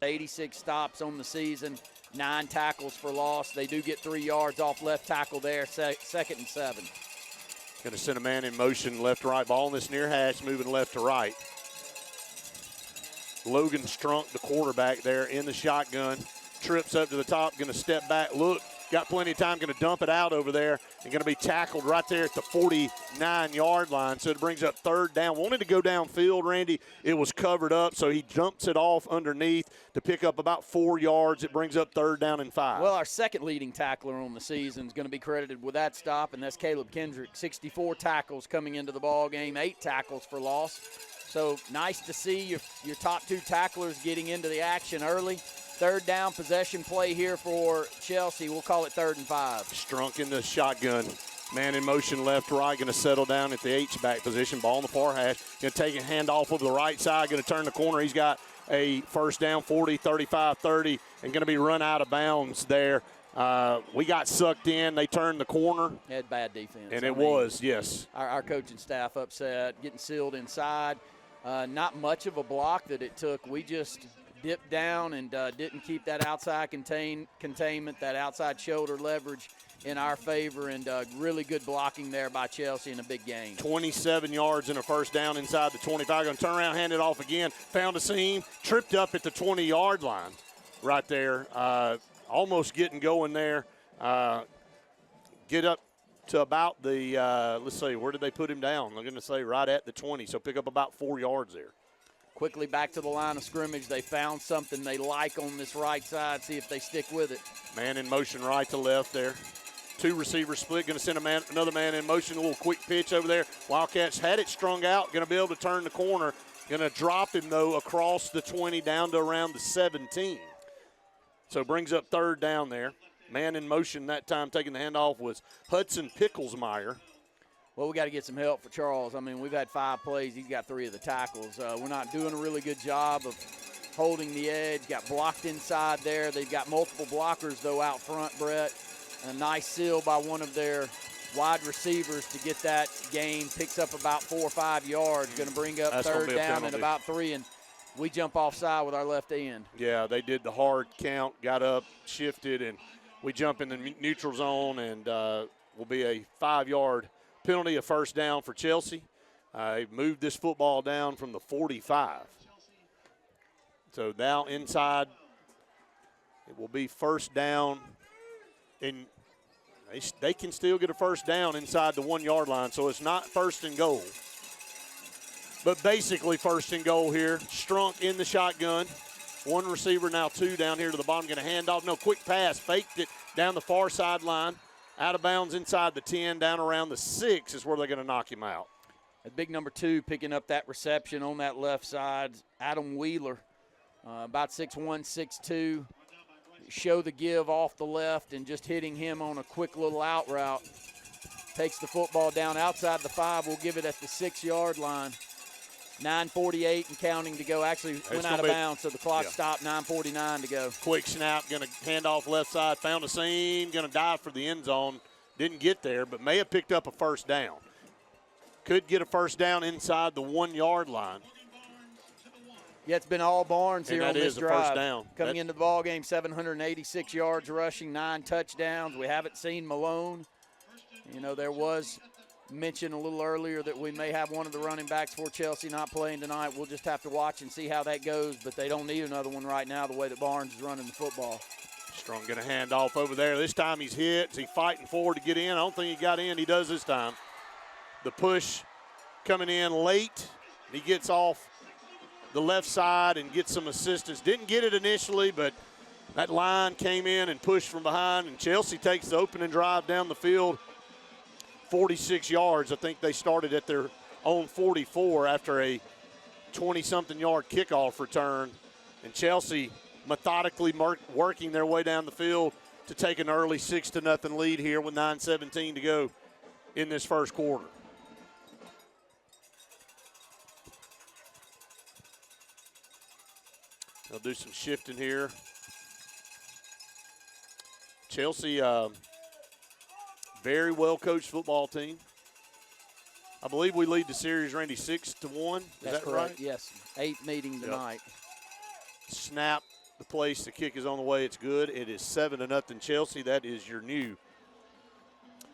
86 stops on the season, 9 tackles for loss. They do get 3 yards off left tackle there, 2nd and 7. Going to send a man in motion, left to right. Ball in this near hash, moving left to right. Logan Strunk, the quarterback there in the shotgun. Trips up to the top, going to step back, look. Got plenty of time, going to dump it out over there and going to be tackled right there at the 49-yard line. So it brings up 3rd down. Wanted to go downfield, Randy. It was covered up, so he jumps it off underneath to pick up about 4 yards. It brings up 3rd down and 5. Well, our second leading tackler on the season is going to be credited with that stop, and that's Caleb Kendrick. 64 tackles coming into the ball game, 8 tackles for loss. So nice to see your top 2 tacklers getting into the action early. 3rd down possession play here for Chelsea. We'll call it 3rd and 5. Strunk in the shotgun. Man in motion left, right, going to settle down at the H-back position. Ball in the far hash. Going to take a handoff over the right side. Going to turn the corner. He's got a first down, 40, 35, 30, and going to be run out of bounds there. We got sucked in. They turned the corner. They had bad defense. And was, yes. Our coaching staff upset, getting sealed inside. Not much of a block that it took. We just dipped down and didn't keep that outside containment, that outside shoulder leverage in our favor, and really good blocking there by Chelsea in a big game. 27 yards and a first down inside the 25. Going to turn around, hand it off again. Found a seam, tripped up at the 20-yard line right there. Almost getting going there. Get up to about the, let's see, where did they put him down? I'm going to say right at the 20, so pick up about 4 yards there. Quickly back to the line of scrimmage. They found something they like on this right side. See if they stick with it. Man in motion right to left there. 2 receivers split. Going to send another man in motion. A little quick pitch over there. Wildcats had it strung out. Going to be able to turn the corner. Going to drop him, though, across the 20 down to around the 17. So brings up 3rd down there. Man in motion that time taking the handoff was Hudson Picklesmeyer. Well, we got to get some help for Charles. I mean, we've had 5 plays. He's got 3 of the tackles. We're not doing a really good job of holding the edge. Got blocked inside there. They've got multiple blockers, though, out front, Brett. A nice seal by one of their wide receivers to get that gain. Picks up about 4 or 5 yards. Going to bring up 3rd down and about 3. And we jump offside with our left end. Yeah, they did the hard count, got up, shifted, and we jump in the neutral zone, and will be a 5-yard penalty, a first down for Chelsea. Moved this football down from the 45. So now inside, it will be first down, and they can still get a first down inside the 1-yard line, so it's not first and goal. But basically first and goal here. Strunk in the shotgun. 1 receiver, now 2 down here to the bottom. Going to hand off. No, quick pass. Faked it down the far sideline. Out of bounds inside the 10, down around the 6 is where they're going to knock him out. A big number 2 picking up that reception on that left side, Adam Wheeler, about 6'1", 6'2". Show the give off the left and just hitting him on a quick little out route. Takes the football down outside the 5. We'll give it at the 6-yard line. 9:48 and counting to go. Actually went out of bounds, so the clock stopped, 9:49 to go. Quick snap, going to hand off left side, found a seam, going to dive for the end zone. Didn't get there, but may have picked up a first down. Could get a first down inside the 1-yard line. Yeah, it's been all Barnes here on this drive. First down. Coming into the ball game, 786 yards rushing, 9 touchdowns. We haven't seen Malone. You know, there was mentioned a little earlier that we may have one of the running backs for Chelsea not playing tonight. We'll just have to watch and see how that goes, but they don't need another one right now the way that Barnes is running the football. Strong going to hand off over there. This time he's hit. He's fighting forward to get in. I don't think he got in. He does this time. The push coming in late. He gets off the left side and gets some assistance. Didn't get it initially, but that line came in and pushed from behind, and Chelsea takes the opening drive down the field. 46 yards. I think they started at their own 44 after a 20-something yard kickoff return. And Chelsea methodically working their way down the field to take an early 6-0 lead here with 9:17 to go in this first quarter. They'll do some shifting here. Chelsea, very well-coached football team. I believe we lead the series, Randy, 6-1. Is that correct? right? Yes. 8th meeting tonight. Snap the place. The kick is on the way. It's good. It is 7-0 Chelsea. That is your new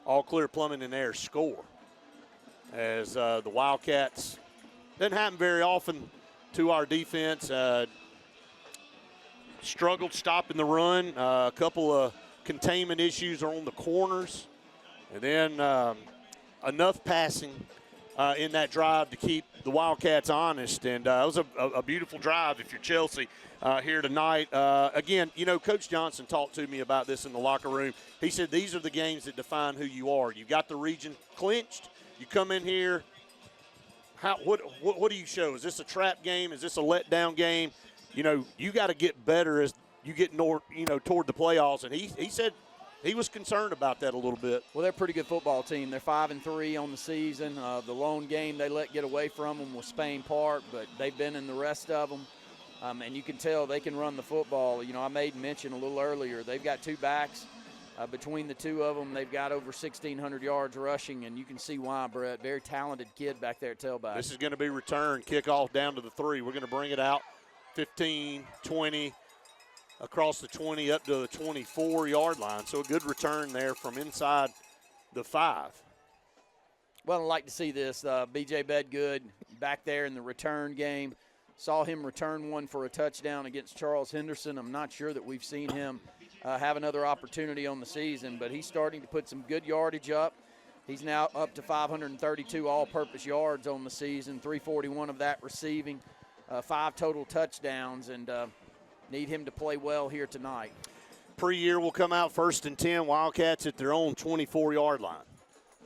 All Clear Plumbing and Air score. As the Wildcats, doesn't happen very often to our defense. Struggled stopping the run. A couple of containment issues are on the corners. And then enough passing in that drive to keep the Wildcats honest. And it was a beautiful drive if you're Chelsea here tonight. Again, you know, Coach Johnson talked to me about this in the locker room. He said these are the games that define who you are. You've got the region clinched. You come in here. What do you show? Is this a trap game? Is this a letdown game? You know, you got to get better as you get toward the playoffs. And he said he was concerned about that a little bit. Well, they're a pretty good football team. They're 5-3 on the season. The lone game they let get away from them was Spain Park, but they've been in the rest of them. And you can tell they can run the football. You know, I made mention a little earlier. They've got two backs. Between the two of them, they've got over 1,600 yards rushing, and you can see why, Brett. Very talented kid back there at tailback. This is going to be return, kickoff down to the 3. We're going to bring it out 15, 20, across the 20 up to the 24-yard line. So a good return there from inside the 5. Well, I'd like to see this. B.J. Bedgood back there in the return game. Saw him return one for a touchdown against Charles Henderson. I'm not sure that we've seen him have another opportunity on the season, but he's starting to put some good yardage up. He's now up to 532 all-purpose yards on the season, 341 of that receiving, 5 total touchdowns, and need him to play well here tonight. Pre-year will come out 1st and 10. Wildcats at their own 24-yard line.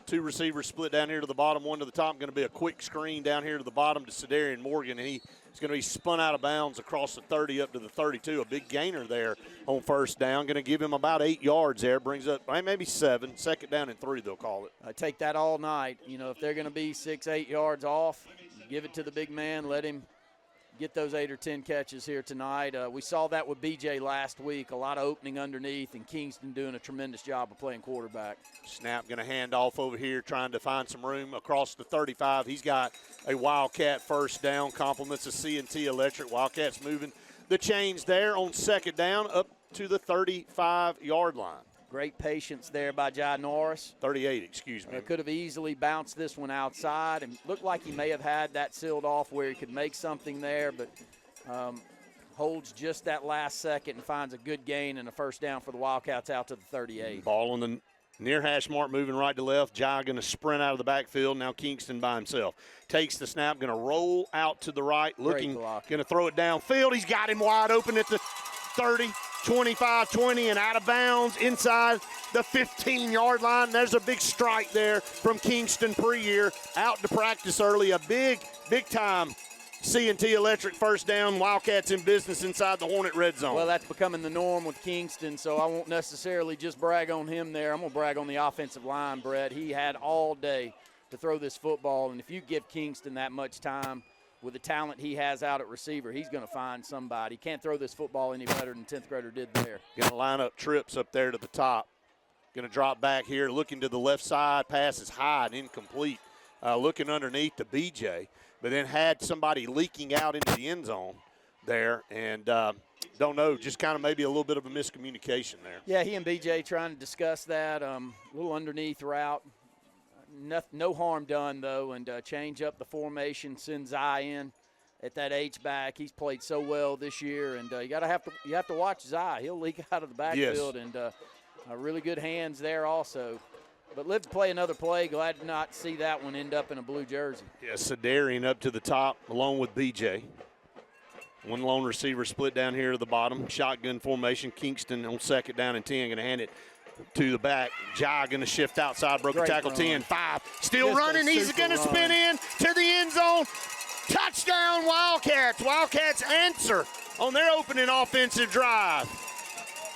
2 receivers split down here to the bottom, 1 to the top. Going to be a quick screen down here to the bottom to Cedarian Morgan, and he's going to be spun out of bounds across the 30 up to the 32. A big gainer there on 1st down. Going to give him about 8 yards there. Brings up maybe 7. 2nd down and 3, they'll call it. I take that all night. You know, if they're going to be 6, 8 yards off, give it to the big man. Let him get those 8 or 10 catches here tonight. We saw that with BJ last week. A lot of opening underneath, and Kingston doing a tremendous job of playing quarterback. Snap going to hand off over here, trying to find some room across the 35. He's got a Wildcat 1st down, compliments of C&T Electric. Wildcats moving the chains there on 2nd down up to the 35-yard line. Great patience there by Jai Norris. 38, excuse me. Could have easily bounced this one outside, and looked like he may have had that sealed off where he could make something there, but holds just that last second and finds a good gain and a 1st down for the Wildcats out to the 38. Ball on the near hash mark, moving right to left. Jai going to sprint out of the backfield. Now Kingston by himself. Takes the snap, going to roll out to the right, looking, going to throw it downfield. He's got him wide open at the 30. 25, 20, and out of bounds inside the 15-yard line. There's a big strike there from Kingston pre-year. Out to practice early. A big-time C&T Electric 1st down. Wildcats in business inside the Hornet red zone. Well, that's becoming the norm with Kingston, so I won't necessarily just brag on him there. I'm going to brag on the offensive line, Brett. He had all day to throw this football, and if you give Kingston that much time, with the talent he has out at receiver, he's going to find somebody. He can't throw this football any better than 10th grader did there. Going to line up trips up there to the top. Going to drop back here, looking to the left side. Pass is high and incomplete. Looking underneath to BJ, but then had somebody leaking out into the end zone there. And don't know, just kind of maybe a little bit of a miscommunication there. Yeah, he and BJ trying to discuss that. A little underneath route. No harm done, though, and change up the formation, send Zai in at that H-back. He's played so well this year, and you have to watch Zai. He'll leak out of the backfield, yes. And really good hands there also. But live to play another play. Glad to not see that one end up in a blue jersey. Yeah, Cedarian up to the top along with BJ. One lone receiver split down here to the bottom. Shotgun formation. Kingston on 2nd down and 10. Going to hand it to the back. Jai going to shift outside, broke a tackle, 10-5. Still running. He's going to spin in to the end zone. Touchdown, Wildcats. Wildcats answer on their opening offensive drive.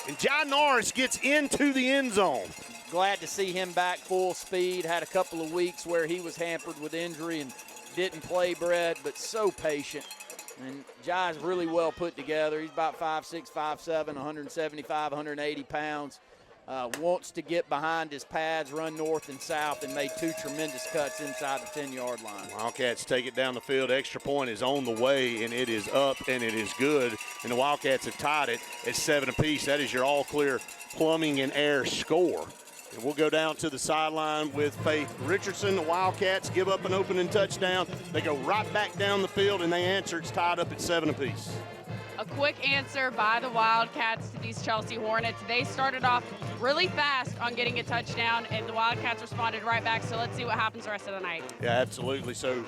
And Jai Norris gets into the end zone. Glad to see him back full speed. Had a couple of weeks where he was hampered with injury and didn't play, Brett, but so patient. And Jai's really well put together. He's about 5'6", 5'7", 175, 180 pounds. Wants to get behind his pads, run north and south, and made 2 tremendous cuts inside the 10-yard line. Wildcats take it down the field. Extra point is on the way, and it is up, and it is good. and the Wildcats have tied it at 7 apiece. That is your all-clear plumbing and air score. And we'll go down to the sideline with Faith Richardson. The Wildcats give up an opening touchdown. They go right back down the field, and they answer. It's tied up at 7 apiece. A quick answer by the Wildcats to these Chelsea Hornets. They started off really fast on getting a touchdown, and the Wildcats responded right back. So let's see what happens the rest of the night. Yeah, absolutely. So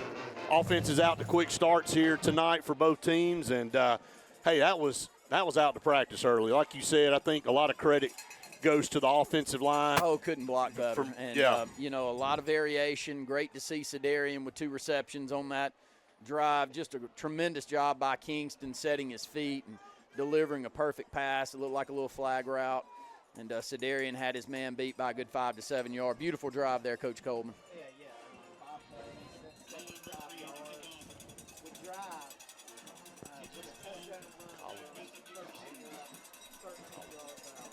offense is out to quick starts here tonight for both teams. And, hey, that was out to practice early. Like you said, I think a lot of credit goes to the offensive line. Oh, couldn't block better. You know, a lot of variation. Great to see Sedarian with 2 receptions on that drive. Just a tremendous job by Kingston setting his feet and delivering a perfect pass. It looked like a little flag route. And Sedarian had his man beat by a good 5 to 7 yard. Beautiful drive there, Coach Coleman. Yeah. 5 plays, 75 yards. Good drive. With a touchdown run. 13 yards out.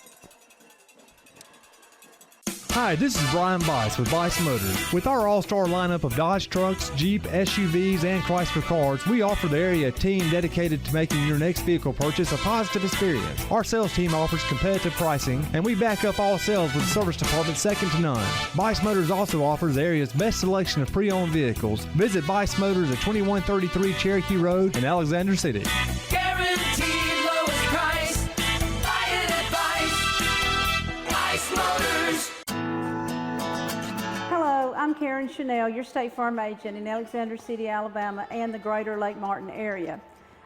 Hi, this is Brian Bice with Bice Motors. With our all-star lineup of Dodge trucks, Jeep, SUVs, and Chrysler cars, we offer the area a team dedicated to making your next vehicle purchase a positive experience. Our sales team offers competitive pricing, and we back up all sales with a service department second to none. Bice Motors also offers the area's best selection of pre-owned vehicles. Visit Bice Motors at 2133 Cherokee Road in Alexander City. Guaranteed lowest price. Buy it at Bice Motors. Hello, I'm Karen Chanel, your State Farm agent in Alexander City, Alabama, and the greater Lake Martin area.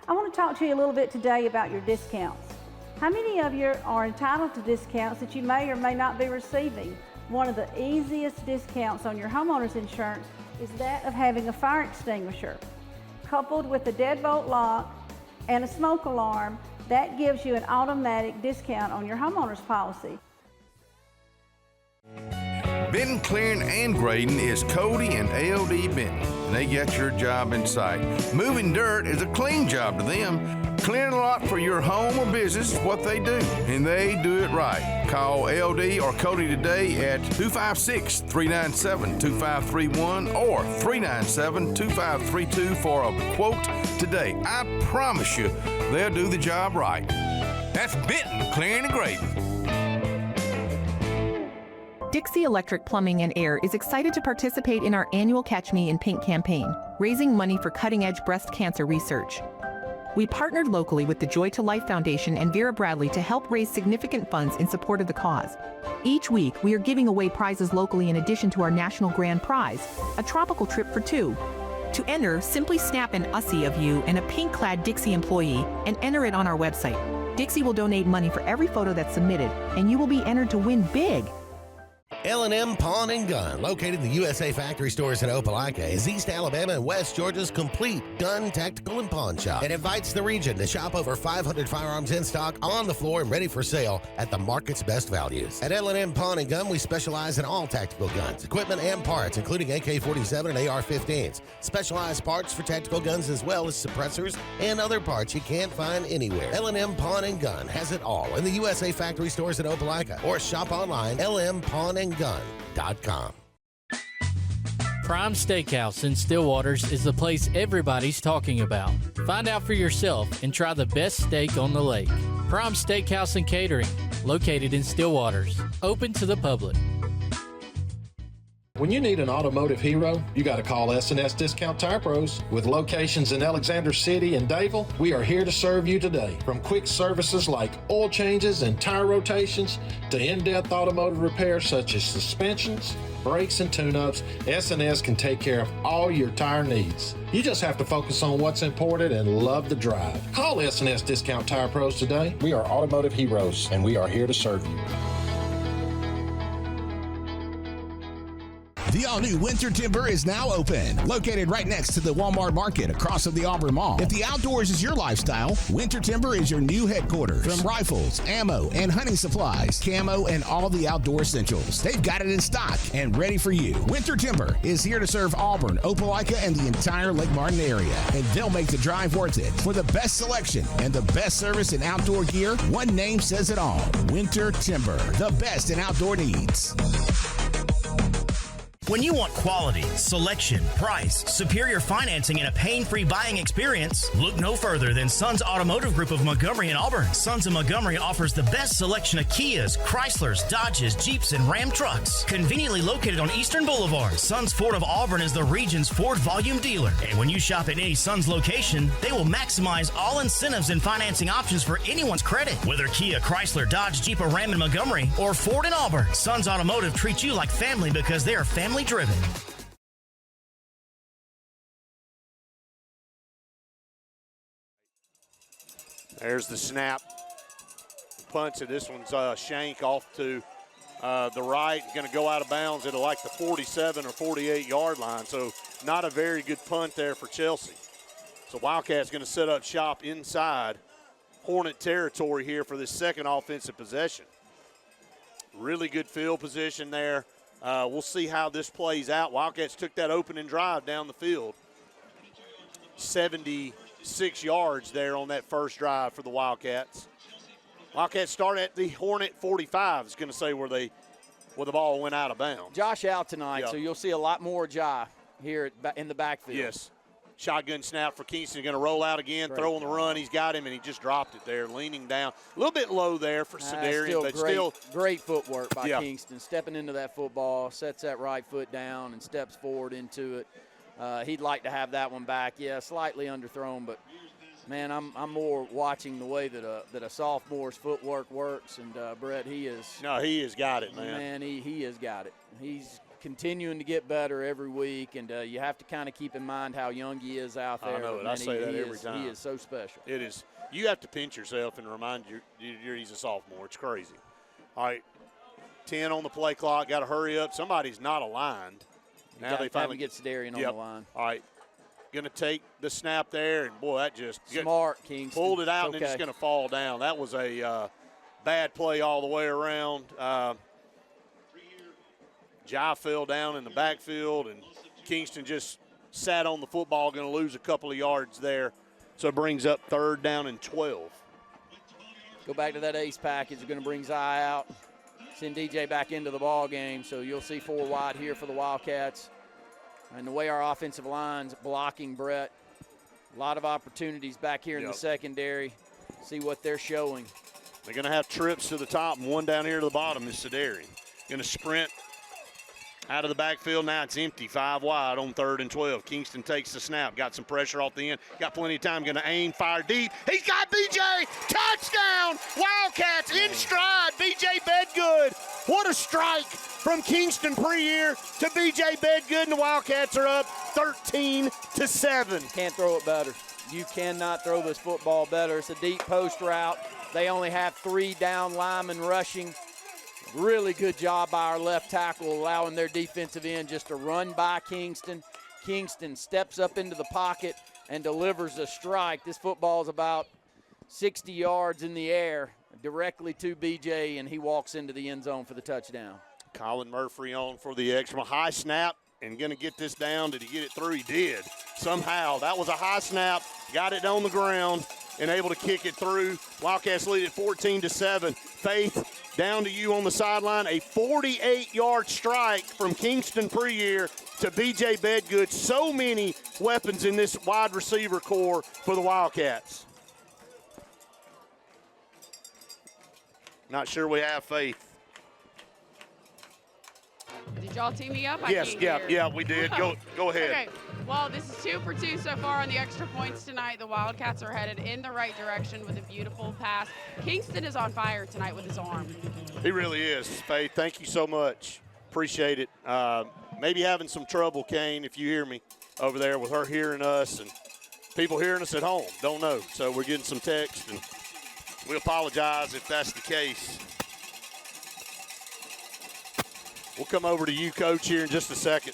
I want to talk to you a little bit today about your discounts. How many of you are entitled to discounts that you may or may not be receiving? One of the easiest discounts on your homeowner's insurance is that of having a fire extinguisher. Coupled with a deadbolt lock and a smoke alarm, that gives you an automatic discount on your homeowner's policy. Benton Clearing and Grading is Cody and ALD Benton, and they get your job in sight. Moving dirt is a clean job to them. Clearing a lot for your home or business is what they do, and they do it right. Call ALD or Cody today at 256-397-2531 or 397-2532 for a quote today. I promise you, they'll do the job right. That's Benton Clearing and Grading. Dixie Electric Plumbing and Air is excited to participate in our annual Catch Me in Pink campaign, raising money for cutting-edge breast cancer research. We partnered locally with the Joy to Life Foundation and Vera Bradley to help raise significant funds in support of the cause. Each week, we are giving away prizes locally in addition to our national grand prize, a tropical trip for 2. To enter, simply snap an USSI of you and a pink-clad Dixie employee and enter it on our website. Dixie will donate money for every photo that's submitted, and you will be entered to win big. L&M Pawn and Gun, located in the USA Factory Stores in Opelika, is East Alabama and West Georgia's complete gun, tactical, and pawn shop. It invites the region to shop over 500 firearms in stock, on the floor, and ready for sale at the market's best values. At L&M Pawn and Gun, we specialize in all tactical guns, equipment, and parts, including AK-47 and AR-15s. Specialized parts for tactical guns as well as suppressors and other parts you can't find anywhere. L&M Pawn and Gun has it all in the USA Factory Stores in Opelika, or shop online, lmpawnandgun.com. Prime Steakhouse in Stillwaters is the place everybody's talking about. Find out for yourself and try the best steak on the lake. Prime Steakhouse and Catering, located in Stillwaters, open to the public. When you need an automotive hero, you got to call S&S Discount Tire Pros. With locations in Alexander City and Dayville, we are here to serve you today. From quick services like oil changes and tire rotations to in-depth automotive repairs such as suspensions, brakes, and tune-ups, S&S can take care of all your tire needs. You just have to focus on what's important and love the drive. Call S&S Discount Tire Pros today. We are automotive heroes, and we are here to serve you. The all-new Winter Timber is now open, located right next to the Walmart Market across from the Auburn Mall. If the outdoors is your lifestyle, Winter Timber is your new headquarters. From rifles, ammo, and hunting supplies, camo, and all the outdoor essentials, they've got it in stock and ready for you. Winter Timber is here to serve Auburn, Opelika, and the entire Lake Martin area, and they'll make the drive worth it. For the best selection and the best service in outdoor gear, one name says it all: Winter Timber, the best in outdoor needs. When you want quality, selection, price, superior financing, and a pain-free buying experience, look no further than Sons Automotive Group of Montgomery and Auburn. Sons of Montgomery offers the best selection of Kias, Chryslers, Dodges, Jeeps, and Ram trucks. Conveniently located on Eastern Boulevard, Sons Ford of Auburn is the region's Ford volume dealer. And when you shop at any Sons location, they will maximize all incentives and financing options for anyone's credit. Whether Kia, Chrysler, Dodge, Jeep, or Ram in Montgomery, or Ford in Auburn, Sons Automotive treats you like family because they are family driven. There's the snap. Punch it. This one's shank off to the right. Going to go out of bounds at like the 47 or 48 yard line. So not a very good punt there for Chelsea. So Wildcats going to set up shop inside Hornet territory here for this second offensive possession. Really good field position there. We'll see how this plays out. Wildcats took that opening drive down the field. 76 yards there on that first drive for the Wildcats. Wildcats start at the Hornet 45, is going to say where the ball went out of bounds. Josh out tonight, Yep. so you'll see a lot more Jai here in the backfield. Yes. Shotgun snap for Kingston. Going to roll out again, throw on the run. He's got him, and he just dropped it there, leaning down. A little bit low there for Sedarian, but still. Great footwork by Kingston. Stepping into that football, sets that right foot down and steps forward into it. He'd like to have that one back. Yeah, slightly underthrown, but, man, I'm more watching the way that a sophomore's footwork works. And, Brett, he is. No, he has got it, man. Man, he has got it. He's continuing to get better every week, and you have to kind of keep in mind how young he is out there. I know it. Man, I say that every time. He is so special. It is. You have to pinch yourself and remind he's a sophomore. It's crazy. All right, 10 on the play clock. Got to hurry up. Somebody's not aligned. Now they finally get Sedarian on the line. All right, going to take the snap there, and boy, that just smart Kingston pulled it out, and it's going to fall down. That was a bad play all the way around. Jai fell down in the backfield, and Kingston just sat on the football, going to lose a couple of yards there. So it brings up 3rd down and 12. Go back to that ace package. We're going to bring Zai out, send DJ back into the ball game. So you'll see 4 wide here for the Wildcats. And the way our offensive line's blocking, Brett, a lot of opportunities back here in the secondary. See what they're showing. They're going to have trips to the top, and one down here to the bottom is Sedarian. Going to sprint out of the backfield. Now it's empty, 5 wide on 3rd and 12. Kingston takes the snap. Got some pressure off the end. Got plenty of time. Going to aim, fire deep. He's got BJ. Touchdown. Wildcats in stride. BJ Bedgood. What a strike from Kingston Pre-Year to BJ Bedgood, and the Wildcats are up 13-7. Can't throw it better. You cannot throw this football better. It's a deep post route. They only have 3 down linemen rushing. Really good job by our left tackle, allowing their defensive end just to run by Kingston. Kingston steps up into the pocket and delivers a strike. This football is about 60 yards in the air directly to BJ, and he walks into the end zone for the touchdown. Colin Murphy on for the extra. High snap and going to get this down. Did he get it through? He did. Somehow. That was a high snap. Got it on the ground and able to kick it through. Wildcats lead at 14-7. Faith, down to you on the sideline. A 48-yard strike from Kingston Pre-Year to BJ Bedgood. So many weapons in this wide receiver core for the Wildcats. Not sure we have Faith. Did y'all tee me up? Yes, yeah, we did. Go ahead. Okay. Well, this is 2 for 2 so far on the extra points tonight. The Wildcats are headed in the right direction with a beautiful pass. Kingston is on fire tonight with his arm. He really is, Faith. Thank you so much. Appreciate it. Maybe having some trouble, Kane, if you hear me over there, with her hearing us and people hearing us at home. Don't know. So we're getting some text, and we apologize if that's the case. We'll come over to you, Coach, here in just a second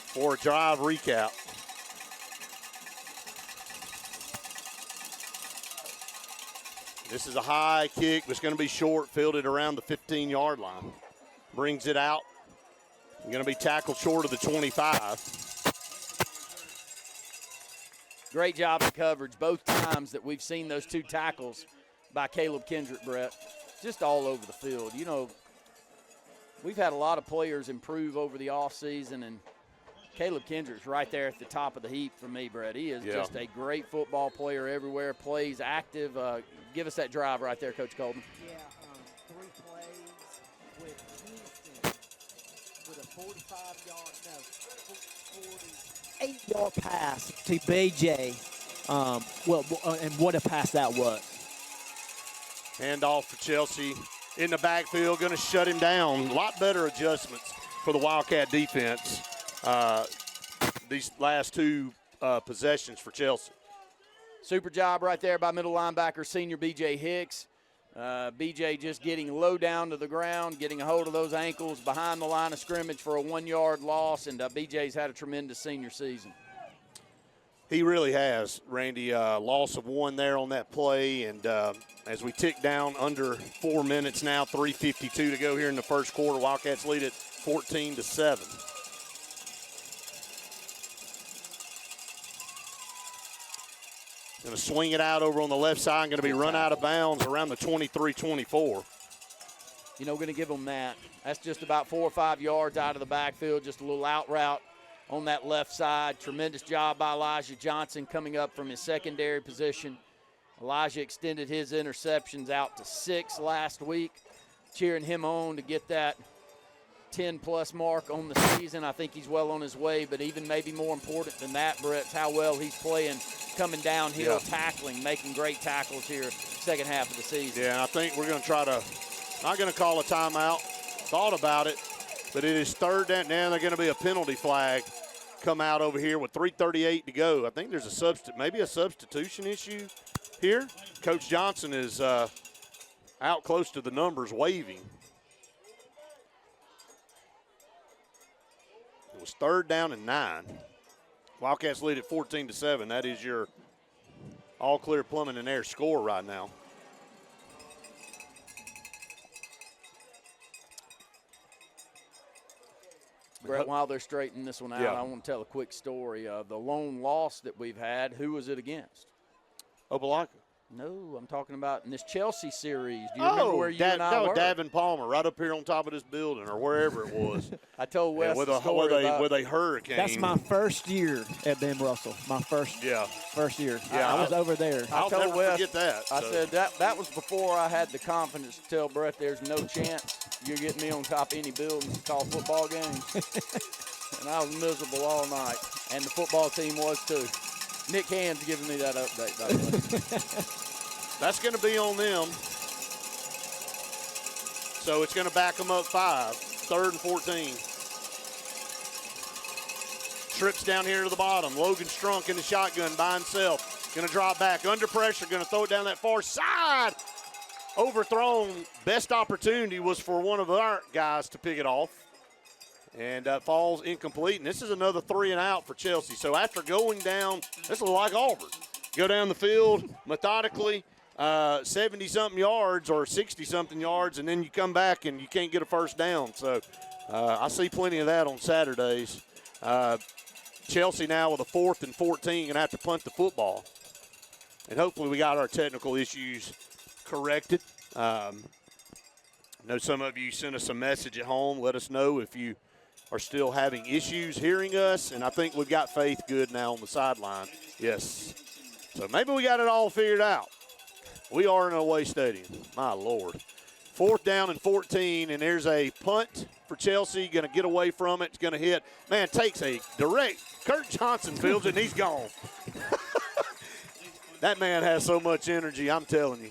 for a drive recap. This is a high kick that's going to be short, fielded around the 15-yard line. Brings it out. Going to be tackled short of the 25. Great job of coverage both times that we've seen those 2 tackles by Caleb Kendrick, Brett. Just all over the field. You know, we've had a lot of players improve over the offseason, and Caleb Kendrick's right there at the top of the heap for me, Brett. He is just a great football player everywhere, plays active. Give us that drive right there, Coach Colton. Yeah, 3 plays with Kingston with a 48-yard pass to BJ. And what a pass that was. Handoff for Chelsea in the backfield, going to shut him down. A lot better adjustments for the Wildcat defense these last 2 possessions for Chelsea. Super job right there by middle linebacker senior B.J. Hicks. B.J. just getting low down to the ground, getting a hold of those ankles behind the line of scrimmage for a 1-yard loss, and B.J.'s had a tremendous senior season. He really has, Randy. Loss of 1 there on that play, and as we tick down under 4 minutes now, 3:52 to go here in the first quarter. Wildcats lead it 14-7. Going to swing it out over on the left side. Going to be run out of bounds around the 23-24. You know, going to give them that. That's just about 4 or 5 yards out of the backfield, just a little out route on that left side. Tremendous job by Elijah Johnson coming up from his secondary position. Elijah extended his interceptions out to 6 last week, cheering him on to get that 10-plus mark on the season. I think he's well on his way, but even maybe more important than that, Brett, is how well he's playing, coming downhill, tackling, making great tackles here second half of the season. Yeah, I think we're going to try to, not going to call a timeout. Thought about it, but it is 3rd down. Now they're going to be a penalty flag come out over here with 3:38 to go. I think there's a maybe a substitution issue here. Coach Johnson is out close to the numbers, waving. It was 3rd down and 9. Wildcats lead at 14-7. That is your all clear plumbing and air score right now. Brett, while they're straightening this one out, I want to tell a quick story. The lone loss that we've had, who was it against? Opelika. No, I'm talking about in this Chelsea series. Do you remember where you and I were? Davin Palmer, right up here on top of this building or wherever it was. I told Wes with a hurricane. That's my first year at Ben Russell. My first year. Yeah, I was over there. I told never Wes, forget that. I said that was before I had the confidence to tell Brett there's no chance you're getting me on top of any buildings to call football games. And I was miserable all night, and the football team was too. Nick Hand's giving me that update, by the way. That's going to be on them. So it's going to back them up 5, 3rd and 14. Trips down here to the bottom. Logan Strunk in the shotgun by himself. Going to drop back under pressure. Going to throw it down that far side. Overthrown. Best opportunity was for one of our guys to pick it off. And falls incomplete. And this is another 3 and out for Chelsea. So after going down, this is like Auburn. Go down the field methodically, 70-something yards or 60-something yards, and then you come back and you can't get a first down. So I see plenty of that on Saturdays. Chelsea now with a 4th and 14, going to have to punt the football. And hopefully we got our technical issues corrected. I know some of you sent us a message at home. Let us know if you are still having issues hearing us, and I think we've got Faith good now on the sideline. Yes. So maybe we got it all figured out. We are in an away stadium. My Lord. 4th down and 14, and there's a punt for Chelsea. Going to get away from it. It's going to hit. Man, takes a direct. Kurt Johnson fields it, and he's gone. That man has so much energy, I'm telling you.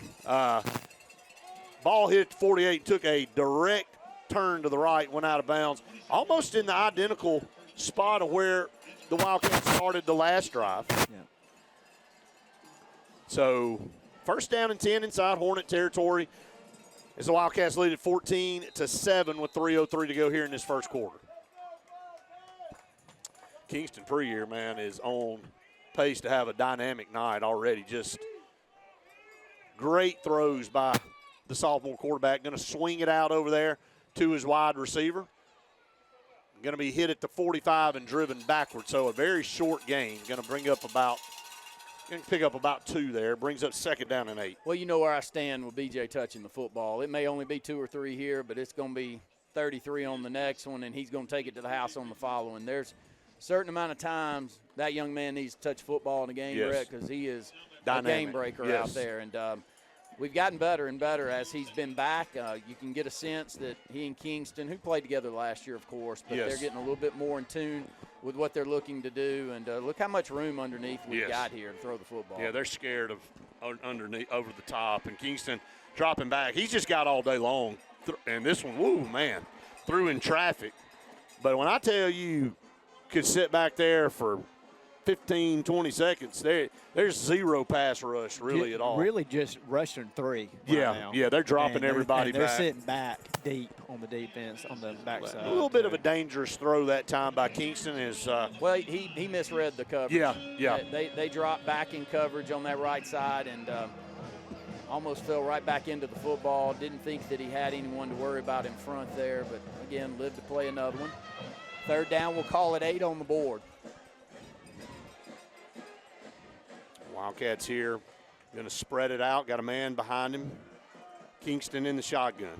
Ball hit 48, took a direct turn to the right, went out of bounds, almost in the identical spot of where the Wildcats started the last drive. Yeah. So 1st down and 10 inside Hornet territory as the Wildcats lead at 14-7 with 3:03 to go here in this first quarter. Kingston Pre-Year, man, is on pace to have a dynamic night already. Just great throws by the sophomore quarterback. Going to swing it out over there to his wide receiver. Going to be hit at the 45 and driven backwards. So a very short gain. Going to bring up about, going to pick up about 2 there. Brings up 2nd down and 8. Well, you know where I stand with BJ touching the football. It may only be 2 or 3 here, but it's going to be 33 on the next one, and he's going to take it to the house on the following. There's a certain amount of times that young man needs to touch football in a game, Brett, because he is dynamic. A game breaker out there. And we've gotten better and better as he's been back. You can get a sense that he and Kingston, who played together last year, of course, but they're getting a little bit more in tune with what they're looking to do. And look how much room underneath we've got here to throw the football. Yeah, they're scared of underneath, over the top. And Kingston dropping back. He's just got all day long. And this one, woo, man, through in traffic. But when I tell you could sit back there for 15, 20 seconds, there's zero pass rush really at all. Really just rushing three now. Yeah, they're dropping everybody they're back. They're sitting back deep on the defense, on the backside. A little bit of a dangerous throw that time by Kingston is well, he misread the coverage. Yeah. They dropped back in coverage on that right side and almost fell right back into the football. Didn't think that he had anyone to worry about in front there, but again, lived to play another one. Third down, we'll call it 8 on the board. Wildcats here, going to spread it out. Got a man behind him. Kingston in the shotgun.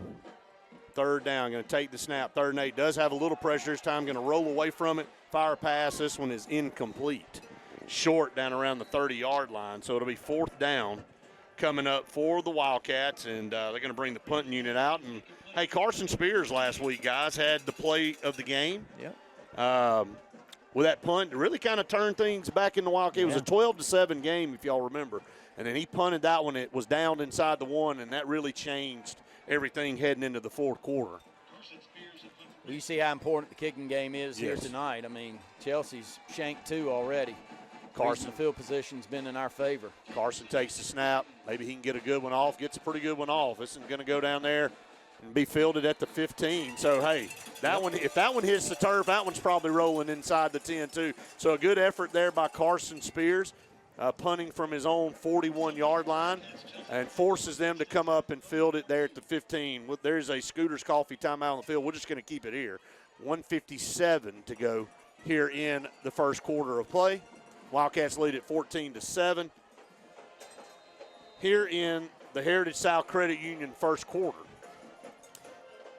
Third down, going to take the snap. 3rd and 8. Does have a little pressure this time. Going to roll away from it. Fire pass. This one is incomplete. Short down around the 30-yard line. So it'll be 4th down coming up for the Wildcats, and they're going to bring the punting unit out. And, hey, Carson Spears last week, guys, had the play of the game. With that punt, really kind of turned things back in the Wildcat. It was a 12-7 game, if y'all remember. And then he punted that one. It was down inside the 1, and that really changed everything heading into the 4th quarter. Well, you see how important the kicking game is here tonight. I mean, Chelsea's shanked 2 already. Carson, the field position's been in our favor. Carson takes the snap. Maybe he can get a good one off, gets a pretty good one off. This is going to go down there and be fielded at the 15. So, hey, that one, if that one hits the turf, that one's probably rolling inside the 10 too. So a good effort there by Carson Spears, punting from his own 41-yard line and forces them to come up and field it there at the 15. There's a Scooters Coffee timeout on the field. We're just going to keep it here. 1:57 to go here in the first quarter of play. Wildcats lead at 14-7. Here in the Heritage South Credit Union first quarter.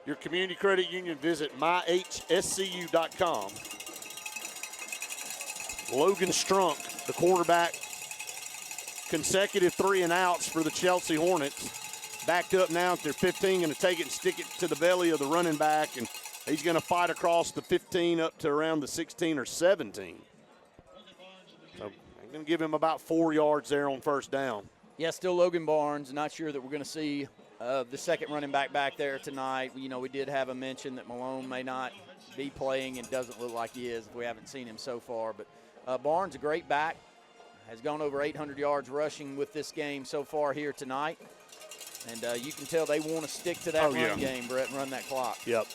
Your community credit union, visit myhscu.com. Logan Strunk, the quarterback, consecutive 3-and-outs for the Chelsea Hornets. Backed up now at their 15, going to take it and stick it to the belly of the running back, and he's going to fight across the 15 up to around the 16 or 17. So I'm going to give him about 4 yards there on first down. Yeah, still Logan Barnes. Not sure that we're going to see the second running back there tonight. You know, we did have a mention that Malone may not be playing, and doesn't look like he is if we haven't seen him so far. But Barnes, a great back, has gone over 800 yards rushing with this game so far here tonight. And you can tell they want to stick to that run game, Brett, and run that clock. Yep.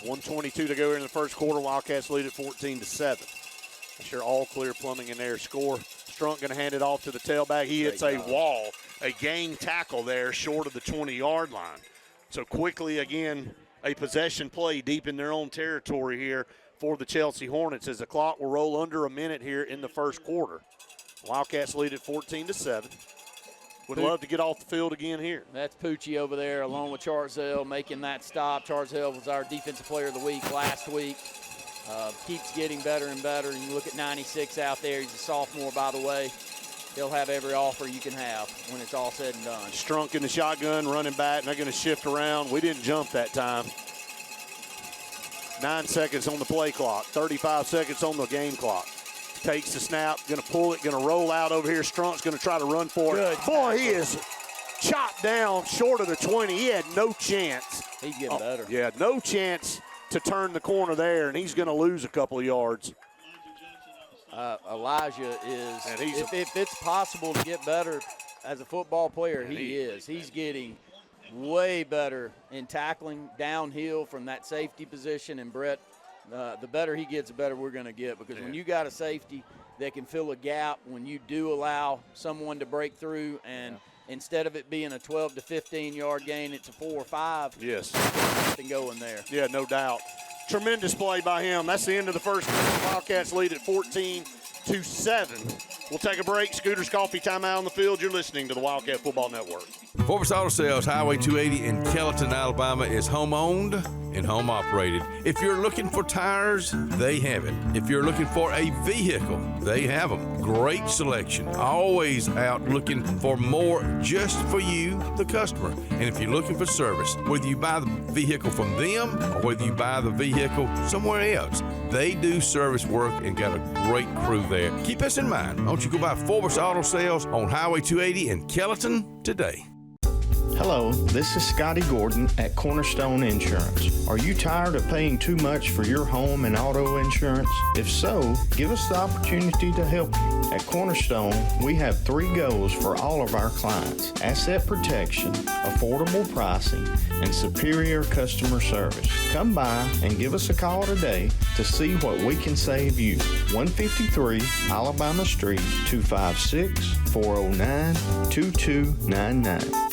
1:22 to go here in the first quarter. Wildcats lead at 14-7. Sure, all clear plumbing in there. Score. Strunk going to hand it off to the tailback. He hits a wall, a gang tackle there short of the 20-yard line. So quickly, again, a possession play deep in their own territory here for the Chelsea Hornets as the clock will roll under a minute here in the first quarter. Wildcats lead at 14-7. Would love to get off the field again here. That's Pucci over there along with Charzell making that stop. Charzell was our defensive player of the week last week. Keeps getting better and better. And you look at 96 out there. He's a sophomore, by the way. He'll have every offer you can have when it's all said and done. Strunk in the shotgun, running back, and they're going to shift around. We didn't jump that time. 9 seconds on the play clock, 35 seconds on the game clock. Takes the snap, going to pull it, going to roll out over here. Strunk's going to try to run for it. Boy, he is chopped down short of the 20. He had no chance. He's getting better. Yeah, no chance to turn the corner there, and he's going to lose a couple of yards. Elijah is, if it's possible to get better as a football player, he is. He's getting way better in tackling downhill from that safety position. And, Brett, the better he gets, the better we're going to get. Because when you got a safety that can fill a gap, when you do allow someone to break through, and instead of it being a 12 to 15-yard gain, it's a 4 or 5. Yes. Something going there. Yeah, no doubt. Tremendous play by him. That's the end of the first quarter. Wildcats lead at 14-7. We'll take a break. Scooters Coffee timeout on the field. You're listening to the Wildcat Football Network. Forbes Auto Sales, Highway 280 in Kellyton, Alabama, is home-owned, and home operated. If you're looking for tires, they have it. If you're looking for a vehicle, they have them. Great selection. Always out looking for more just for you, the customer. And if you're looking for service, whether you buy the vehicle from them or whether you buy the vehicle somewhere else, they do service work and got a great crew there. Keep us in mind. Don't you go by Forbes Auto Sales on Highway 280 in Kellyton today. Hello, this is Scotty Gordon at Cornerstone Insurance. Are you tired of paying too much for your home and auto insurance? If so, give us the opportunity to help you. At Cornerstone, we have 3 goals for all of our clients: asset protection, affordable pricing, and superior customer service. Come by and give us a call today to see what we can save you. 153 Alabama Street, 256-409-2299.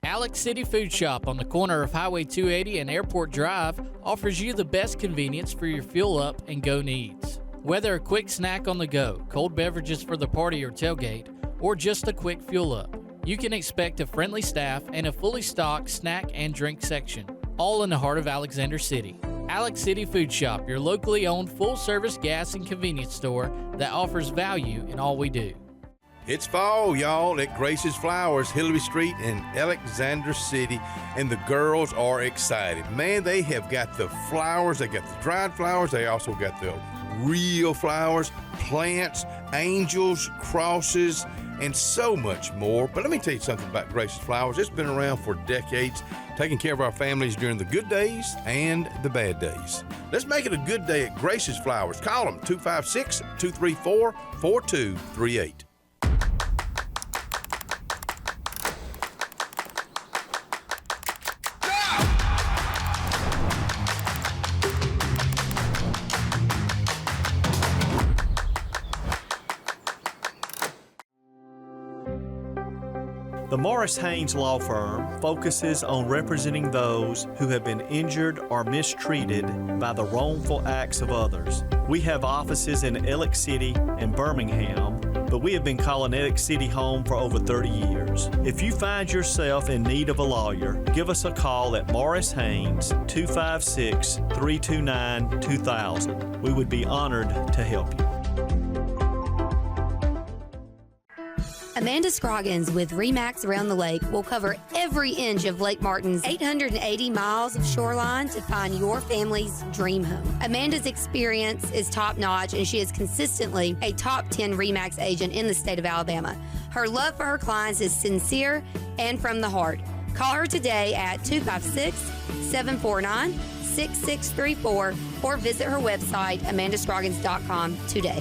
Alex City Food Shop on the corner of Highway 280 and Airport Drive offers you the best convenience for your fuel up and go needs. Whether a quick snack on the go, cold beverages for the party or tailgate, or just a quick fuel up, you can expect a friendly staff and a fully stocked snack and drink section, all in the heart of Alexander City. Alex City Food Shop, your locally owned full-service gas and convenience store that offers value in all we do. It's fall, y'all, at Grace's Flowers, Hillary Street in Alexander City, and the girls are excited. Man, they have got the flowers, they got the dried flowers, they also got the real flowers, plants, angels, crosses, and so much more. But let me tell you something about Grace's Flowers. It's been around for decades, taking care of our families during the good days and the bad days. Let's make it a good day at Grace's Flowers. Call them 256-234-4238. The Morris Haynes Law Firm focuses on representing those who have been injured or mistreated by the wrongful acts of others. We have offices in Ellick City and Birmingham, but we have been calling Ellick City home for over 30 years. If you find yourself in need of a lawyer, give us a call at Morris Haynes, 256-329-2000. We would be honored to help you. Amanda Scroggins with RE/MAX Around the Lake will cover every inch of Lake Martin's 880 miles of shoreline to find your family's dream home. Amanda's experience is top-notch, and she is consistently a top 10 RE/MAX agent in the state of Alabama. Her love for her clients is sincere and from the heart. Call her today at 256-749-6634 or visit her website, amandascroggins.com today.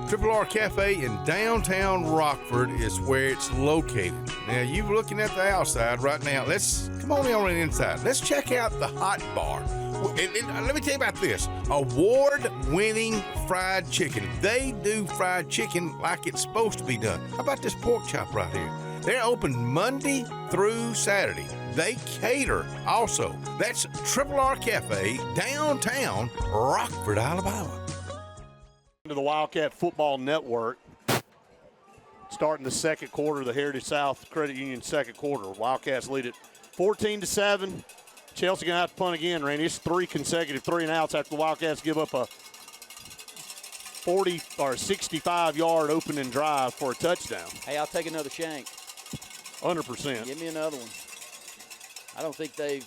Triple R Cafe in downtown Rockford is where it's located. Now, you're looking at the outside right now. Let's come on the inside. Let's check out the hot bar. And let me tell you about this. Award-winning fried chicken. They do fried chicken like it's supposed to be done. How about this pork chop right here? They're open Monday through Saturday. They cater also. That's Triple R Cafe, downtown Rockford, Alabama. To the Wildcat Football Network. Starting the second quarter, the Heritage South Credit Union second quarter. Wildcats lead it 14-7. Chelsea going to have to punt again, Randy. It's 3 consecutive 3-and-outs after the Wildcats give up a 40 or 65-yard opening drive for a touchdown. Hey, I'll take another shank. 100%. Give me another one. I don't think they've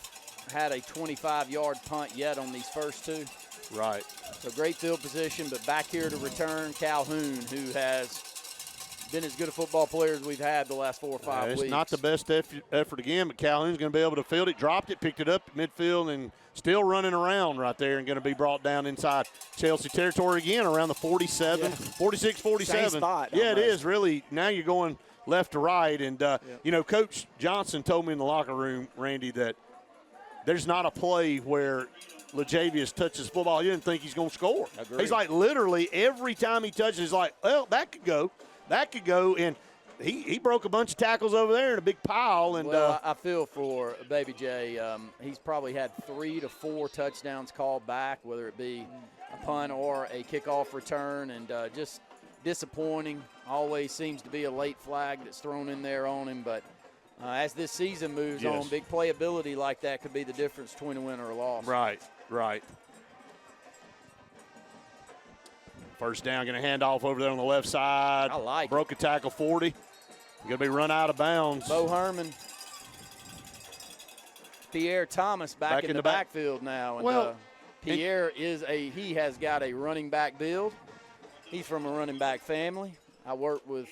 had a 25-yard punt yet on these first 2. Right. So great field position, but back here to return Calhoun, who has been as good a football player as we've had the last 4 or 5 weeks. It's not the best effort again, but Calhoun's going to be able to field it, dropped it, picked it up at midfield, and still running around right there and going to be brought down inside Chelsea territory again around the 47, 46, 47. Same spot, yeah, almost. it is really. Now you're going left to right. And, you know, Coach Johnson told me in the locker room, Randy, that there's not a play where LaJavius touches the football, you didn't think he's going to score. Agreed. He's like literally every time he touches, he's like, well, that could go. That could go. And he broke a bunch of tackles over there in a big pile. And well, I feel for Baby J. He's probably had 3 to 4 touchdowns called back, whether it be a punt or a kickoff return, and just disappointing. Always seems to be a late flag that's thrown in there on him. But As this season moves Yes. on, big playability like that could be the difference between a win or a loss. Right. First down, going to hand off over there on the left side. I like Broke a tackle 40. Going to be run out of bounds. Bo Herman. Pierre Thomas back in the backfield now. And, Pierre he has got a running back build. He's from a running back family. I worked with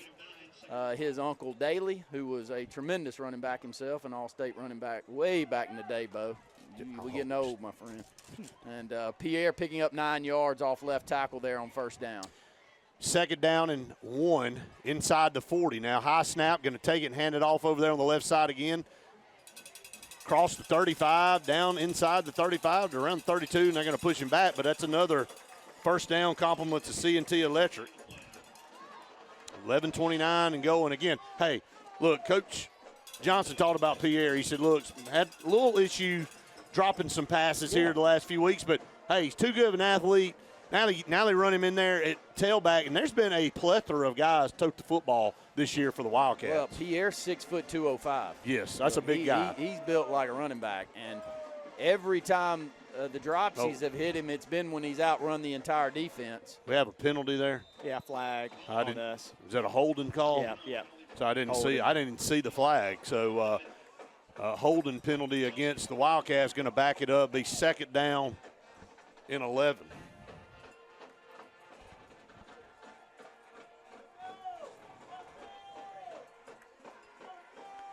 his uncle Daly, who was a tremendous running back himself, an all-state running back way back in the day, Bo. We're getting old, my friend. And Pierre picking up 9 yards off left tackle there on first down. Second down and 1 inside the 40. Now high snap, going to take it and hand it off over there on the left side again. Across the 35, down inside the 35 to around 32, and they're going to push him back. But that's another first down, compliments of C&T Electric. 11:29 and going again. Hey, look, Coach Johnson talked about Pierre. He said, look, had a little issue dropping some passes here the last few weeks, but, hey, he's too good of an athlete. Now they run him in there at tailback, and there's been a plethora of guys tote the football this year for the Wildcats. Well, Pierre's 6'2", 205. Yes, that's a big guy. He's built like a running back, and every time the dropsies have hit him, it's been when he's outrun the entire defense. We have a penalty there. Yeah, flag on us. Was that a holding call? Yeah. So I didn't see the flag. So holding penalty against the Wildcats, going to back it up. Be second down in 11.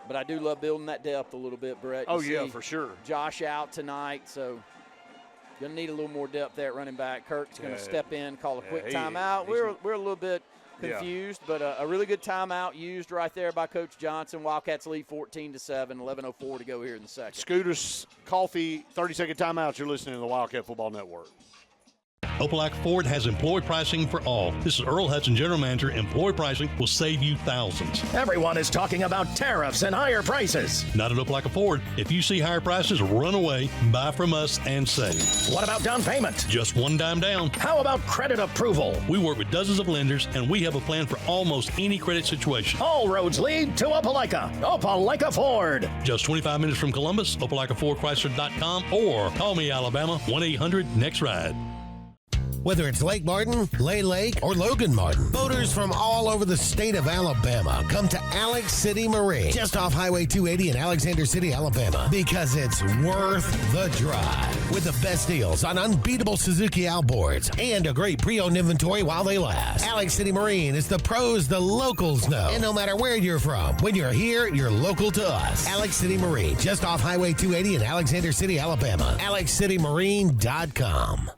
But I do love building that depth a little bit, Brett. For sure. Josh out tonight, so going to need a little more depth there at running back. Kirk's going to step in, call a quick timeout. We're a little bit confused, but a really good timeout used right there by Coach Johnson. Wildcats lead 14-7, 11:04 to go here in the second. Scooters, coffee, 30-second timeouts. You're listening to the Wildcat Football Network. Opelika Ford has employee pricing for all. This is Earl Hudson, General Manager. Employee pricing will save you thousands. Everyone is talking about tariffs and higher prices. Not at Opelika Ford. If you see higher prices, run away, buy from us, and save. What about down payment? Just one dime down. How about credit approval? We work with dozens of lenders, and we have a plan for almost any credit situation. All roads lead to Opelika. Opelika Ford. Just 25 minutes from Columbus, OpelikaFordChrysler.com, or call me, Alabama, 1-800-NEXT-RIDE. Whether it's Lake Martin, Lay Lake, or Logan Martin, boaters from all over the state of Alabama come to Alex City Marine, just off Highway 280 in Alexander City, Alabama, because it's worth the drive. With the best deals on unbeatable Suzuki outboards and a great pre-owned inventory while they last. Alex City Marine is the pros the locals know. And no matter where you're from, when you're here, you're local to us. Alex City Marine, just off Highway 280 in Alexander City, Alabama. AlexCityMarine.com.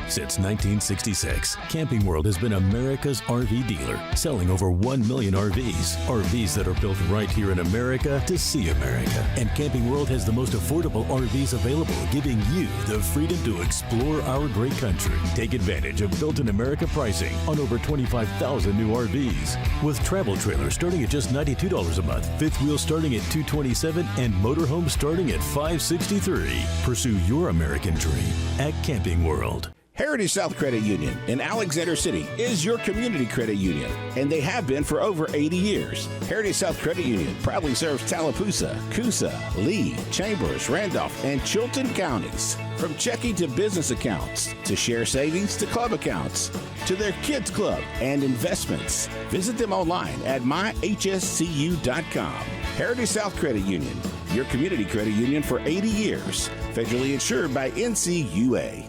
Since 1966, Camping World has been America's RV dealer, selling over 1 million RVs. RVs that are built right here in America to see America. And Camping World has the most affordable RVs available, giving you the freedom to explore our great country. Take advantage of Built in America pricing on over 25,000 new RVs. With travel trailers starting at just $92 a month, fifth wheel starting at $227, and motorhome starting at $563. Pursue your American dream at Camping World. Heritage South Credit Union in Alexander City is your community credit union, and they have been for over 80 years. Heritage South Credit Union proudly serves Tallapoosa, Coosa, Lee, Chambers, Randolph, and Chilton counties. From checking to business accounts, to share savings to club accounts, to their kids club and investments. Visit them online at myhscu.com. Heritage South Credit Union, your community credit union for 80 years. Federally insured by NCUA.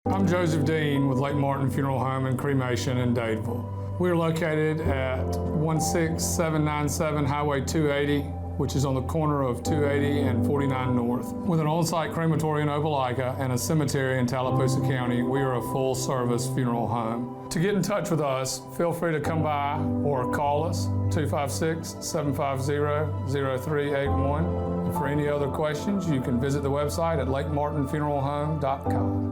I'm Joseph Dean with Lake Martin Funeral Home and Cremation in Dadeville. We're located at 16797 Highway 280, which is on the corner of 280 and 49 North. With an on-site crematory in Opelika and a cemetery in Tallapoosa County, we are a full-service funeral home. To get in touch with us, feel free to come by or call us, 256-750-0381. And for any other questions, you can visit the website at lakemartinfuneralhome.com.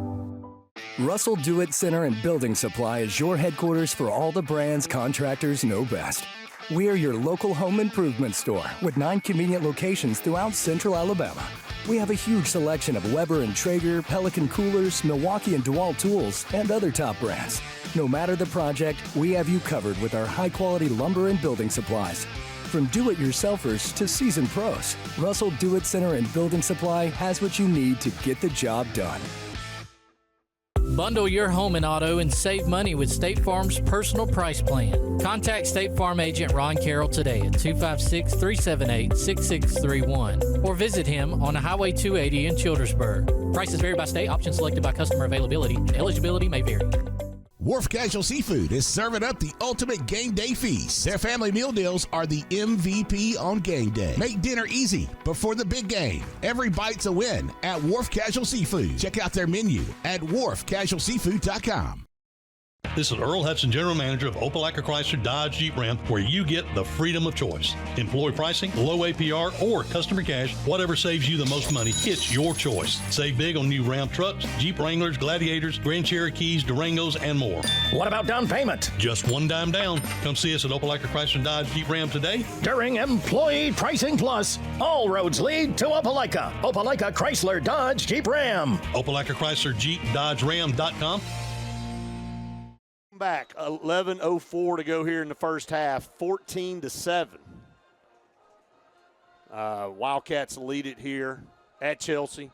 Russell Do-It Center and Building Supply is your headquarters for all the brands contractors know best. We are your local home improvement store with 9 convenient locations throughout central Alabama. We have a huge selection of Weber and Traeger, Pelican coolers, Milwaukee and DeWalt tools, and other top brands. No matter the project, we have you covered with our high-quality lumber and building supplies. From do-it-yourselfers to seasoned pros, Russell Do-It Center and Building Supply has what you need to get the job done. Bundle your home and auto and save money with State Farm's personal price plan. Contact State Farm agent Ron Carroll today at 256-378-6631 or visit him on Highway 280 in Childersburg. Prices vary by state. Options selected by customer availability. Eligibility may vary. Wharf Casual Seafood is serving up the ultimate game day feast. Their family meal deals are the MVP on game day. Make dinner easy before the big game. Every bite's a win at Wharf Casual Seafood. Check out their menu at wharfcasualseafood.com. This is Earl Hudson, General Manager of Opelika Chrysler Dodge Jeep Ram, where you get the freedom of choice. Employee pricing, low APR, or customer cash, whatever saves you the most money, it's your choice. Save big on new Ram trucks, Jeep Wranglers, Gladiators, Grand Cherokees, Durangos, and more. What about down payment? Just $1 down. Come see us at Opelika Chrysler Dodge Jeep Ram today. During Employee Pricing Plus, all roads lead to Opelika. Opelika Chrysler Dodge Jeep Ram. Opelika Chrysler Jeep Dodge Ram.com. Back 11:04 to go here in the first half, 14-7. Wildcats lead it here at Chelsea,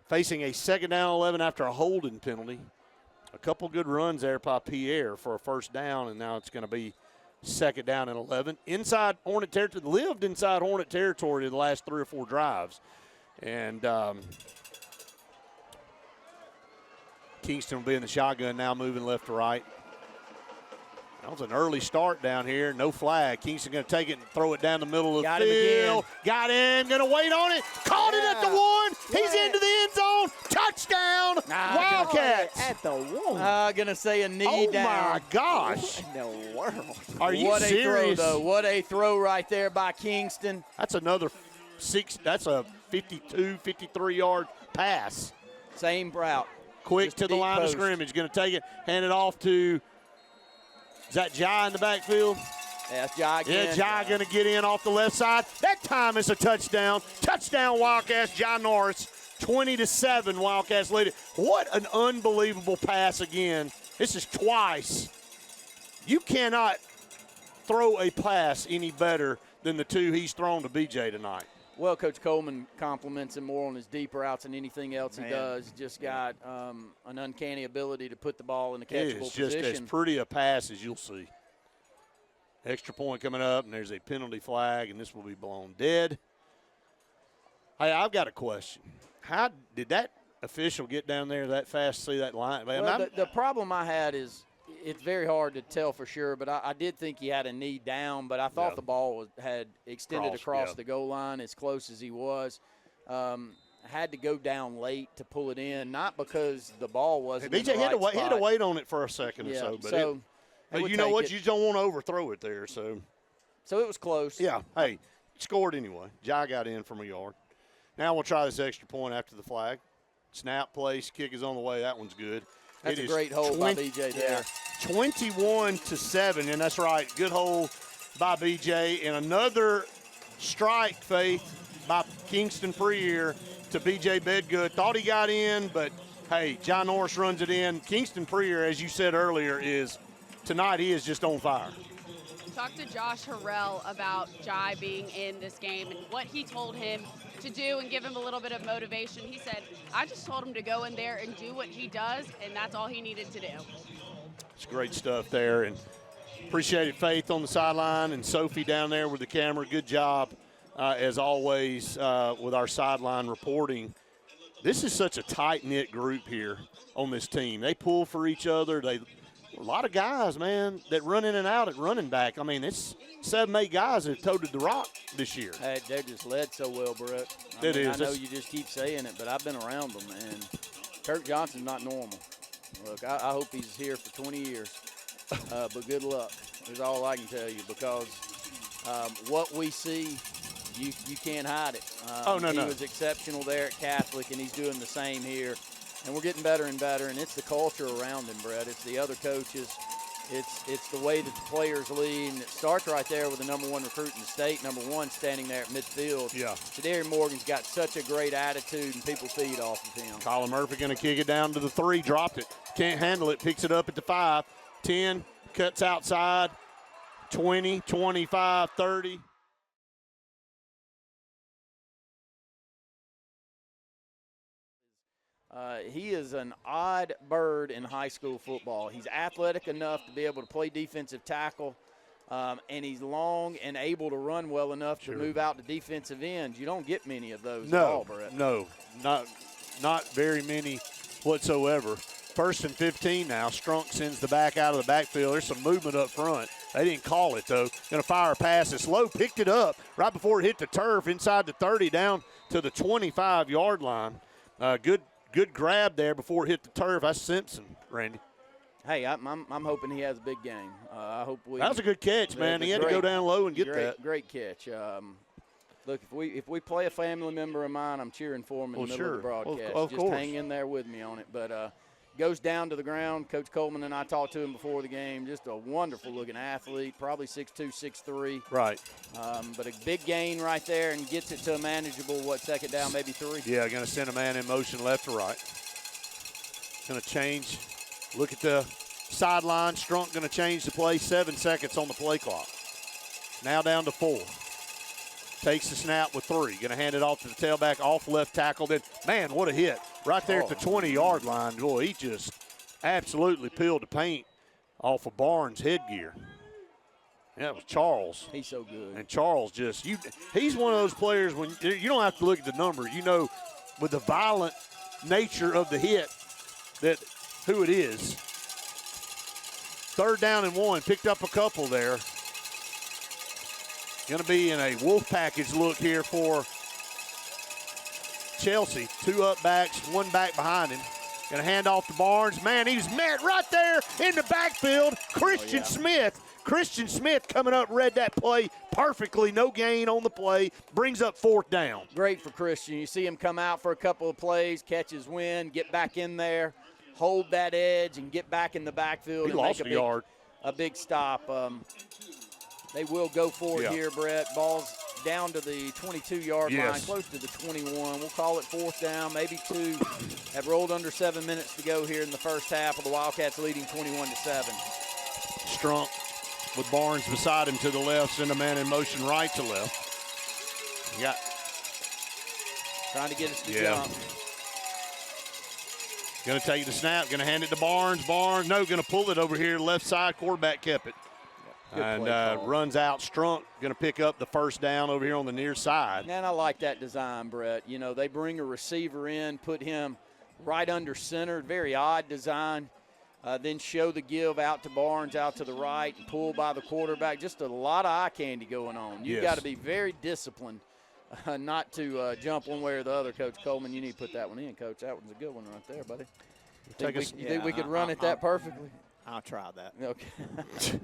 facing a second down 11 after a holding penalty. A couple good runs there by Pierre for a first down, and now it's going to be second down and 11 inside Hornet territory. Lived inside Hornet territory the last 3 or 4 drives, and Kingston will be in the shotgun now, moving left to right. That was an early start down here. No flag. Kingston going to take it and throw it down the middle of the field. Got him. Going to wait on it. Caught it at the 1. He's into the end zone. Touchdown. Wildcats. At the 1. Going to say a knee down. Oh, my gosh. What in the world? Are you what serious? A throw, though. What a throw right there by Kingston. That's another 6. That's a 52, 53-yard pass. Same route. Quick Just to the line post. of scrimmage. Going to take it, hand it off to, is that Jai in the backfield? Yeah, that's Jai again. Yeah, Jai going to get in off the left side. That time is a touchdown. Touchdown Wildcats, Jai Norris. 20-7, Wildcats lead it. What an unbelievable pass again. This is twice. You cannot throw a pass any better than the 2 he's thrown to BJ tonight. Well, Coach Coleman compliments him more on his deep routes than anything else he does. Just got an uncanny ability to put the ball in the catchable position. It's just as pretty a pass as you'll see. Extra point coming up, and there's a penalty flag, and this will be blown dead. Hey, I've got a question. How did that official get down there that fast to see that line? Well, the problem I had is it's very hard to tell for sure, but I did think he had a knee down, but I thought the ball had extended across the goal line as close as he was. Had to go down late to pull it in, not because the ball wasn't in the right spot. He had to wait on it for a second or so. But you know what? You don't want to overthrow it there. So it was close. Yeah. Hey, scored anyway. Jai got in from a yard. Now we'll try this extra point after the flag. Snap, place, kick is on the way. That one's good. That's a great hold by BJ there. 21-7, and that's right. Good hold by BJ. And another strike, Faith, by Kingston Freer to BJ Bedgood. Thought he got in, but, hey, John Norris runs it in. Kingston Freer, as you said earlier, tonight he is just on fire. Talked to Josh Harrell about Jai being in this game and what he told him to do and give him a little bit of motivation. He said, I just told him to go in there and do what he does, and that's all he needed to do. It's great stuff there, and appreciate it, Faith, on the sideline, and Sophie down there with the camera. Good job, as always, with our sideline reporting. This is such a tight-knit group here on this team. They pull for each other. A lot of guys, man, that run in and out at running back. I mean, it's 7, 8 guys that have toted the rock this year. Hey, they're just led so well, Brett. I know you just keep saying it, but I've been around them, and Kirk Johnson's not normal. Look, I hope he's here for 20 years, but good luck is all I can tell you, because what we see, you can't hide it. He was exceptional there at Catholic, and he's doing the same here. And we're getting better and better, and it's the culture around him, Brett. It's the other coaches. It's the way that the players lead, and it starts right there with the number 1 recruit in the state, number 1 standing there at midfield. Yeah. Shadari Morgan's got such a great attitude, and people feed off of him. Colin Murphy going to kick it down to the 3, dropped it. Can't handle it, picks it up at the 5. 10, cuts outside. 20, 25, 30. He is an odd bird in high school football. He's athletic enough to be able to play defensive tackle, and he's long and able to run well enough to move out to defensive ends. You don't get many of those at all, Brett. No, not very many whatsoever. 1st and 15 now. Strunk sends the back out of the backfield. There's some movement up front. They didn't call it, though. Going to fire a pass. It's low, picked it up right before it hit the turf inside the 30 down to the 25-yard line. Good grab there before it hit the turf. That's Simpson, Randy. Hey, I'm hoping he has a big game. I hope we. That was a good catch, man. He had to go down low and get that. Great catch. Look, if we play a family member of mine, I'm cheering for him in the middle of the broadcast. Of Just course. hang in there with me on it. But goes down to the ground. Coach Coleman and I talked to him before the game. Just a wonderful-looking athlete, probably 6'2", 6'3". Right. But a big gain right there and gets it to a manageable, second down, maybe 3? Yeah, going to send a man in motion left to right. Going to change. Look at the sideline. Strunk going to change the play. 7 seconds on the play clock. Now down to 4. Takes the snap with 3. Going to hand it off to the tailback, off left tackle. Then, man, what a hit. Right there at the 20-yard line. Boy, he just absolutely peeled the paint off of Barnes' headgear. Yeah, it was Charles. He's so good. And Charles he's one of those players when you don't have to look at the numbers. You know, with the violent nature of the hit, that who it is. 3rd down and 1. Picked up a couple there. Going to be in a wolf package look here for Chelsea. 2 up backs, 1 back behind him. Going to hand off to Barnes. Man, he's met right there in the backfield. Christian Smith. Christian Smith coming up, read that play perfectly. No gain on the play. Brings up 4th down. Great for Christian. You see him come out for a couple of plays, catch his wind, get back in there, hold that edge, and get back in the backfield. He lost a yard. A big stop. They will go for it here, Brett. Ball's down to the 22-yard line, close to the 21. We'll call it 4th down, maybe 2. Have rolled under 7 minutes to go here in the first half with the Wildcats leading 21-7. Strunk with Barnes beside him to the left, send a man in motion right to left. Trying to get us to jump. Going to take the snap, going to hand it to Barnes. Barnes, no, going to pull it over here, left side. Quarterback kept it. And runs out. Strunk going to pick up the 1st down over here on the near side. And I like that design, Brett. You know, they bring a receiver in, put him right under center. Very odd design. Then show the give out to Barnes, out to the right, and pull by the quarterback. Just a lot of eye candy going on. You've got to be very disciplined not to jump one way or the other, Coach Coleman. You need to put that one in, Coach. That one's a good one right there, buddy. You think we could run it that perfectly? I'll try that. Okay.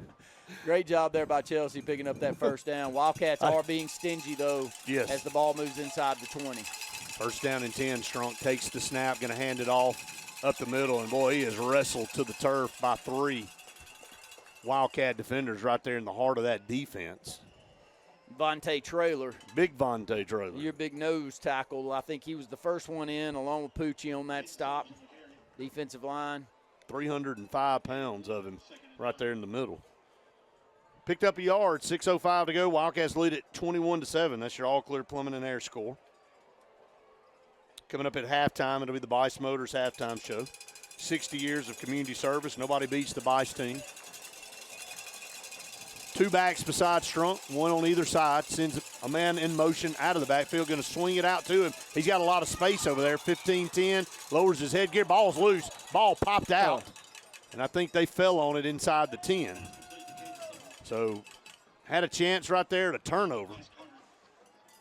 Great job there by Chelsea picking up that 1st down. Wildcats are being stingy, though, as the ball moves inside the 20. 1st down and 10. Strunk takes the snap, going to hand it off up the middle, and, boy, he is wrestled to the turf by 3 Wildcat defenders right there in the heart of that defense. Vontae Traylor. Big Vontae Traylor. Your big nose tackle. I think he was the first one in, along with Pucci on that stop. Defensive line. 305 pounds of him right there in the middle. Picked up a yard, 6:05 to go. Wildcats lead it 21-7. That's your all-clear plumbing and air score. Coming up at halftime, it'll be the Bice Motors halftime show. 60 years of community service. Nobody beats the Bice team. 2 backs beside Strunk, 1 on either side. Sends a man in motion out of the backfield, going to swing it out to him. He's got a lot of space over there. 15-10, lowers his headgear. Ball's loose. Ball popped out. And I think they fell on it inside the 10. So had a chance right there to turnover.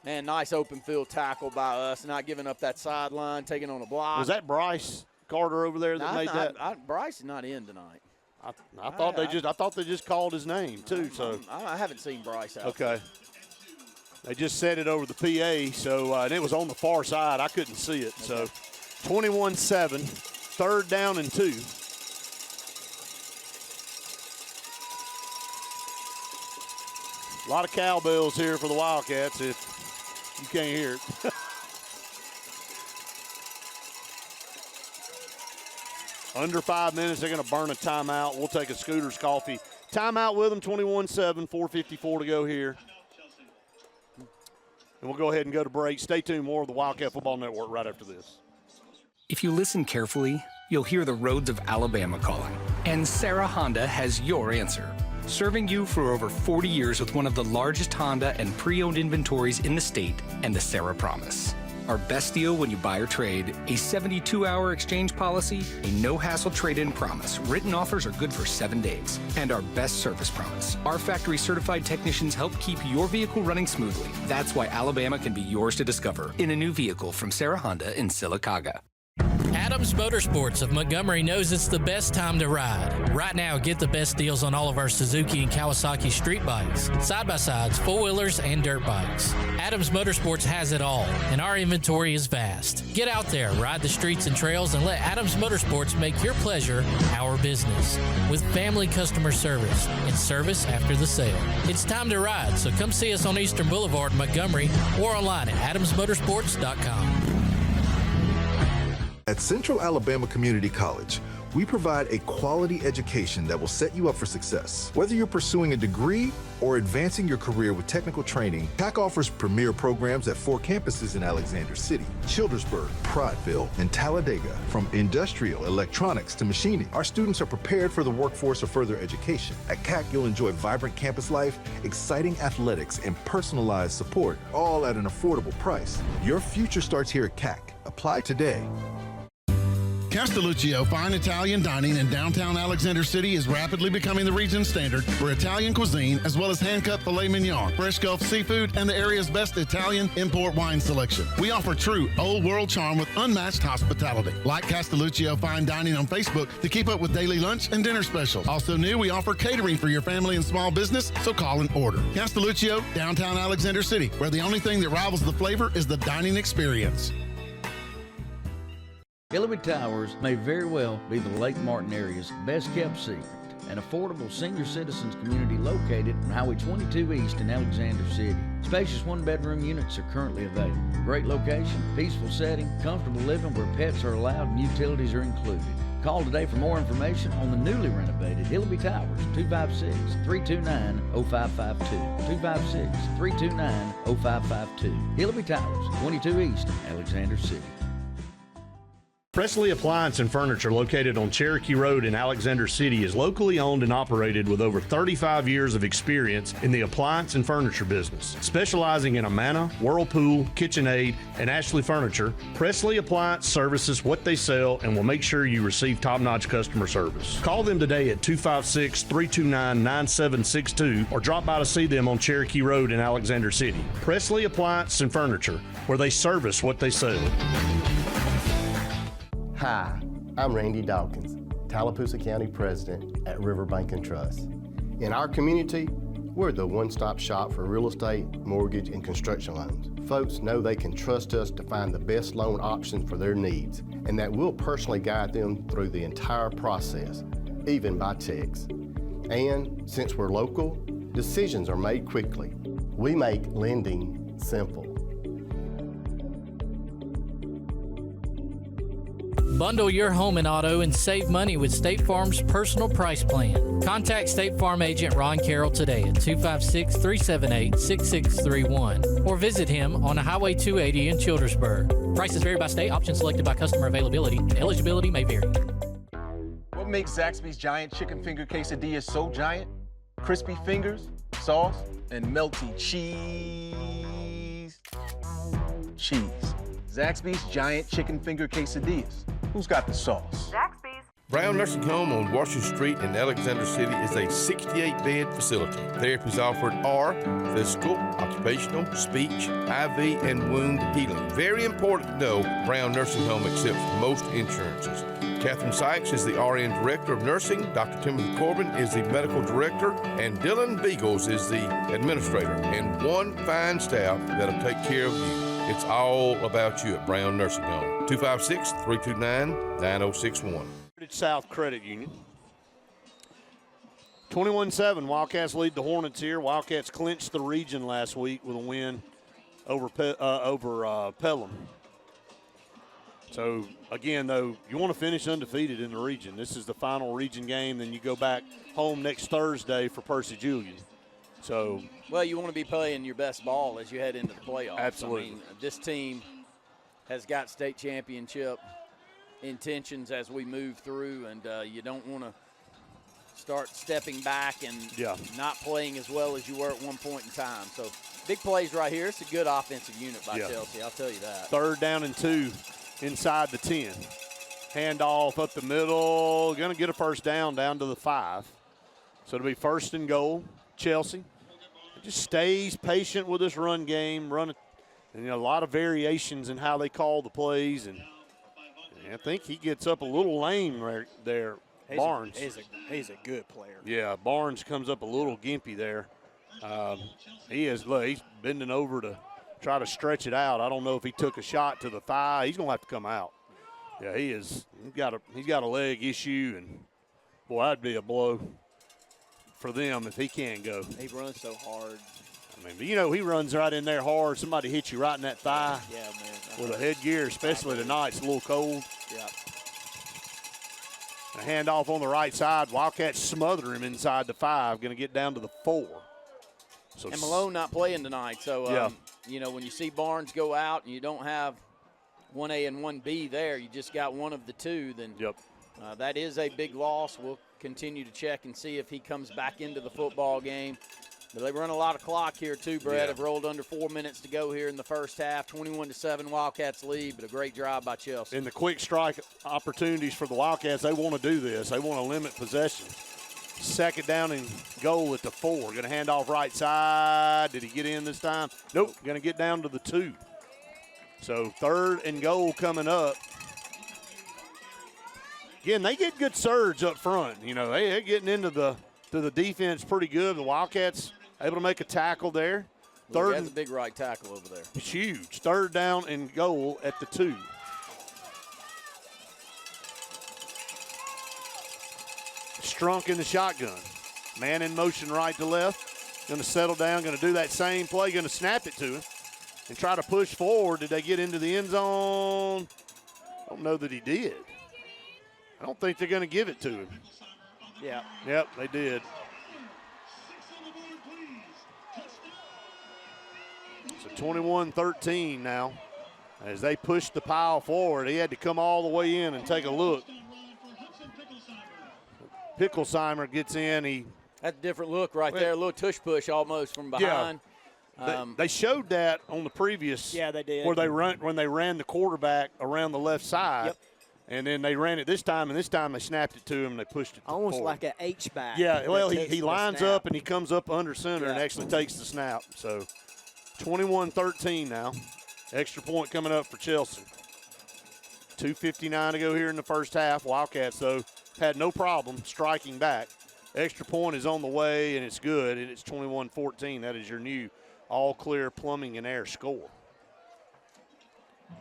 Man, nice open field tackle by us, not giving up that sideline, taking on a block. Was that Bryce Carter over there that made that? Bryce is not in tonight. I thought they just called his name too. So I haven't seen Bryce out. Okay. They just said it over the PA, so and it was on the far side. I couldn't see it. So 21-7, 3rd down and 2. A lot of cowbells here for the Wildcats if you can't hear it. Under 5 minutes, they're going to burn a timeout. We'll take a Scooters Coffee timeout with them, 21-7, 4:54 to go here. And we'll go ahead and go to break. Stay tuned, more of the Wildcat Football Network right after this. If you listen carefully, you'll hear the roads of Alabama calling. And Sarah Honda has your answer. Serving you for over 40 years with one of the largest Honda and pre-owned inventories in the state and the Sarah Promise. Our best deal when you buy or trade, a 72-hour exchange policy, a no-hassle trade-in promise. Written offers are good for 7 days. And our best service promise. Our factory-certified technicians help keep your vehicle running smoothly. That's why Alabama can be yours to discover in a new vehicle from Sarah Honda in Sylacauga. Adams Motorsports of Montgomery knows it's the best time to ride. Right now, get the best deals on all of our Suzuki and Kawasaki street bikes, side-by-sides, four-wheelers, and dirt bikes. Adams Motorsports has it all, and our inventory is vast. Get out there, ride the streets and trails, and let Adams Motorsports make your pleasure our business. With family customer service and service after the sale. It's time to ride, so come see us on Eastern Boulevard, Montgomery, or online at adamsmotorsports.com. At Central Alabama Community College, we provide a quality education that will set you up for success. Whether you're pursuing a degree or advancing your career with technical training, TAC offers premier programs at 4 campuses in Alexander City, Childersburg, Prattville, and Talladega. From industrial, electronics to machining, our students are prepared for the workforce or further education. At CAC, you'll enjoy vibrant campus life, exciting athletics, and personalized support, all at an affordable price. Your future starts here at CAC. Apply today. Castelluccio Fine Italian Dining in downtown Alexander City is rapidly becoming the region standard for Italian cuisine, as well as hand-cut filet mignon, fresh Gulf seafood, and the area's best Italian import wine selection. We offer true old-world charm with unmatched hospitality. Like Castelluccio Fine Dining on Facebook to keep up with daily lunch and dinner specials. Also new, we offer catering for your family and small business, so call and order. Castelluccio, downtown Alexander City, where the only thing that rivals the flavor is the dining experience. Hillary Towers may very well be the Lake Martin area's best-kept secret. An affordable senior citizens community located on Highway 22 East in Alexander City. Spacious one-bedroom units are currently available. Great location, peaceful setting, comfortable living where pets are allowed and utilities are included. Call today for more information on the newly renovated Hillary Towers, 256-329-0552. 256-329-0552. Hillary Towers, 22 East, Alexander City. Presley Appliance and Furniture, located on Cherokee Road in Alexander City, is locally owned and operated with over 35 years of experience in the appliance and furniture business. Specializing in Amana, Whirlpool, KitchenAid, and Ashley Furniture, Presley Appliance services what they sell and will make sure you receive top-notch customer service. Call them today at 256-329-9762 or drop by to see them on Cherokee Road in Alexander City. Presley Appliance and Furniture, where they service what they sell. Hi, I'm Randy Dawkins, Tallapoosa County President at Riverbank and Trust. In our community, we're the one-stop shop for real estate, mortgage, and construction loans. Folks know they can trust us to find the best loan option for their needs, and that we'll personally guide them through the entire process, even by text. And since we're local, decisions are made quickly. We make lending simple. Bundle your home and auto and save money with State Farm's personal price plan. Contact State Farm agent Ron Carroll today at 256-378-6631 or visit him on Highway 280 in Childersburg. Prices vary by state, options selected by customer availability, and eligibility may vary. What makes Zaxby's Giant Chicken Finger Quesadilla so giant? Crispy fingers, sauce, and melty cheese. Zaxby's Giant Chicken Finger Quesadillas. Who's got the sauce? Zaxby's. Brown Nursing Home on Washington Street in Alexander City is a 68-bed facility. Therapies offered are physical, occupational, speech, IV, and wound healing. Very important to know, Brown Nursing Home accepts most insurances. Catherine Sykes is the RN Director of Nursing, Dr. Timothy Corbin is the Medical Director, and Dylan Beagles is the Administrator, and one fine staff that'll take care of you. It's all about you at Brown Nursing Home. 256-329-9061. South Credit Union. 21-7, Wildcats lead the Hornets here. Wildcats clinched the region last week with a win over Pelham. So, again, though, you want to finish undefeated in the region. This is the final region game. Then you go back home next Thursday for Percy Julian. So, well, you want to be playing your best ball as you head into the playoffs. Absolutely. I mean, this team has got state championship intentions as we move through, and you don't want to start stepping back and not playing as well as you were at one point in time. So, big plays right here. It's a good offensive unit by Chelsea, I'll tell you that. 3rd down and 2 inside the 10. Handoff up the middle. Going to get a first down to the 5. So it'll be 1st and goal. Chelsea just stays patient with this run game, and a lot of variations in how they call the plays, and I think he gets up a little lame right there. Barnes. He's a good player. Yeah, Barnes comes up a little gimpy there. He's bending over to try to stretch it out. I don't know if he took a shot to the thigh. He's going to have to come out. Yeah, he's got a leg issue, and boy, that'd be a blow for them if he can't go. He runs so hard. I mean, he runs right in there hard. Somebody hits you right in that thigh. Yeah, man. With a headgear, especially tonight, it's a little cold. Yeah. A handoff on the right side. Wildcats smother him inside the 5. Going to get down to the 4. So and Malone not playing tonight. So, when you see Barnes go out and you don't have 1A and 1B there, you just got one of the two, then that is a big loss. We'll continue to check and see if he comes back into the football game. But they run a lot of clock here too, Brett. Have rolled under 4 minutes to go here in the first half. 21-7 Wildcats lead, but a great drive by Chelsea. In the quick strike opportunities for the Wildcats, they want to do this. They want to limit possession. 2nd down and goal at the 4. Going to hand off right side. Did he get in this time? Nope. Going to get down to the 2. So 3rd and goal coming up. Again, they get good surge up front. They're getting into the defense pretty good. The Wildcats able to make a tackle there. That's a big right tackle over there. It's huge. 3rd down and goal at the 2. Strunk in the shotgun. Man in motion right to left. Going to settle down, going to do that same play, going to snap it to him and try to push forward. Did they get into the end zone? I don't know that he did. I don't think they're going to give it to him. Yeah. Yep, they did. So 21-13 now. As they push the pile forward, he had to come all the way in and take a look. Picklesheimer gets in. That's a different look right there. A little tush push almost from behind. Yeah. They showed that on the previous. Yeah, they did. When they ran the quarterback around the left side. Yep. And then they ran it this time, and this time they snapped it to him and they pushed it almost forward. like an H-back. Yeah, well, he lines up and he comes up under center and actually takes the snap. So 21-13 now. Extra point coming up for Chelsea. 2:59 to go here in the first half. Wildcats, though, had no problem striking back. Extra point is on the way, and it's good, and it's 21-14. That is your new all-clear plumbing and air score.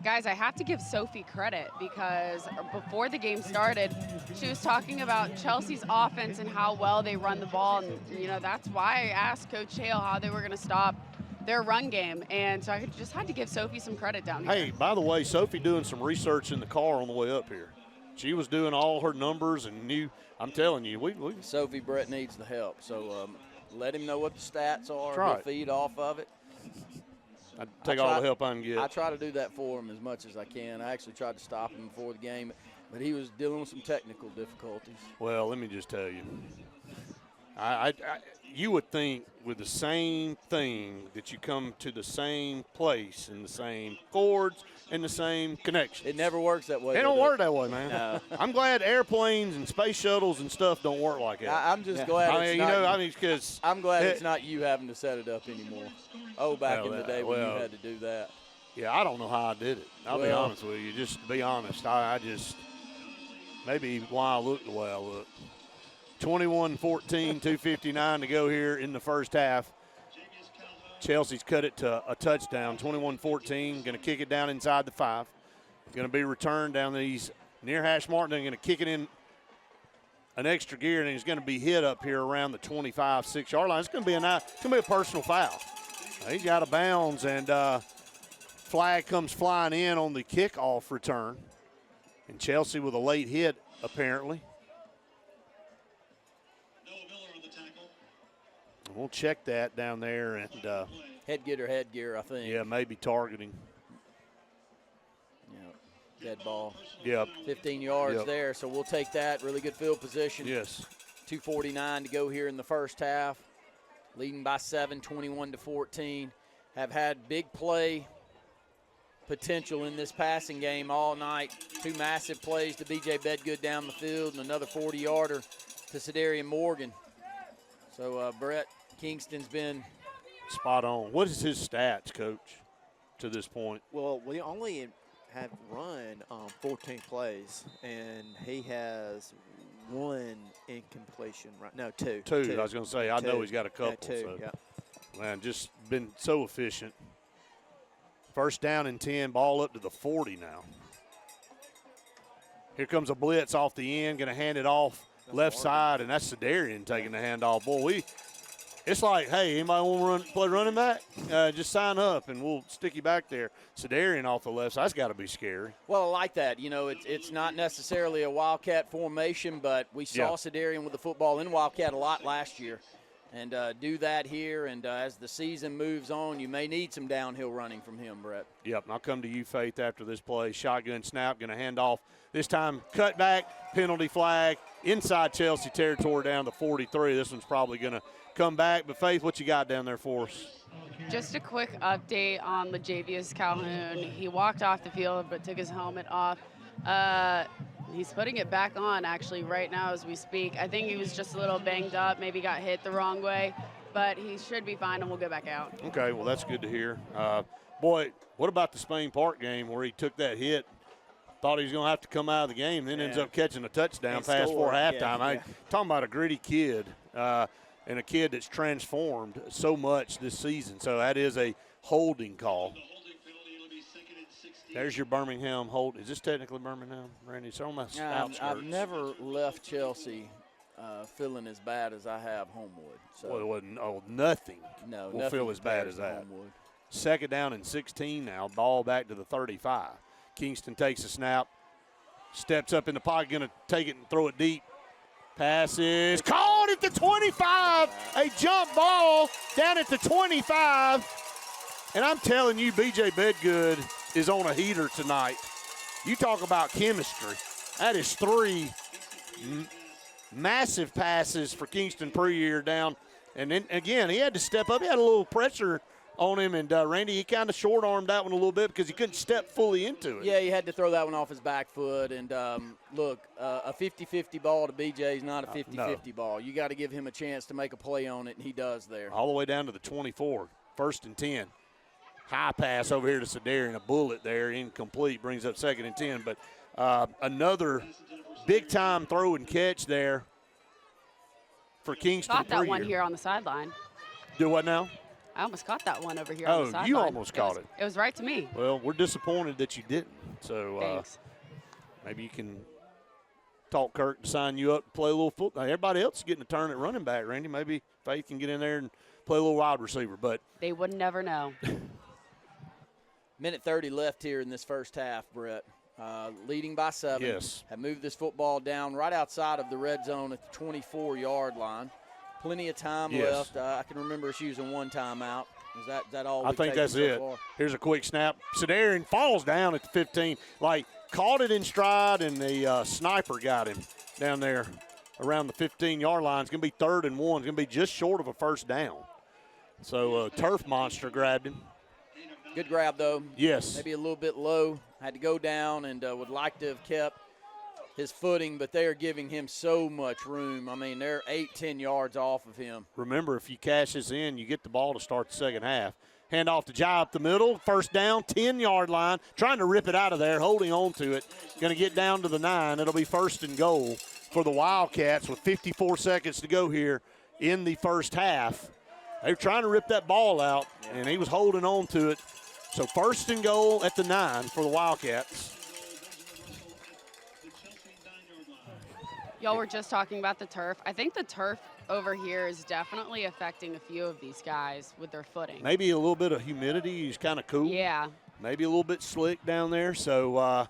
Guys, I have to give Sophie credit because before the game started, she was talking about Chelsea's offense and how well they run the ball. And, that's why I asked Coach Hale how they were going to stop their run game. And so I just had to give Sophie some credit down here. Hey, by the way, Sophie doing some research in the car on the way up here. She was doing all her numbers and knew. I'm telling you, we Sophie Brett needs the help. So let him know what the stats are. Right. He'll feed off of it. I take all the help I can get. I try to do that for him as much as I can. I actually tried to stop him before the game, but he was dealing with some technical difficulties. Well, let me just tell you, you would think with the same thing that you come to the same place and the same chords and the same connection. It never works that way. It don't work that way, man. No. I'm glad airplanes and space shuttles and stuff don't work like that. I'm just glad. Because I'm glad it's not you having to set it up anymore. Back in the day when you had to do that. Yeah, I don't know how I did it. I'll be honest with you. Just to be honest, I just maybe why I look the way I look. 21-14, 2:59 to go here in the first half. Chelsea's cut it to a touchdown, 21-14. Going to kick it down inside the 5. Going to be returned down these near hash mark. They're going to kick it in an extra gear, and he's going to be hit up here around the 25, 6-yard line. It's going to be a personal foul. He's got a bounds, and flag comes flying in on the kickoff return. And Chelsea with a late hit, apparently. We'll check that down there. And headgear, I think. Yeah, maybe targeting. Dead ball. Yep. 15 yards there, so we'll take that. Really good field position. Yes. 2:49 to go here in the first half. Leading by 7, 21-14. Have had big play potential in this passing game all night. 2 massive plays to B.J. Bedgood down the field and another 40-yarder to Cedarian Morgan. So, Brett, Kingston's been spot on. What is his stats, Coach, to this point? Well, we only have run 14 plays, and he has 1 incompletion. Right? No, 2. 2. I was going to say, I know he's got a couple. Yeah, 2, so. yeah. Man, just been so efficient. First down and 10, ball up to the 40 now. Here comes a blitz off the end, going to hand it off left side, and that's Cedarian taking the handoff. Boy, it's like, hey, anybody want to play running back? Just sign up, and we'll stick you back there. Cedarian off the left side. That's got to be scary. Well, I like that. You know, it's not necessarily a Wildcat formation, but we saw Cedarian with the football in Wildcat a lot last year. And do that here, and as the season moves on, you may need some downhill running from him, Brett. Yep, and I'll come to you, Faith, after this play. Shotgun snap, going to hand off. This time, cut back, penalty flag, inside Chelsea territory down to 43. This one's probably going to come back. But, Faith, what you got down there for us? Just a quick update on Lajavius Calhoun. He walked off the field but took his helmet off. He's putting it back on, actually, right now as we speak. I think he was just a little banged up, maybe got hit the wrong way, but he should be fine, and we'll go back out. Okay, well, that's good to hear. Boy, what about the Spain Park game where he took that hit, thought he was going to have to come out of the game, then ends up catching a touchdown pass before halftime. Talking about a gritty kid and a kid that's transformed so much this season. So that is a holding call. There's your Birmingham hold. Is this technically Birmingham, Randy? It's on the outskirts. I've never left Chelsea feeling as bad as I have Homewood. So. Well, it wasn't, nothing will feel as bad as that. Homewood. Second down and 16 now. Ball back to the 35. Kingston takes a snap, steps up in the pocket, going to take it and throw it deep. Passes caught at the 25. A jump ball down at the 25. And I'm telling you, B.J. Bedgood is on a heater tonight. You talk about chemistry. That is 3 massive passes for Kingston pre-year down. And then, again, he had to step up. He had a little pressure on him, and Randy, he kind of short-armed that one a little bit because he couldn't step fully into it. Yeah, he had to throw that one off his back foot. And, look, a 50-50 ball to B.J. is not a 50-50 ball. You got to give him a chance to make a play on it, and he does there. All the way down to the 24, 1st and 10. High pass over here to Cedarian, a bullet there, incomplete, brings up 2nd and 10. But another big-time throw and catch there for Kingston. Caught that one here on the sideline. Do what now? I almost caught that one over here on the sideline. Oh, you almost caught it. It was right to me. Well, we're disappointed that you didn't. So Thanks. Maybe you can talk Kirk to sign you up to play a little football. Everybody else is getting a turn at running back, Randy. Maybe Faith can get in there and play a little wide receiver. But they would never know. Minute 30 left here in this first half, Brett. Leading by 7. Yes. Have moved this football down right outside of the red zone at the 24-yard line. Plenty of time left. I can remember us using 1 timeout. Is that all? I think that's it. Far? Here's a quick snap. Cedarian falls down at the 15. Like, caught it in stride, and the sniper got him down there around the 15-yard line. It's going to be 3rd and 1. It's going to be just short of a first down. So Turf Monster grabbed him. Good grab, though. Yes. Maybe a little bit low. Had to go down and would like to have kept his footing, but they are giving him so much room. I mean, they're 8-10 yards off of him. Remember, if you cash this in, you get the ball to start the second half. Hand off to Jai up the middle. First down, 10-yard line. Trying to rip it out of there, holding on to it. Going to get down to the 9. It'll be 1st and goal for the Wildcats with 54 seconds to go here in the first half. They were trying to rip that ball out, and he was holding on to it. So 1st and goal at the 9 for the Wildcats. Y'all were just talking about the turf. I think the turf over here is definitely affecting a few of these guys with their footing. Maybe a little bit of humidity. He's kind of cool. Yeah. Maybe a little bit slick down there. So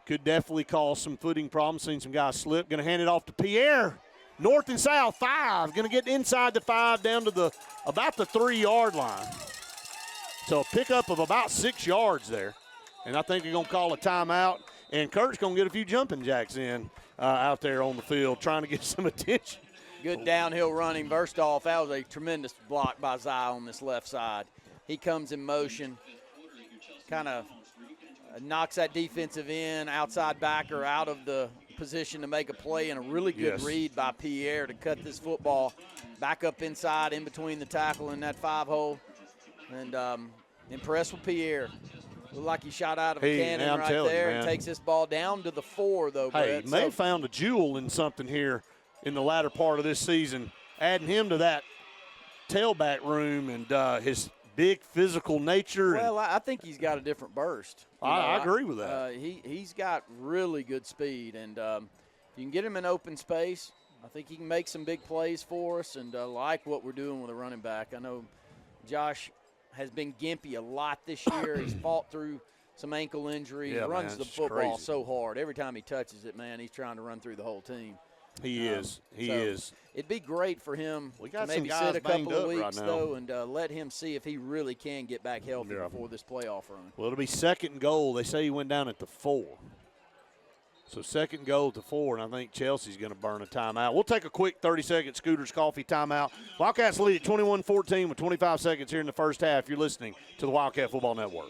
could definitely cause some footing problems. Seen some guys slip. Going to hand it off to Pierre. North and south, 5. Going to get inside the 5 down to about the 3-yard line. So a pickup of about 6 yards there. And I think they're going to call a timeout. And Kurt's going to get a few jumping jacks in out there on the field trying to get some attention. Good downhill running. First off, that was a tremendous block by Zai on this left side. He comes in motion, kind of knocks that defensive end, outside backer out of the position to make a play, and a really good read by Pierre to cut this football back up inside in between the tackle and that 5-hole. And impressed with Pierre. Looked like he shot out of a cannon right there and takes this ball down to the 4, though, Brett. Hey, May found a jewel in something here in the latter part of this season, adding him to that tailback room and his big physical nature. Well, I think he's got a different burst. I agree with that. He's got really good speed, and if you can get him in open space, I think he can make some big plays for us, and like what we're doing with a running back. I know Josh has been gimpy a lot this year. He's fought through some ankle injuries. He runs the football so hard. Every time he touches it, man, he's trying to run through the whole team. He is. It'd be great for him to maybe sit a couple of weeks, though, and let him see if he really can get back healthy before this playoff run. Well, it'll be 2nd and goal. They say he went down at the 4. So 2nd and goal to 4, and I think Chelsea's going to burn a timeout. We'll take a quick 30-second Scooters Coffee timeout. Wildcats lead at 21-14 with 25 seconds here in the first half. You're listening to the Wildcat Football Network.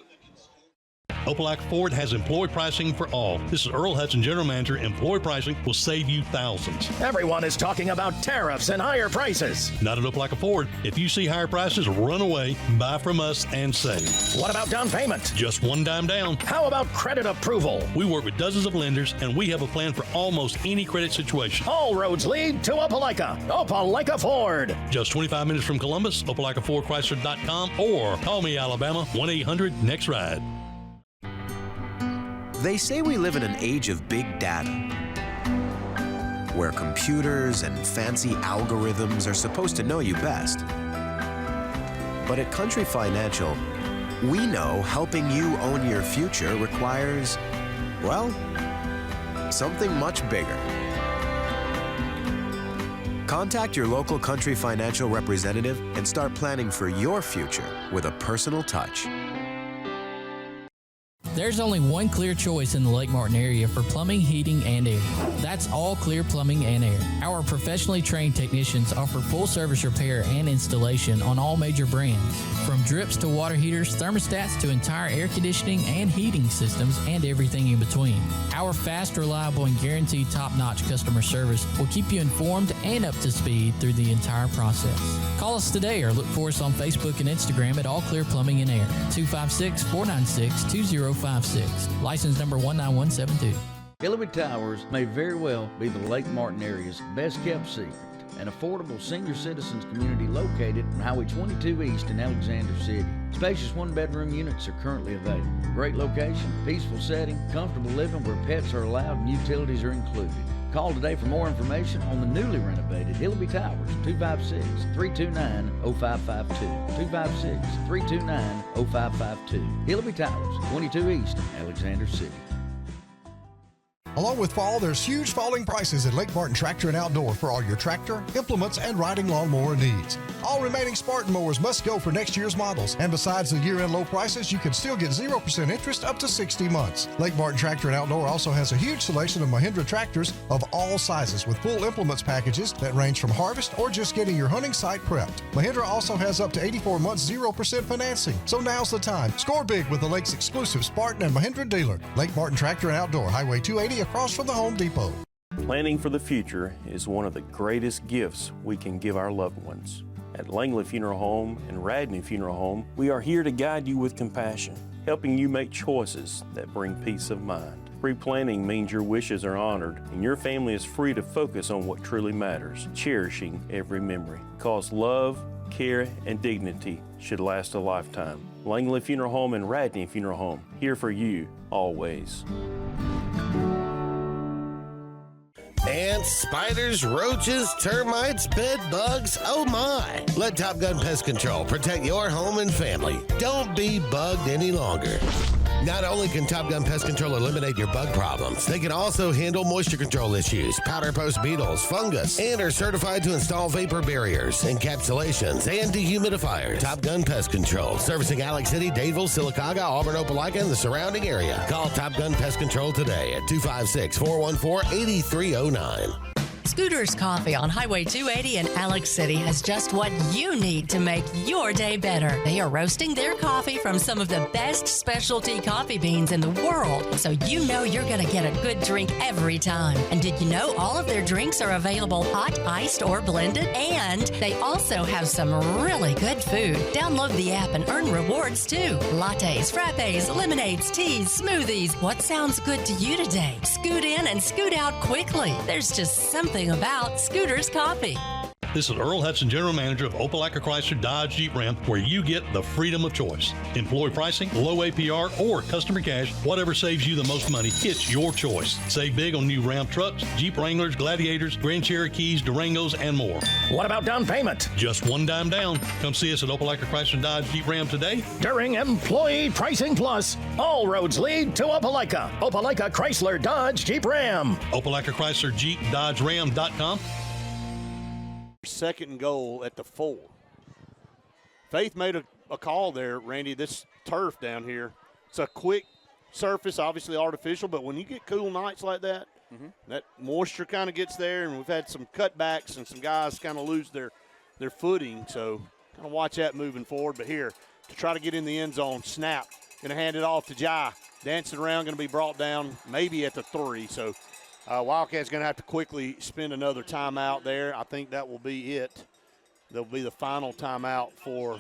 Opelika Ford has employee pricing for all. This is Earl Hudson, General Manager. Employee pricing will save you thousands. Everyone is talking about tariffs and higher prices. Not at Opelika Ford. If you see higher prices, run away, buy from us, and save. What about down payment? Just $1 down. How about credit approval? We work with dozens of lenders, and we have a plan for almost any credit situation. All roads lead to Opelika. Opelika Ford. Just 25 minutes from Columbus, OpelikaFordChrysler.com, or call me, Alabama, 1-800-NEXT-RIDE. They say we live in an age of big data, where computers and fancy algorithms are supposed to know you best. But at Country Financial, we know helping you own your future requires, well, something much bigger. Contact your local Country Financial representative and start planning for your future with a personal touch. There's only one clear choice in the Lake Martin area for plumbing, heating, and air. That's All Clear Plumbing and Air. Our professionally trained technicians offer full service repair and installation on all major brands, from drips to water heaters, thermostats to entire air conditioning and heating systems, and everything in between. Our fast, reliable, and guaranteed top-notch customer service will keep you informed and up to speed through the entire process. Call us today or look for us on Facebook and Instagram at All Clear Plumbing and Air, 256-496-2056. License number 19172. Hillary Towers may very well be the Lake Martin area's best kept secret. An affordable senior citizens community located on Highway 22 East in Alexander City. Spacious one-bedroom units are currently available. Great location, peaceful setting, comfortable living where pets are allowed and utilities are included. Call today for more information on the newly renovated Hillary Towers, 256-329-0552. 256-329-0552. Hillary Towers, 22 East, Alexander City. Along with fall, there's huge falling prices at Lake Martin Tractor and Outdoor for all your tractor, implements, and riding lawnmower needs. All remaining Spartan mowers must go for next year's models. And besides the year-end low prices, you can still get 0% interest up to 60 months. Lake Martin Tractor and Outdoor also has a huge selection of Mahindra tractors of all sizes with full implements packages that range from harvest or just getting your hunting site prepped. Mahindra also has up to 84 months 0% financing. So now's the time. Score big with the Lake's exclusive Spartan and Mahindra dealer. Lake Martin Tractor and Outdoor, Highway 280 across from the Home Depot. Planning for the future is one of the greatest gifts we can give our loved ones. At Langley Funeral Home and Radney Funeral Home, we are here to guide you with compassion, helping you make choices that bring peace of mind. Pre-planning means your wishes are honored and your family is free to focus on what truly matters, cherishing every memory. Because love, care, and dignity should last a lifetime. Langley Funeral Home and Radney Funeral Home, here for you, always. Ants, spiders, roaches, termites, bed bugs, oh my! Let Top Gun Pest Control protect your home and family. Don't be bugged any longer. Not only can Top Gun Pest Control eliminate your bug problems, they can also handle moisture control issues, powder post beetles, fungus, and are certified to install vapor barriers, encapsulations, and dehumidifiers. Top Gun Pest Control, servicing Alex City, Dadeville, Sylacauga, Auburn, Opelika, and the surrounding area. Call Top Gun Pest Control today at 256-414-8309. Scooter's Coffee on Highway 280 in Alex City has just what you need to make your day better. They are roasting their coffee from some of the best specialty coffee beans in the world, so you know you're going to get a good drink every time. And did you know all of their drinks are available hot, iced, or blended? And they also have some really good food. Download the app and earn rewards too. Lattes, frappes, lemonades, teas, smoothies. What sounds good to you today? Scoot in and scoot out quickly. There's just something about Scooter's Coffee. This is Earl Hudson, General Manager of Opelika Chrysler Dodge Jeep Ram, where you get the freedom of choice. Employee pricing, low APR, or customer cash, whatever saves you the most money, it's your choice. Save big on new Ram trucks, Jeep Wranglers, Gladiators, Grand Cherokees, Durangos, and more. What about down payment? Just $1 down. Come see us at Opelika Chrysler Dodge Jeep Ram today. During Employee Pricing Plus, all roads lead to Opelika. Opelika Chrysler Dodge Jeep Ram. Opelika Chrysler Jeep Dodge Ram.com. Second and goal at the 4. Faith made a call there, Randy. This turf down here, it's a quick surface, obviously artificial, but when you get cool nights like that, that moisture kind of gets there, and we've had some cutbacks and some guys kind of lose their footing, so kind of watch that moving forward. But here, to try to get in the end zone, snap, going to hand it off to Jai. Dancing around, going to be brought down maybe at the 3, so Wildcats going to have to quickly spend another timeout there. I think that will be it. That'll be the final timeout for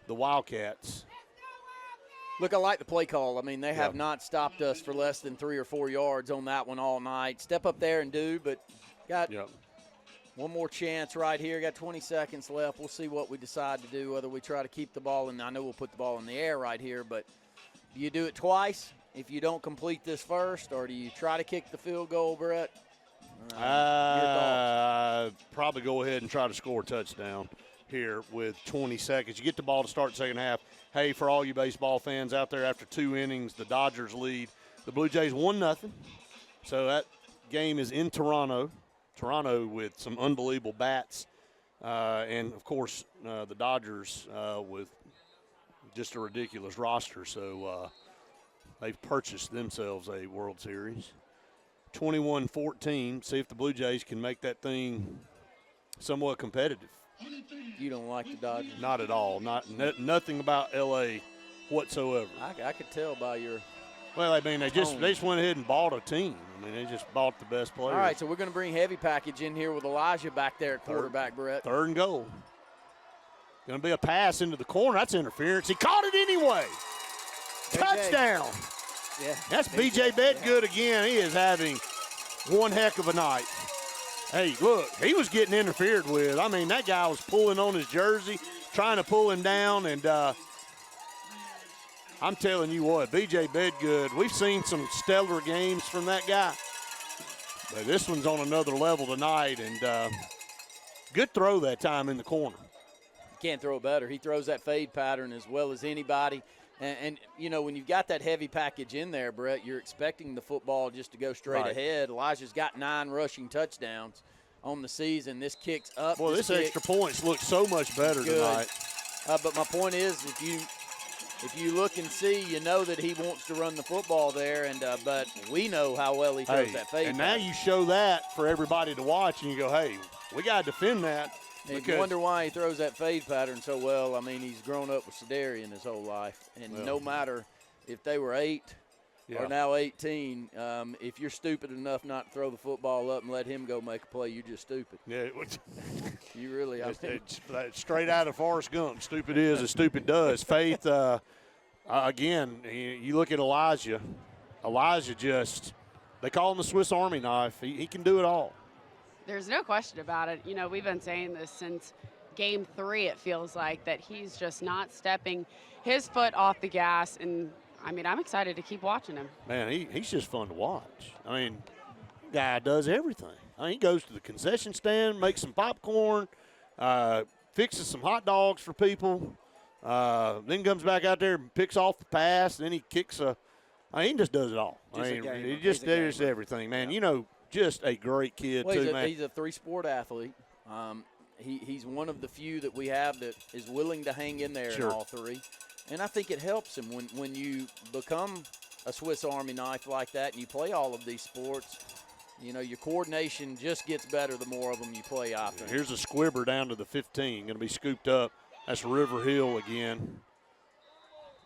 the Wildcats. Look, I like the play call. I mean, they have not stopped us for less than 3 or 4 yards on that one all night. Step up there and do, but got one more chance right here. Got 20 seconds left. We'll see what we decide to do, whether we try to keep the ball, and I know we'll put the ball in the air right here, but do you do it twice if you don't complete this first, or do you try to kick the field goal, Brett? Probably go ahead and try to score a touchdown here with 20 seconds. You get the ball to start second half. Hey, for all you baseball fans out there, after 2 innings, the Dodgers lead. The Blue Jays 1-0. So that game is in Toronto. Toronto with some unbelievable bats. And, of course, the Dodgers with just a ridiculous roster. So they've purchased themselves a World Series. 21-14. See if the Blue Jays can make that thing somewhat competitive. You don't like the Dodgers? Not at all. Nothing about L.A. whatsoever. I could tell by your Well, I mean, they just went ahead and bought a team. I mean, they just bought the best players. All right, so we're going to bring heavy package in here with Elijah back there at quarterback, Brett. 3rd and goal. Going to be a pass into the corner. That's interference. He caught it anyway. Touchdown. Yeah. That's B.J. Bedgood again. He is having one heck of a night. Hey, look, he was getting interfered with. I mean, that guy was pulling on his jersey, trying to pull him down, and I'm telling you what, B.J. Bedgood, we've seen some stellar games from that guy. But this one's on another level tonight, and good throw that time in the corner. You can't throw it better. He throws that fade pattern as well as anybody. And, you know, when you've got that heavy package in there, Brett, you're expecting the football just to go straight ahead. Elijah's got 9 rushing touchdowns on the season. This kicks up. Boy, this extra points look so much better tonight. But my point is, if you look and see, you know that he wants to run the football there, and but we know how well he throws that fade. And now you show that for everybody to watch, and you go, hey, we got to defend that. And you wonder why he throws that fade pattern so well. I mean, he's grown up with Sedarian his whole life. And no matter if they were 8 or now 18, if you're stupid enough not to throw the football up and let him go make a play, you're just stupid. Yeah. You really, I mean. It's straight out of Forrest Gump. Stupid is as stupid does. Faith, again, you look at Elijah. Elijah just, they call him the Swiss Army knife. He can do it all. There's no question about it. You know, we've been saying this since game 3, it feels like, that he's just not stepping his foot off the gas. And, I mean, I'm excited to keep watching him. Man, he's just fun to watch. I mean, guy does everything. I mean, he goes to the concession stand, makes some popcorn, fixes some hot dogs for people, then comes back out there and picks off the pass, and then he kicks a He just does it all. He just does everything, man. Yeah. Just a great kid, well, man. He's a three-sport athlete. He's one of the few that we have that is willing to hang in there in all three. And I think it helps him when you become a Swiss Army knife like that and you play all of these sports. Your coordination just gets better the more of them you play, I think. Here's a squibber down to the 15, going to be scooped up. That's River Hill again.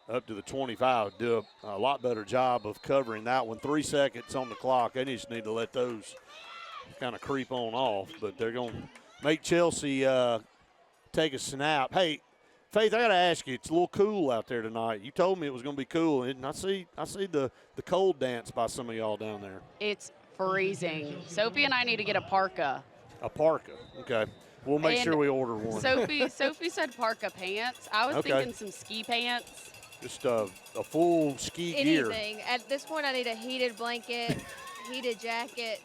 Up to the 25. Do a lot better job of covering that one. 3 seconds on the clock. They just need to let those kind of creep on off. But they're going to make Chelsea take a snap. Hey, Faith, I got to ask you, it's a little cool out there tonight. You told me it was going to be cool, and I see the cold dance by some of y'all down there. It's freezing. Sophie and I need to get a parka. A parka, okay. We'll make sure we order one. Sophie said parka pants. I was thinking some ski pants. Just a full ski gear. Anything. At this point, I need a heated blanket, heated jacket.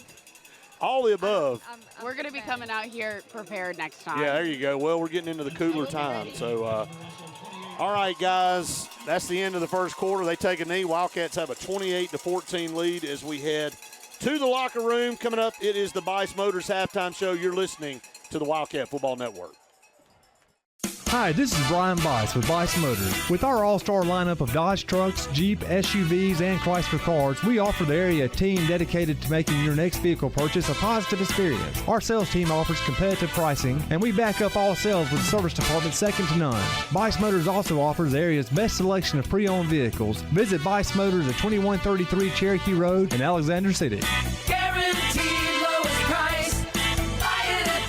All the above. We're going to be coming out here prepared next time. Yeah, there you go. Well, we're getting into the cooler time. So, all right, guys, that's the end of the first quarter. They take a knee. Wildcats have a 28-14 lead as we head to the locker room. Coming up, it is the Bice Motors halftime show. You're listening to the Wildcat Football Network. Hi, this is Brian Bice with Bice Motors. With our all-star lineup of Dodge trucks, Jeep, SUVs, and Chrysler cars, we offer the area team dedicated to making your next vehicle purchase a positive experience. Our sales team offers competitive pricing, and we back up all sales with a service department second to none. Bice Motors also offers the area's best selection of pre-owned vehicles. Visit Bice Motors at 2133 Cherokee Road in Alexander City. Guaranteed lowest price. Buy it at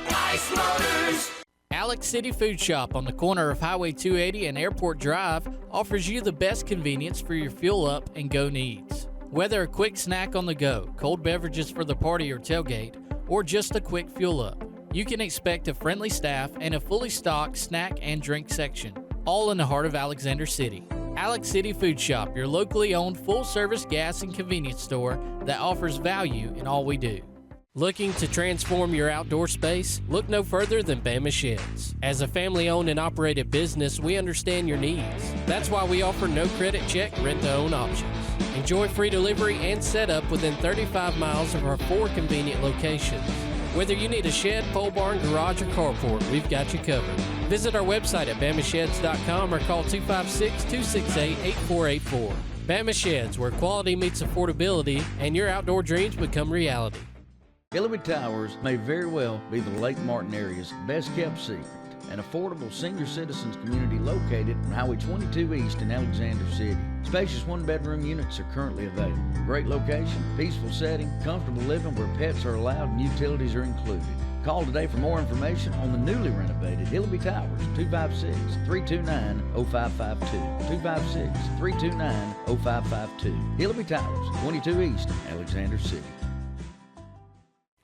Bice Motors. Alex City Food Shop on the corner of Highway 280 and Airport Drive offers you the best convenience for your fuel up and go needs. Whether a quick snack on the go, cold beverages for the party or tailgate, or just a quick fuel up, you can expect a friendly staff and a fully stocked snack and drink section, all in the heart of Alexander City. Alex City Food Shop, your locally owned full-service gas and convenience store that offers value in all we do. Looking to transform your outdoor space? Look no further than Bama Sheds. As a family-owned and operated business, we understand your needs. That's why we offer no credit check, rent-to-own options. Enjoy free delivery and setup within 35 miles of our 4 convenient locations. Whether you need a shed, pole barn, garage, or carport, we've got you covered. Visit our website at BamaSheds.com or call 256-268-8484. Bama Sheds, where quality meets affordability and your outdoor dreams become reality. Hillary Towers may very well be the Lake Martin area's best kept secret, an affordable senior citizens community located on Highway 22 East in Alexander City. Spacious one-bedroom units are currently available. Great location, peaceful setting, comfortable living where pets are allowed and utilities are included. Call today for more information on the newly renovated Hillary Towers, 256-329-0552. 256-329-0552. Hillary Towers, 22 East, Alexander City.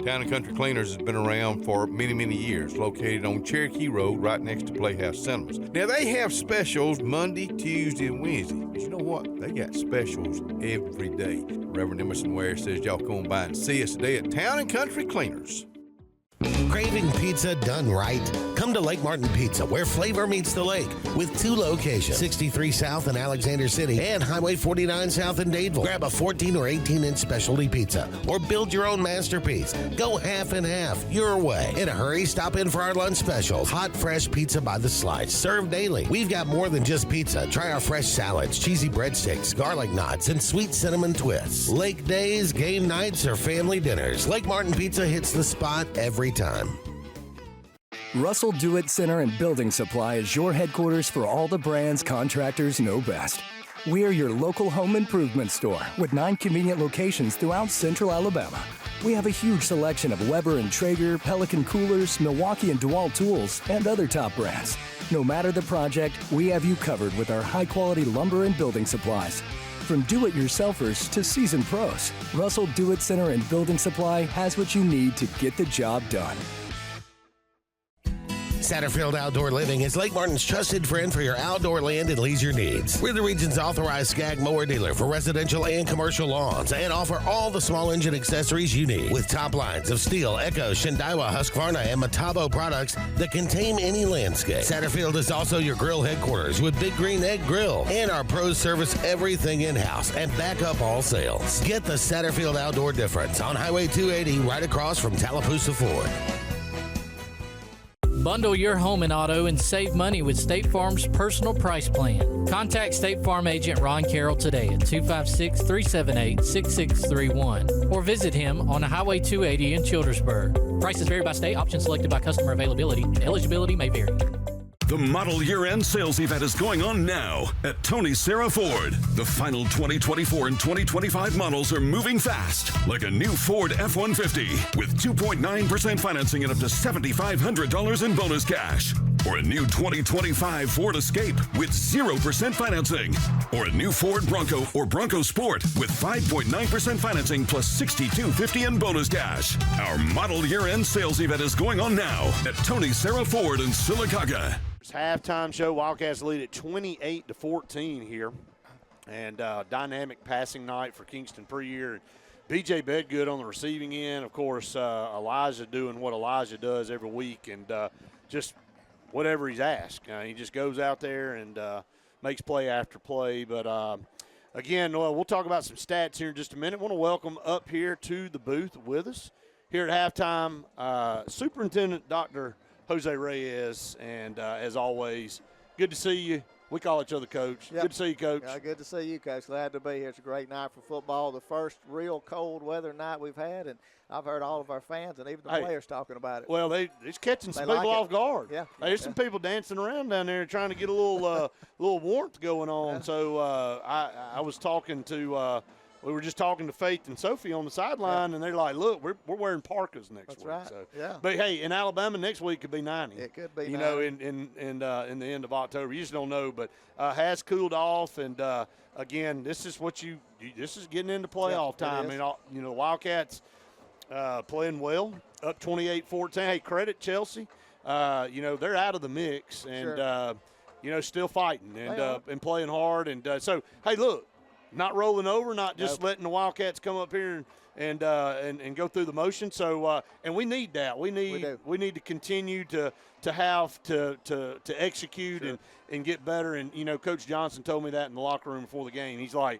Town & Country Cleaners has been around for many, many years, located on Cherokee Road right next to Playhouse Cinemas. Now, they have specials Monday, Tuesday, and Wednesday. But you know what? They got specials every day. Reverend Emerson Ware says y'all come by and see us today at Town & Country Cleaners. Craving pizza done right? Come to Lake Martin Pizza, where flavor meets the lake, with 2 locations, 63 South in Alexander City and Highway 49 South in Dadeville. Grab a 14 or 18-inch specialty pizza or build your own masterpiece. Go half and half your way. In a hurry, stop in for our lunch specials. Hot, fresh pizza by the slice, served daily. We've got more than just pizza. Try our fresh salads, cheesy breadsticks, garlic knots, and sweet cinnamon twists. Lake days, game nights, or family dinners. Lake Martin Pizza hits the spot every time. Russell Do-It Center and Building Supply is your headquarters for all the brands contractors know best. We are your local home improvement store with 9 convenient locations throughout Central Alabama. We have a huge selection of Weber and Traeger, Pelican coolers, Milwaukee and DeWalt tools, and other top brands. No matter the project, we have you covered with our high-quality lumber and building supplies. From do-it-yourselfers to seasoned pros, Russell Do-It Center and Building Supply has what you need to get the job done. Satterfield Outdoor Living is Lake Martin's trusted friend for your outdoor land and leisure needs. We're the region's authorized Skag mower dealer for residential and commercial lawns and offer all the small engine accessories you need with top lines of Steel, Echo, Shindaiwa, Husqvarna, and Metabo products that can tame any landscape. Satterfield is also your grill headquarters with Big Green Egg Grill, and our pros service everything in-house and back up all sales. Get the Satterfield Outdoor difference on Highway 280 right across from Tallapoosa Ford. Bundle your home and auto and save money with State Farm's personal price plan. Contact State Farm agent Ron Carroll today at 256-378-6631 or visit him on Highway 280 in Childersburg. Prices vary by state, options selected by customer availability. Eligibility may vary. The model year-end sales event is going on now at Tony Sarah Ford. The final 2024 and 2025 models are moving fast, like a new Ford F-150 with 2.9% financing and up to $7,500 in bonus cash. Or a new 2025 Ford Escape with 0% financing. Or a new Ford Bronco or Bronco Sport with 5.9% financing plus $6,250 in bonus cash. Our model year-end sales event is going on now at Tony Sarah Ford in Sylacauga. Halftime show. Wildcats lead at 28-14 here. And dynamic passing night for Kingston pre-year. B.J. Bedgood on the receiving end. Of course, Elijah doing what Elijah does every week. And just whatever he's asked. He just goes out there and makes play after play. But, again, we'll talk about some stats here in just a minute. I want to welcome up here to the booth with us here at halftime Superintendent Dr. Jose Reyes, and as always, good to see you. We call each other Coach. Yep. Good to see you, Coach. Yeah, good to see you, Coach. Glad to be here. It's a great night for football, the first real cold weather night we've had, and I've heard all of our fans and even the players talking about it. Well, it's catching some people off guard. Yeah. There's some people dancing around down there trying to get a little warmth going on. Yeah. So I was talking to we were just talking to Faith and Sophie on the sideline, and they're like, look, we're wearing parkas next week. That's right. So. Yeah. But, hey, in Alabama next week could be 90. It could be 90. You know, in the end of October. You just don't know. But has cooled off, and, again, this is what this is getting into playoff time. I mean, the Wildcats playing well, up 28-14. Hey, credit Chelsea. They're out of the mix and, still fighting and playing hard. And so, hey, look. Not rolling over, not just letting the Wildcats come up here and go through the motion. So and we need that. We need to continue to execute and get better. And Coach Johnson told me that in the locker room before the game. He's like,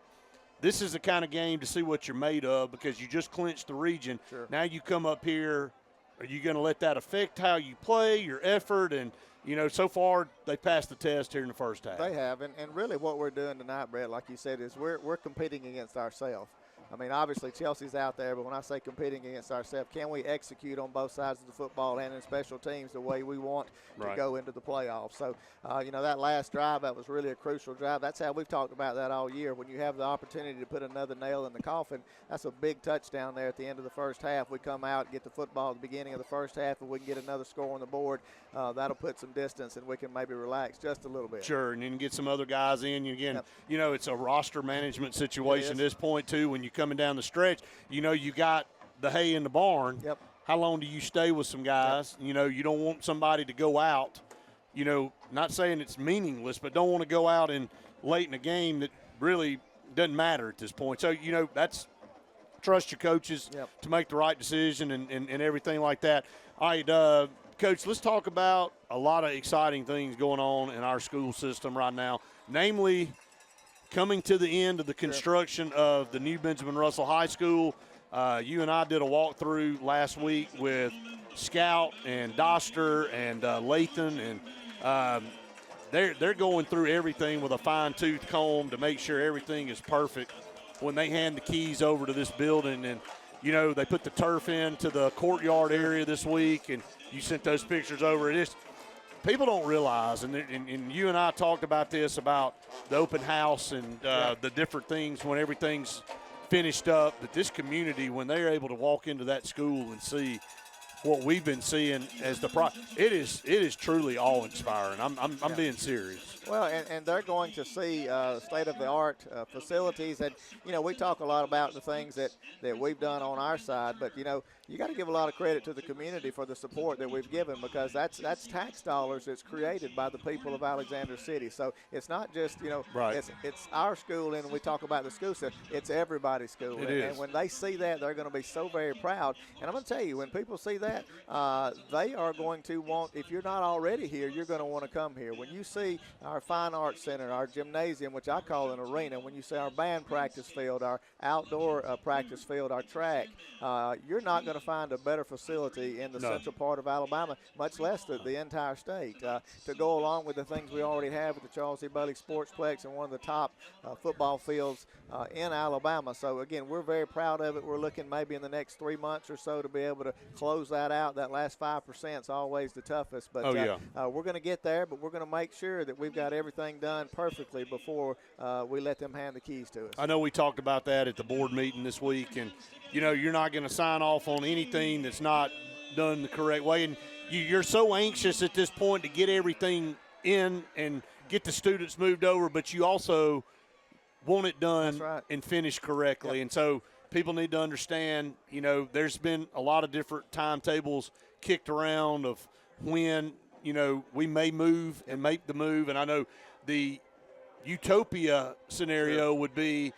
this is the kind of game to see what you're made of because you just clinched the region. Sure. Now you come up here. Are you going to let that affect how you play, your effort, and so far they passed the test here in the first half. They have, and really what we're doing tonight, Brett, like you said, is we're competing against ourselves. I mean, obviously Chelsea's out there, but when I say competing against ourselves, can we execute on both sides of the football and in special teams the way we want to go into the playoffs? So, that last drive, that was really a crucial drive. That's how we've talked about that all year. When you have the opportunity to put another nail in the coffin, that's a big touchdown there at the end of the first half. We come out and get the football at the beginning of the first half, and we can get another score on the board. That'll put some distance, and we can maybe relax just a little bit. Sure, and then get some other guys in. Again, it's a roster management situation at this point, too, when you coming down the stretch, you got the hay in the barn. Yep. How long do you stay with some guys? Yep. You don't want somebody to go out, not saying it's meaningless, but don't want to go out and late in a game that really doesn't matter at this point. So, that's trust your coaches to make the right decision and everything like that. All right, Coach, let's talk about a lot of exciting things going on in our school system right now, namely coming to the end of the construction of the new Benjamin Russell High School. You and I did a walkthrough last week with Scout and Doster and Lathan, and they're going through everything with a fine-tooth comb to make sure everything is perfect when they hand the keys over to this building. And, they put the turf into the courtyard area this week, and you sent those pictures over. People don't realize, and you and I talked about this, about the open house and the different things when everything's finished up, that this community, when they're able to walk into that school and see what we've been seeing as it is truly awe-inspiring. I'm being serious. Well, and they're going to see state-of-the-art facilities. And, we talk a lot about the things that we've done on our side. But, you got to give a lot of credit to the community for the support that we've given, because that's tax dollars that's created by the people of Alexander City. So it's not just, right. It's our school, and we talk about the school system. It's everybody's school. And when they see that, they're going to be so very proud. And I'm going to tell you, when people see that, they are going to want, if you're not already here, you're going to want to come here. When you see our Fine Arts Center, our gymnasium, which I call an arena, when you see our band practice field, our outdoor practice field, our track, you're not going to find a better facility in the central part of Alabama, much less the entire state, to go along with the things we already have with the Charles E. Bailey Sportsplex and one of the top football fields in Alabama. So, again, we're very proud of it. We're looking maybe in the next 3 months or so to be able to close that out. That last 5% is always the toughest. But we're going to get there, but we're going to make sure that we've got everything done perfectly before we let them hand the keys to us. I know we talked about that at the board meeting this week, and, you're not going to sign off on anything that's not done the correct way. And you're so anxious at this point to get everything in and get the students moved over, but you also want it done and finished correctly. Yep. And so people need to understand, there's been a lot of different timetables kicked around of when, we may move and make the move. And I know the utopia scenario would be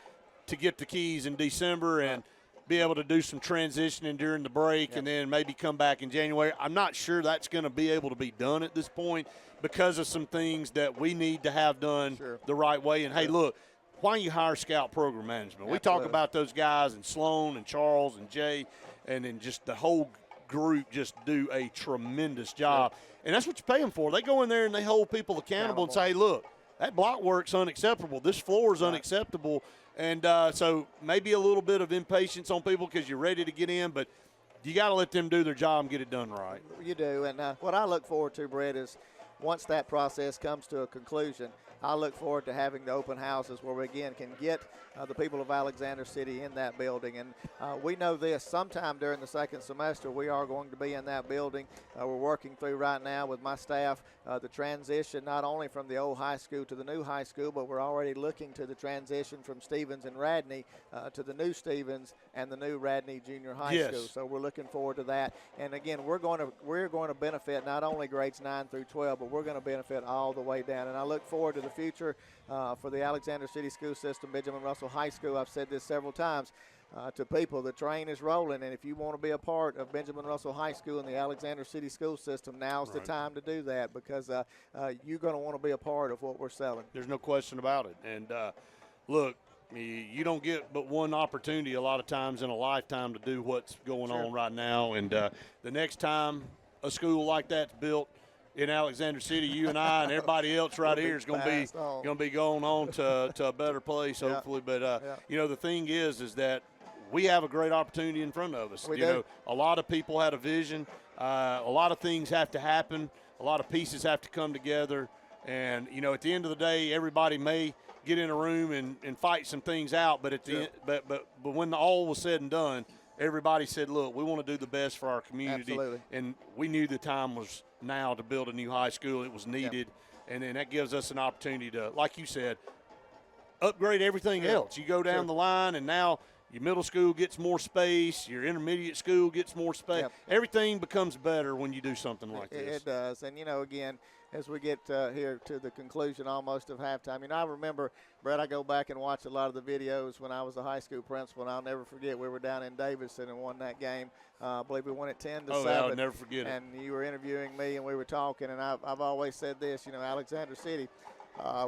to get the keys in December and be able to do some transitioning during the break and then maybe come back in January. I'm not sure that's going to be able to be done at this point because of some things that we need to have done the right way. And, hey, look, why don't you hire scout program management? We talk about those guys, and Sloan and Charles and Jay, and then just the whole group just do a tremendous job. And that's what you pay them for. They go in there and they hold people accountable and say, hey, look, that block work's unacceptable. This floor is unacceptable. And so maybe a little bit of impatience on people because you're ready to get in, but you got to let them do their job and get it done right. You do. And what I look forward to, Brett, is once that process comes to a conclusion, I look forward to having the open houses where we, again, can get the people of Alexander City in that building. And we know this, sometime during the second semester, we are going to be in that building. We're working through right now with my staff the transition not only from the old high school to the new high school, but we're already looking to the transition from Stevens and Radney to the new Stevens and the new Radney Junior High School. So we're looking forward to that. And again, we're going to benefit not only grades 9 through 12, but we're going to benefit all the way down. And I look forward to the future for the Alexander City school system, Benjamin Russell High School. I've said this several times to people. The train is rolling, and if you want to be a part of Benjamin Russell High School and the Alexander City school system, now's the time to do that, because you're going to want to be a part of what we're selling. There's no question about it. And look, you don't get but one opportunity a lot of times in a lifetime to do what's going on right now. And the next time a school like that's built in Alexander City, you and I and everybody else right here is going to be going on to a better place, hopefully. But the thing is that we have a great opportunity in front of us. A lot of people had a vision. A lot of things have to happen. A lot of pieces have to come together. And at the end of the day, everybody may get in a room and fight some things out. But at the end, but when all was said and done, everybody said, "Look, we want to do the best for our community." Absolutely. And we knew the time was now to build a new high school. It was needed, and then that gives us an opportunity to, like you said, upgrade everything else. You go down the line, and now your middle school gets more space, your intermediate school gets more space. Everything becomes better when you do something like this. It does. And, again, as we get here to the conclusion almost of halftime, I remember, Brett, I go back and watch a lot of the videos when I was a high school principal, and I'll never forget we were down in Davidson and won that game. I believe we won it 10-7. I'll never forget it. And you were interviewing me, and we were talking, and I've always said this, Alexander City,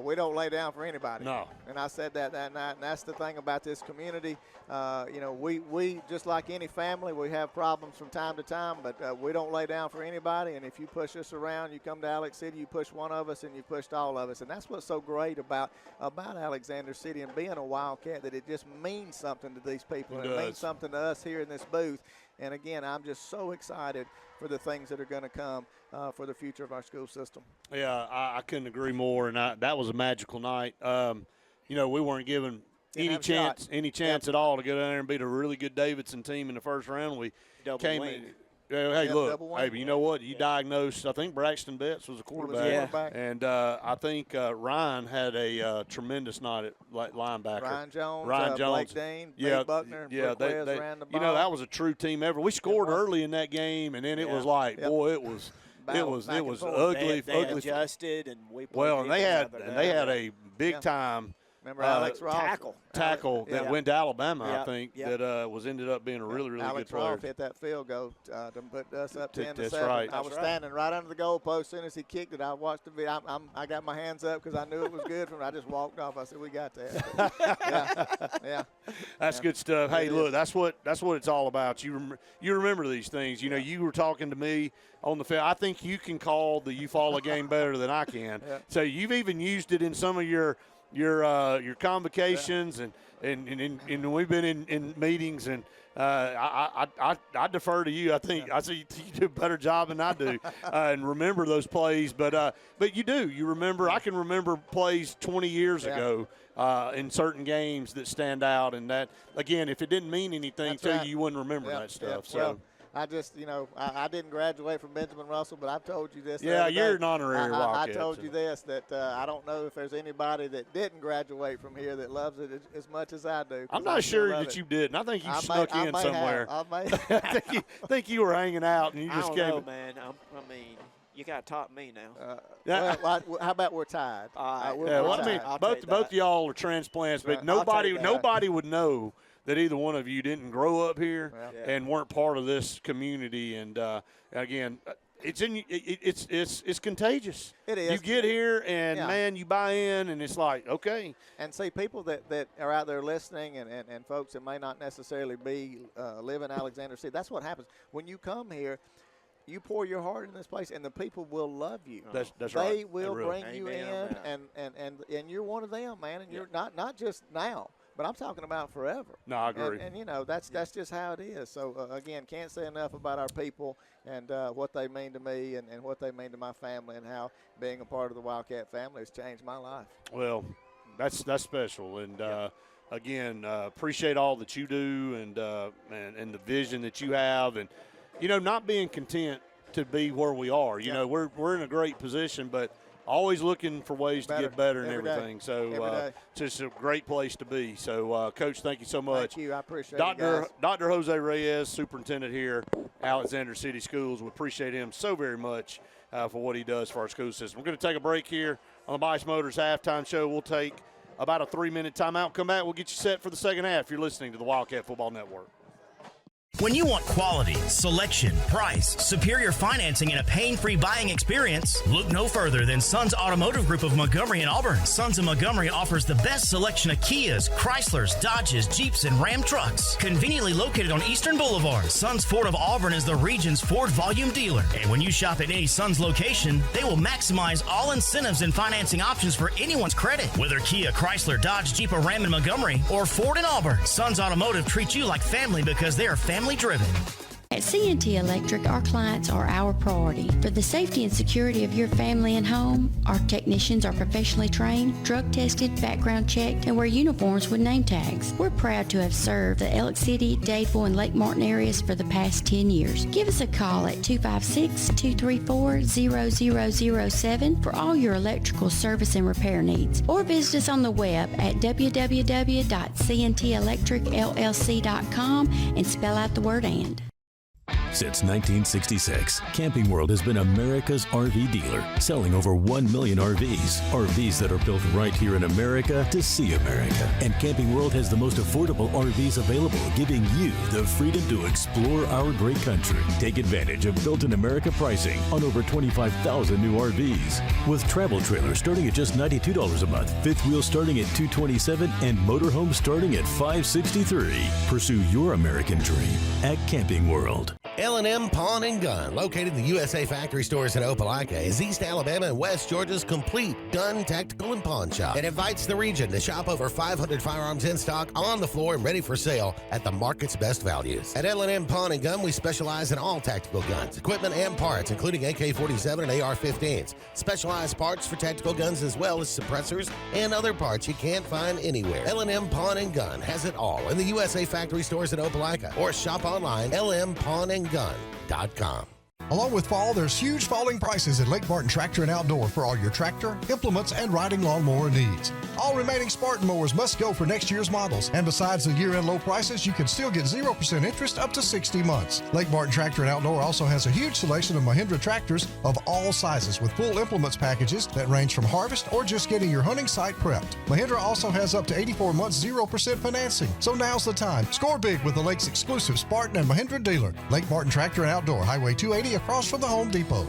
we don't lay down for anybody. No. And I said that night, and that's the thing about this community. We just like any family, we have problems from time to time, but we don't lay down for anybody. And if you push us around, you come to Alex City, you push one of us, and you pushed all of us. And that's what's so great about Alexander City and being a Wildcat, that it just means something to these people. It means something to us here in this booth. And, again, I'm just so excited for the things that are going to come for the future of our school system. Yeah, I couldn't agree more, and that was a magical night. We weren't given any chance at all to go down there and beat a really good Davidson team in the first round. We Hey, look, double wing. hey, but you know what? You diagnosed, I think Braxton Betts was a quarterback. And I think Ryan had a tremendous night at linebacker. Ryan Jones, Blake Dean, Blake Buckner, and Brooke Wes ran the ball. You know, that was a true team effort. We scored early in that game, and then it was like, boy, it was ugly. They adjusted, and we played. Well, and they had a big time. Remember Alex Ross? Tackle that went to Alabama, I think, that ended up being a really, really Alex good player. Ross hit that field goal to put us up 10-7. That's right. I was standing right under the goalpost. As soon as he kicked it, I watched the video. I got my hands up because I knew it was good. I just walked off. I said, "We got that." yeah. That's good stuff. Hey, look, that's what it's all about. You remember these things. You know, you were talking to me on the field. I think you can call the Eufaula game better than I can. So you've even used it in some of your convocations and we've been in meetings, and I defer to you. I think I see you do a better job than I do and remember those plays, but you remember. I can remember plays 20 years ago in certain games that stand out, and that, again, if it didn't mean anything to you, you wouldn't remember that stuff. So. Well, I just, I didn't graduate from Benjamin Russell, but I've told you this. Yeah, you're an honorary Wildcat. I told you this, that I don't know if there's anybody that didn't graduate from here that loves it as much as I do. I'm not sure that you didn't. I think you snuck in somewhere. I think you were hanging out and you just came. I don't know, man. I mean, you got to top me now. Well, how about we're tied? Both of y'all are transplants, but nobody would know that either one of you didn't grow up here and weren't part of this community. And again, it's contagious. It is. You get here and man, you buy in, and it's like, okay. And see, people that are out there listening, and folks that may not necessarily live in Alexander City, that's what happens when you come here. You pour your heart in this place, and the people will love you. That's right. They will bring you in, and you're one of them, man. And you're not just now. But I'm talking about forever. No, I agree. And that's just how it is. So, again, can't say enough about our people and what they mean to me and what they mean to my family, and how being a part of the Wildcat family has changed my life. Well, that's special. And, again, appreciate all that you do and the vision that you have. And, not being content to be where we are. You know, we're in a great position, but – always looking for ways to get better and everything. So it's just a great place to be. So, Coach, thank you so much. Thank you. I appreciate it, Dr. Jose Reyes, superintendent here, Alexander City Schools. We appreciate him so very much for what he does for our school system. We're going to take a break here on the Bice Motors halftime show. We'll take about a 3-minute timeout. Come back. We'll get you set for the second half. You're listening to the Wildcat Football Network. When you want quality, selection, price, superior financing, and a pain-free buying experience, look no further than Sons Automotive Group of Montgomery and Auburn. Sons of Montgomery offers the best selection of Kias, Chryslers, Dodges, Jeeps, and Ram trucks. Conveniently located on Eastern Boulevard, Sons Ford of Auburn is the region's Ford volume dealer. And when you shop at any Sons location, they will maximize all incentives and financing options for anyone's credit. Whether Kia, Chrysler, Dodge, Jeep, or Ram in Montgomery, or Ford in Auburn, Sons Automotive treats you like family because they are family driven. At C&T Electric, our clients are our priority. For the safety and security of your family and home, our technicians are professionally trained, drug tested, background checked, and wear uniforms with name tags. We're proud to have served the Elk City, Dadeville, and Lake Martin areas for the past 10 years. Give us a call at 256-234-0007 for all your electrical service and repair needs, or visit us on the web at www.cntelectricllc.com and spell out the word "and." Since 1966, Camping World has been America's RV dealer, selling over 1 million RVs. RVs that are built right here in America to see America. And Camping World has the most affordable RVs available, giving you the freedom to explore our great country. Take advantage of Built in America pricing on over 25,000 new RVs. With travel trailers starting at just $92 a month, fifth wheel starting at $227, and motorhome starting at $563. Pursue your American dream at Camping World. L&M Pawn and Gun, located in the USA Factory Stores in Opelika, is East Alabama and West Georgia's complete gun, tactical, and pawn shop. It invites the region to shop over 500 firearms in stock, on the floor, and ready for sale at the market's best values. At L&M Pawn and Gun, we specialize in all tactical guns, equipment, and parts, including AK-47 and AR-15s. Specialized parts for tactical guns as well as suppressors and other parts you can't find anywhere. L&M Pawn and Gun has it all in the USA Factory Stores in Opelika, or shop online, lmpawnandgun.com. pawnandgun.com. Along with fall, there's huge falling prices at Lake Martin Tractor and Outdoor for all your tractor, implements, and riding lawnmower needs. All remaining Spartan mowers must go for next year's models. And besides the year-end low prices, you can still get 0% interest up to 60 months. Lake Martin Tractor and Outdoor also has a huge selection of Mahindra tractors of all sizes with full implements packages that range from harvest or just getting your hunting site prepped. Mahindra also has up to 84 months 0% financing. So now's the time. Score big with the Lake's exclusive Spartan and Mahindra dealer. Lake Martin Tractor and Outdoor, Highway 280 across from the Home Depot.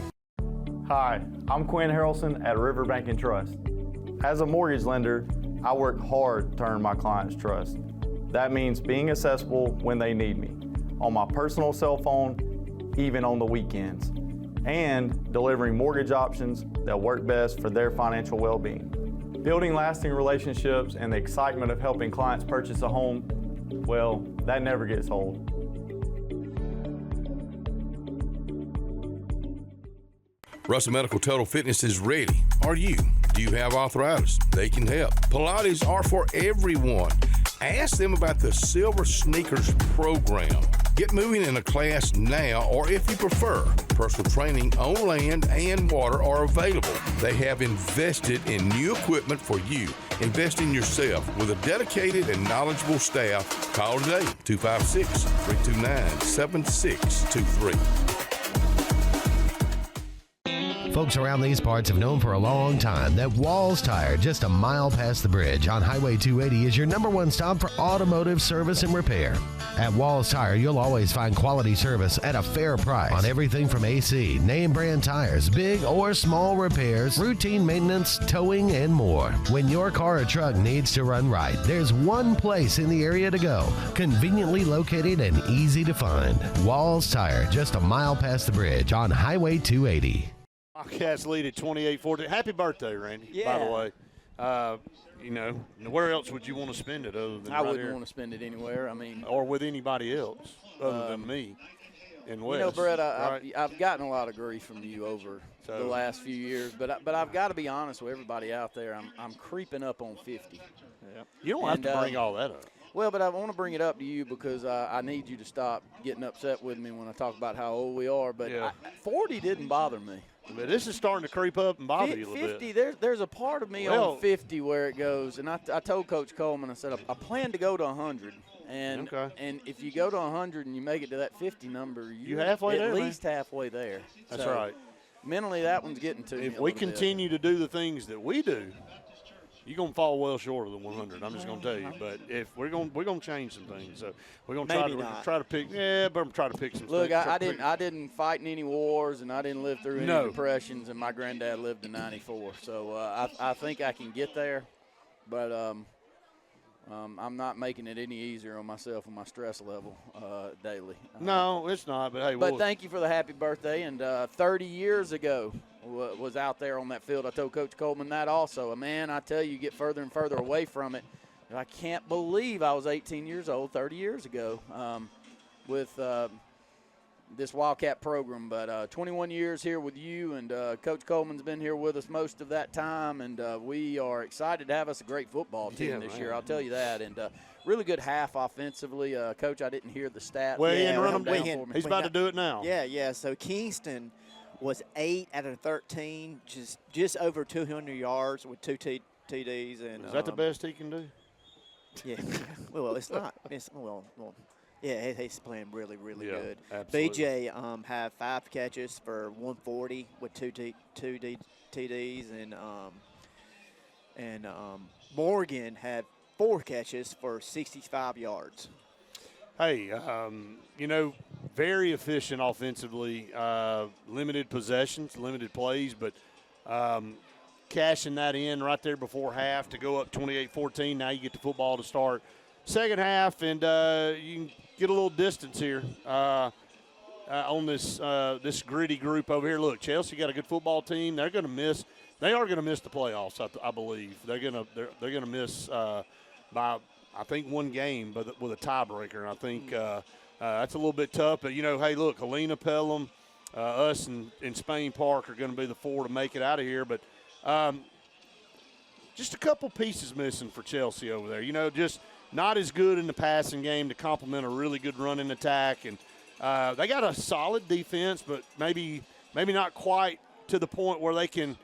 Hi, I'm Quinn Harrelson at Riverbank and Trust. As a mortgage lender, I work hard to earn my clients' trust. That means being accessible when they need me, on my personal cell phone, even on the weekends, and delivering mortgage options that work best for their financial well-being. Building lasting relationships and the excitement of helping clients purchase a home, well, that never gets old. Russell Medical Total Fitness is ready. Are you? Do you have arthritis? They can help. Pilates are for everyone. Ask them about the Silver Sneakers program. Get moving in a class now, or if you prefer, personal training on land and water are available. They have invested in new equipment for you. Invest in yourself with a dedicated and knowledgeable staff. Call today, 256-329-7623. Folks around these parts have known for a long time that Walls Tire, just a mile past the bridge on Highway 280, is your #1 stop for automotive service and repair. At Walls Tire, you'll always find quality service at a fair price on everything from AC, name brand tires, big or small repairs, routine maintenance, towing, and more. When your car or truck needs to run right, there's one place in the area to go, conveniently located and easy to find. Walls Tire, just a mile past the bridge on Highway 280. Wildcats lead at 28-14. Happy birthday, Randy, by the way. You know, where else would you want to spend it other than I right wouldn't here? want to spend it anywhere. I mean, or with anybody else other than me and Wes. You know, Brett, right? I've gotten a lot of grief from you over the last few years, but I've got to be honest with everybody out there. I'm creeping up on 50. Yeah. You don't have to bring all that up. Well, but I want to bring it up to you because I need you to stop getting upset with me when I talk about how old we are. But 40 didn't bother me. But this is starting to creep up and bother you a little 50, bit. there's a part of me on 50 where it goes, and I told Coach Coleman, I said, I plan to go to 100. And and if you go to 100 and you make it to that 50 number, you're halfway there, at least halfway there. That's so right. Mentally, that one's getting to me. If we continue to do the things that we do, you're going to fall well short of the 100. I'm just going to tell you. But if we're going to change some things. So we're going to try to pick. Yeah, but I'm trying to pick some. Look, things. I didn't fight in any wars, and I didn't live through any depressions. And my granddad lived to 94. So I think I can get there, but I'm not making it any easier on myself and my stress level daily. No, it's not. But hey, but thank you for the happy birthday. And 30 years ago was out there on that field. I told Coach Coleman that also. Man, I tell you, you get further and further away from it. I can't believe I was 18 years old 30 years ago with this Wildcat program. But 21 years here with you, and Coach Coleman's been here with us most of that time, and we are excited to have us a great football team this year. I'll tell you that. And really good half offensively. Coach, I didn't hear the stats. Well, he's about to do it now. Yeah. So Kingston was 8 out of 13, just over 200 yards with 2 TDs. And is that the best he can do? Yeah. Well, it's not. Yeah, he's playing really, really good. Absolutely. BJ had 5 catches for 140 with 2 TDs, and Morgan had 4 catches for 65 yards. Hey, very efficient offensively, limited possessions, limited plays, but cashing that in right there before half to go up 28-14. Now you get the football to start second half, and you can get a little distance here on this gritty group over here. Look, Chelsea got a good football team. They are going to miss the playoffs. I believe they're going to miss by I think 1 game, but with a tiebreaker. And I think that's a little bit tough. But hey, look, Helena, Pelham, us, and Spain Park are going to be the 4 to make it out of here. But just a couple pieces missing for Chelsea over there. Just not as good in the passing game to complement a really good running attack. And They got a solid defense, but maybe not quite to the point where they can,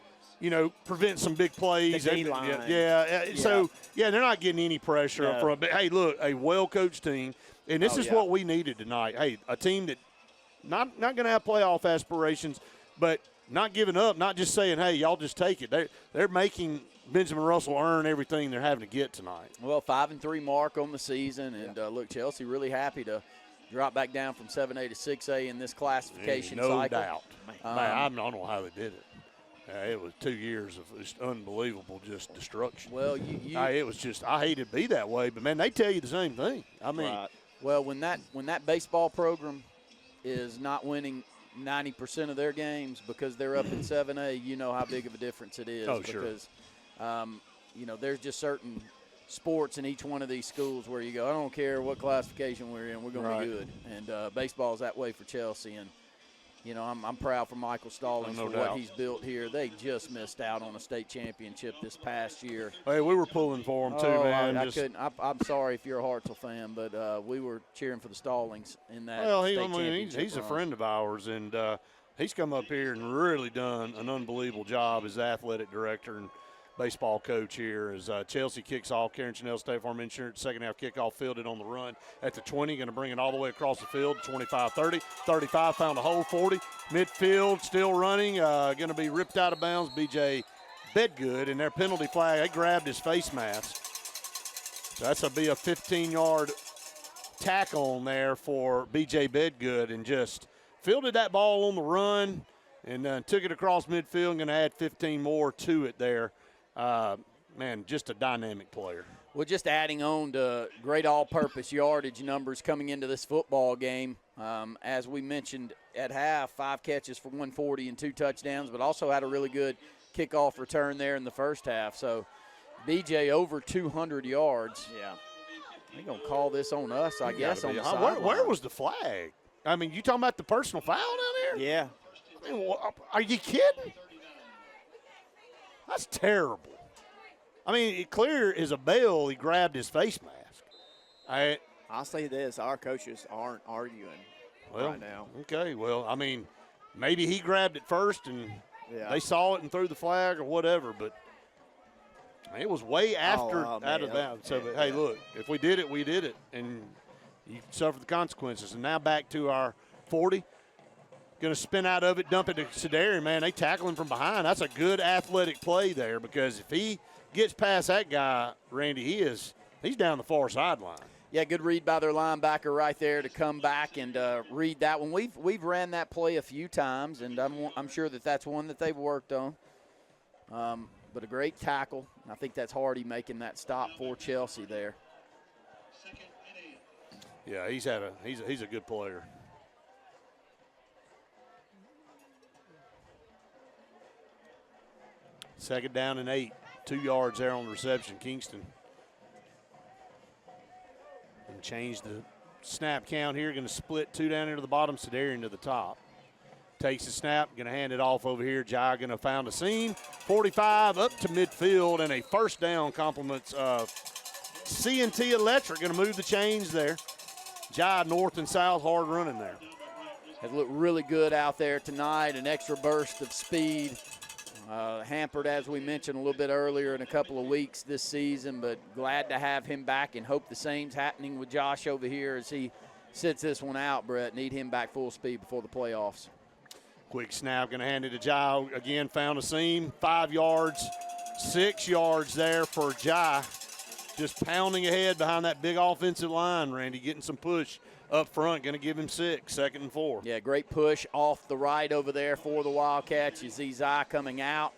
prevent some big plays. The D-line. So, they're not getting any pressure from. But hey, look, a well-coached team, and this is what we needed tonight. Hey, a team that not going to have playoff aspirations, but not giving up, not just saying, hey, y'all just take it. They're making Benjamin Russell earn everything they're having to get tonight. Well, 5-3 mark on the season, and look, Chelsea really happy to drop back down from 7A to 6A in this classification cycle. No doubt. Man, I don't know how they did it. It was 2 years of just unbelievable just destruction. Well, it was just, I hate to be that way, but, man, they tell you the same thing. I mean. Right. Well, when that baseball program is not winning 90% of their games because they're up in 7A, you know how big of a difference it is. Oh, sure. Because, there's just certain sports in each one of these schools where you go, I don't care what classification we're in, we're going to be good. And baseball's that way for Chelsea. And, I'm proud for Michael Stallings for what he's built here. They just missed out on a state championship this past year. Hey, we were pulling for them too, man. I couldn't. I'm sorry if you're a Hartselle fan, but we were cheering for the Stallings in that championship he's a run. friend of ours, and he's come up here and really done an unbelievable job as athletic director and baseball coach here as Chelsea kicks off. Karen Chanel, State Farm Insurance, second half kickoff fielded on the run at the 20. Going to bring it all the way across the field, 25-30. 35, found a hole, 40. Midfield, still running. Going to be ripped out of bounds. B.J. Bedgood, and their penalty flag, they grabbed his face mask. So that's be a 15-yard tackle on there for B.J. Bedgood, and just fielded that ball on the run and took it across midfield. Going to add 15 more to it there. Man, just a dynamic player. Well, just adding on to great all-purpose yardage numbers coming into this football game. As we mentioned at half, 5 catches for 140 and 2 touchdowns, but also had a really good kickoff return there in the first half. So, BJ over 200 yards. Yeah. They're going to call this on us, I guess, on the sideline. Where was the flag? I mean, you talking about the personal foul down there? Yeah. I mean, are you kidding? That's terrible. I mean, clear as a bell, he grabbed his face mask. I'll say this, our coaches aren't arguing right now. Okay, well, I mean, maybe he grabbed it first and they saw it and threw the flag or whatever, but it was way after out of bounds. So, hey, look, if we did it, we did it, and you suffer the consequences. And now back to our 40. Going to spin out of it, dump it to Sedary. Man, they tackle him from behind. That's a good athletic play there, because if he gets past that guy, Randy, he's down the far sideline. Yeah, good read by their linebacker right there to come back and read that one. We've ran that play a few times, and I'm sure that's one that they've worked on. But a great tackle. I think that's Hardy making that stop for Chelsea there. Yeah, he's a good player. Second down and 8. 2 yards there on the reception. Kingston. And change the snap count here. Going to split 2 down into the bottom, Sedarian to the top. Takes the snap, going to hand it off over here. Jai going to found a seam. 45 up to midfield, and a first down compliments of C&T Electric. Going to move the chains there. Jai north and south, hard running there. Has looked really good out there tonight. An extra burst of speed. Hampered, as we mentioned a little bit earlier, in a couple of weeks this season, but glad to have him back and hope the same's happening with Josh over here as he sits this one out, Brett. Need him back full speed before the playoffs. Quick snap, going to hand it to Jai. Again, found a seam. 5 yards, 6 yards there for Jai. Just pounding ahead behind that big offensive line, Randy, getting some push up front. Going to give him 6, 2nd and 4. Yeah, great push off the right over there for the Wildcats. You see Zai coming out.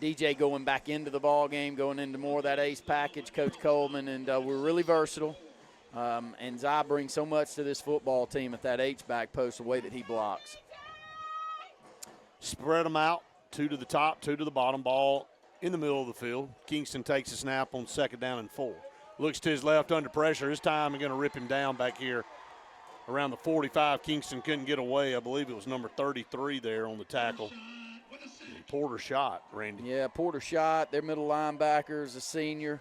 DJ going back into the ball game, going into more of that ace package, Coach Coleman, and we're really versatile. And Zai brings so much to this football team at that H-back post, the way that he blocks. Spread them out, 2 to the top, 2 to the bottom, ball in the middle of the field. Kingston takes a snap on 2nd down and 4. Looks to his left under pressure. This time they're going to rip him down back here around the 45. Kingston couldn't get away. I believe it was number 33 there on the tackle. And Porter shot, Randy. Yeah, Porter shot. Their middle linebacker is a senior.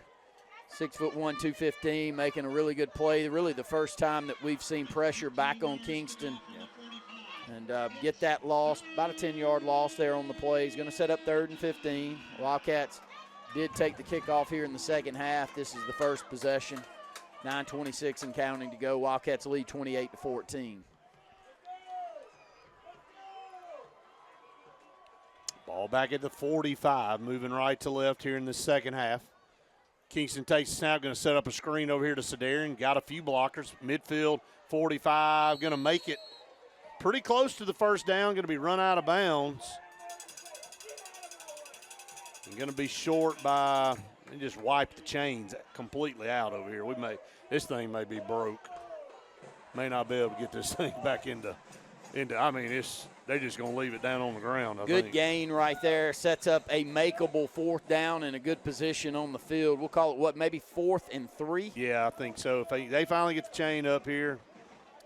6'1", 215, making a really good play. Really the first time that we've seen pressure back on Kingston. And get that loss, about a 10-yard loss there on the play. He's going to set up 3rd and 15. Wildcats did take the kickoff here in the second half. This is the first possession. 9:26 and counting to go. Wildcats lead 28-14. Ball back at the 45, moving right to left here in the second half. Kingston takes the snap, going to set up a screen over here to Sedarian. Got a few blockers. Midfield, 45, going to make it pretty close to the first down. Going to be run out of bounds. Going to be short by, and just wipe the chains completely out over here. This thing may be broke. May not be able to get this thing back into. I mean, they're just going to leave it down on the ground, I think. Good gain right there. Sets up a makeable 4th down in a good position on the field. We'll call it, maybe 4th and 3? Yeah, I think so. If they finally get the chain up here,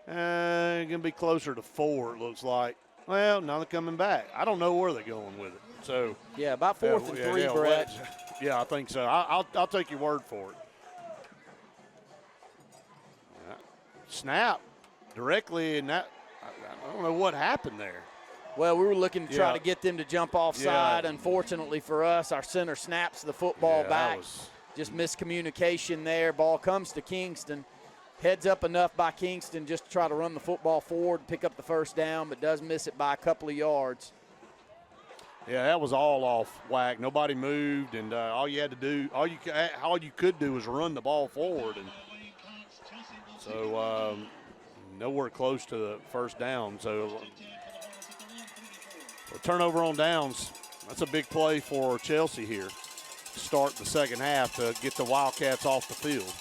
going to be closer to 4, it looks like. Well, now they're coming back. I don't know where they're going with it. So yeah, about 4th and 3, Brett. Yeah, I think so. I'll take your word for it. Snap directly, and that I don't know what happened there. Well, we were looking to try to get them to jump offside. Yeah. Unfortunately for us, our center snaps the football back. Just miscommunication there. Ball comes to Kingston. Heads up enough by Kingston just to try to run the football forward, pick up the first down, but does miss it by a couple of yards. Yeah, that was all off whack. Nobody moved, and all you could do was run the ball forward, and so nowhere close to the first down. So a turnover on downs. That's a big play for Chelsea here. Start the second half to get the Wildcats off the field.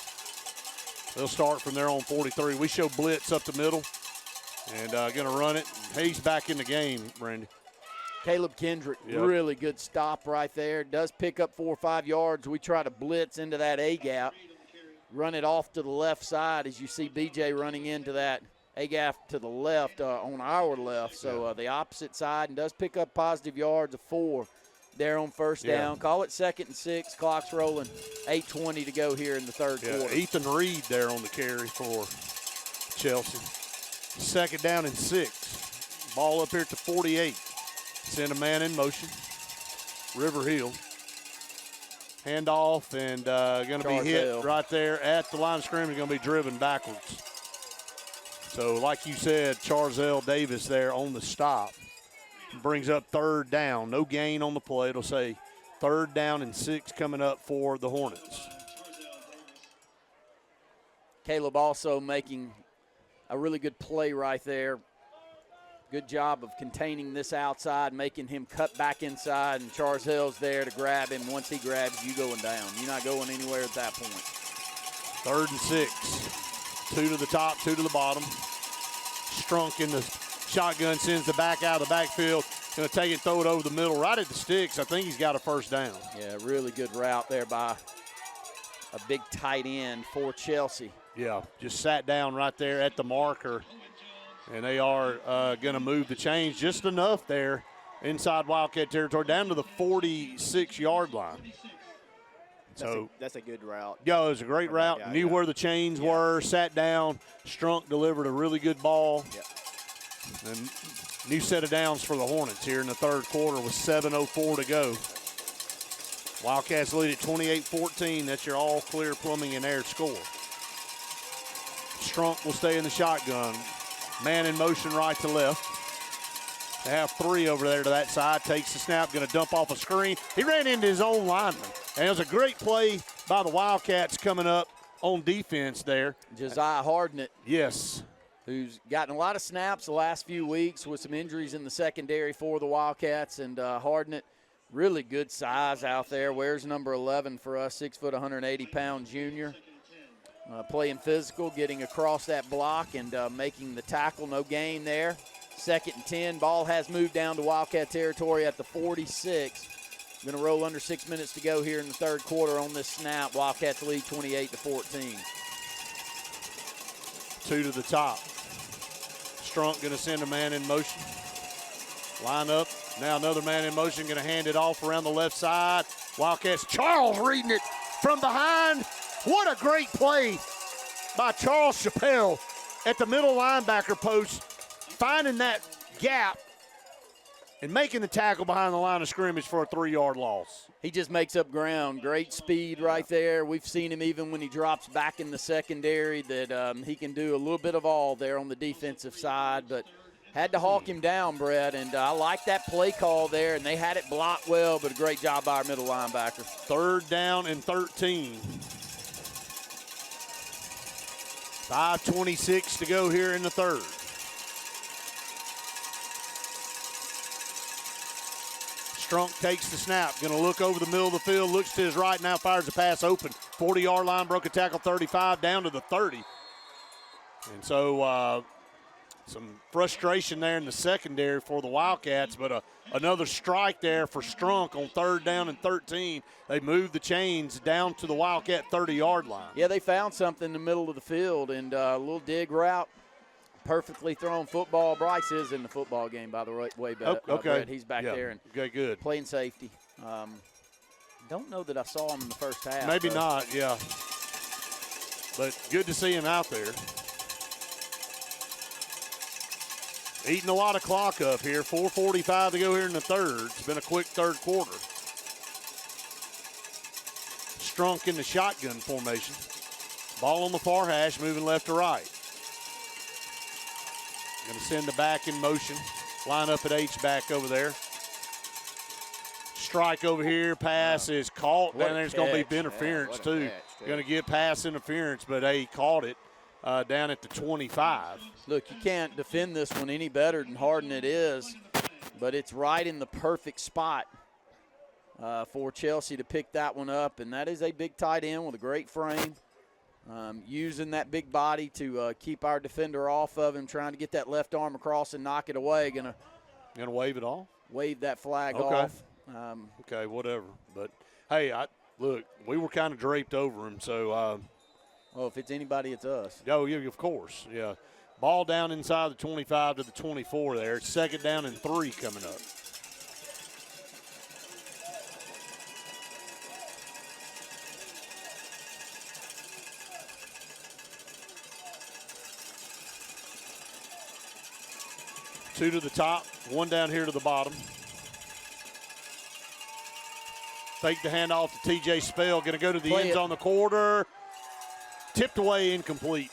They'll start from their own 43. We show blitz up the middle, and going to run it. Hayes back in the game, Brandy. Caleb Kendrick, really good stop right there. Does pick up 4 or 5 yards. We try to blitz into that A-gap. Run it off to the left side as you see BJ running into that A-gap to the left on our left. So the opposite side, and does pick up positive yards of 4 there on first down. Call it 2nd and 6. Clock's rolling. 8:20 to go here in the third quarter. Ethan Reed there on the carry for Chelsea. 2nd down and 6. Ball up here at the 48. Send a man in motion. River Hill. Handoff, and going to be hit right there at the line of scrimmage. Going to be driven backwards. So, like you said, Charzell Davis there on the stop. Brings up 3rd down. No gain on the play. It'll say 3rd down and 6 coming up for the Hornets. Caleb also making a really good play right there. Good job of containing this outside, making him cut back inside, and Charzell's there to grab him. Once he grabs you, going down. You're not going anywhere at that point. 3rd and 6. 2 to the top, 2 to the bottom. Strunk in the shotgun, sends the back out of the backfield. Going to take it, throw it over the middle, right at the sticks. I think he's got a first down. Yeah, really good route there by a big tight end for Chelsea. Yeah, just sat down right there at the marker. And they are going to move the chains just enough there inside Wildcat territory down to the 46-yard line. That's a good route. Yeah, it was a great route. Knew where the chains were, sat down. Strunk delivered a really good ball. Yep. And new set of downs for the Hornets here in the third quarter with 7:04 to go. Wildcats lead at 28-14. That's your all-clear plumbing and air score. Strunk will stay in the shotgun. Man in motion right to left. They have 3 over there to that side. Takes the snap, going to dump off a screen. He ran into his own lineman. And it was a great play by the Wildcats coming up on defense there. Josiah Hardnett. Yes. Who's gotten a lot of snaps the last few weeks with some injuries in the secondary for the Wildcats. And Hardnett, really good size out there. Wears number 11 for us, 6 foot, 180-pound junior. Playing physical, getting across that block and making the tackle. No gain there. 2nd and 10. Ball has moved down to Wildcat territory at the 46. Going to roll under 6 minutes to go here in the third quarter on this snap. Wildcats lead 28-14. 2 to the top. Strunk going to send a man in motion. Line up. Now another man in motion, going to hand it off around the left side. Wildcats. Charles reading it from behind. What a great play by Charles Chappelle at the middle linebacker post, finding that gap and making the tackle behind the line of scrimmage for a 3-yard loss. He just makes up ground. Great speed right there. We've seen him even when he drops back in the secondary that he can do a little bit of all there on the defensive side, but had to hawk him down, Brett, and I like that play call there, and they had it blocked well, but a great job by our middle linebacker. 3rd down and 13. 5:26 to go here in the third. Strunk takes the snap, going to look over the middle of the field, looks to his right, now fires a pass open. 40-yard line, broke a tackle, 35, down to the 30. And so some frustration there in the secondary for the Wildcats, but another strike there for Strunk on 3rd down and 13. They moved the chains down to the Wildcat 30-yard line. Yeah, they found something in the middle of the field, and a little dig route. Perfectly thrown football. Bryce is in the football game, by the way. Okay. Brett. He's back there and good. Playing safety. Don't know that I saw him in the first half. Maybe not, yeah. But good to see him out there. Eating a lot of clock up here. 4:45 to go here in the third. It's been a quick third quarter. Strunk in the shotgun formation. Ball on the far hash, moving left to right. Going to send the back in motion. Line up at H-back over there. Strike over here. Pass is caught. Down there's going to be interference, too. Going to get pass interference, but he caught it down at the 25. Look, you can't defend this one any better than Hardin it is, but it's right in the perfect spot for Chelsea to pick that one up, and that is a big tight end with a great frame. Using that big body to keep our defender off of him, trying to get that left arm across and knock it away. Gonna wave it off? Wave that flag off. Okay, whatever. But, hey, look, we were kind of draped over him, so. Well, if it's anybody, it's us. Oh, yeah, of course, yeah. Ball down inside the 25 to the 24 there. It's 2nd down and 3 coming up. Two to the top, one down here to the bottom. Fake the handoff to T.J. Spell. Going to go to the end zone, the quarter. Tipped away, incomplete.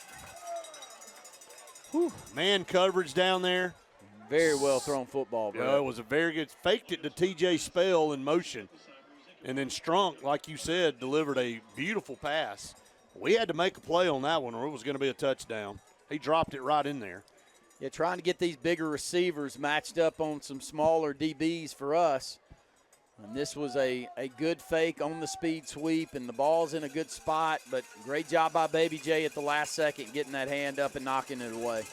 Whew. Man coverage down there. Very well thrown football, bro. Yeah, it was a very good. Faked it to T.J. Spell in motion. And then Strunk, like you said, delivered a beautiful pass. We had to make a play on that one or it was going to be a touchdown. He dropped it right in there. Yeah, trying to get these bigger receivers matched up on some smaller DBs for us. And this was a good fake on the speed sweep, and the ball's in a good spot, but great job by Baby J at the last second getting that hand up and knocking it away.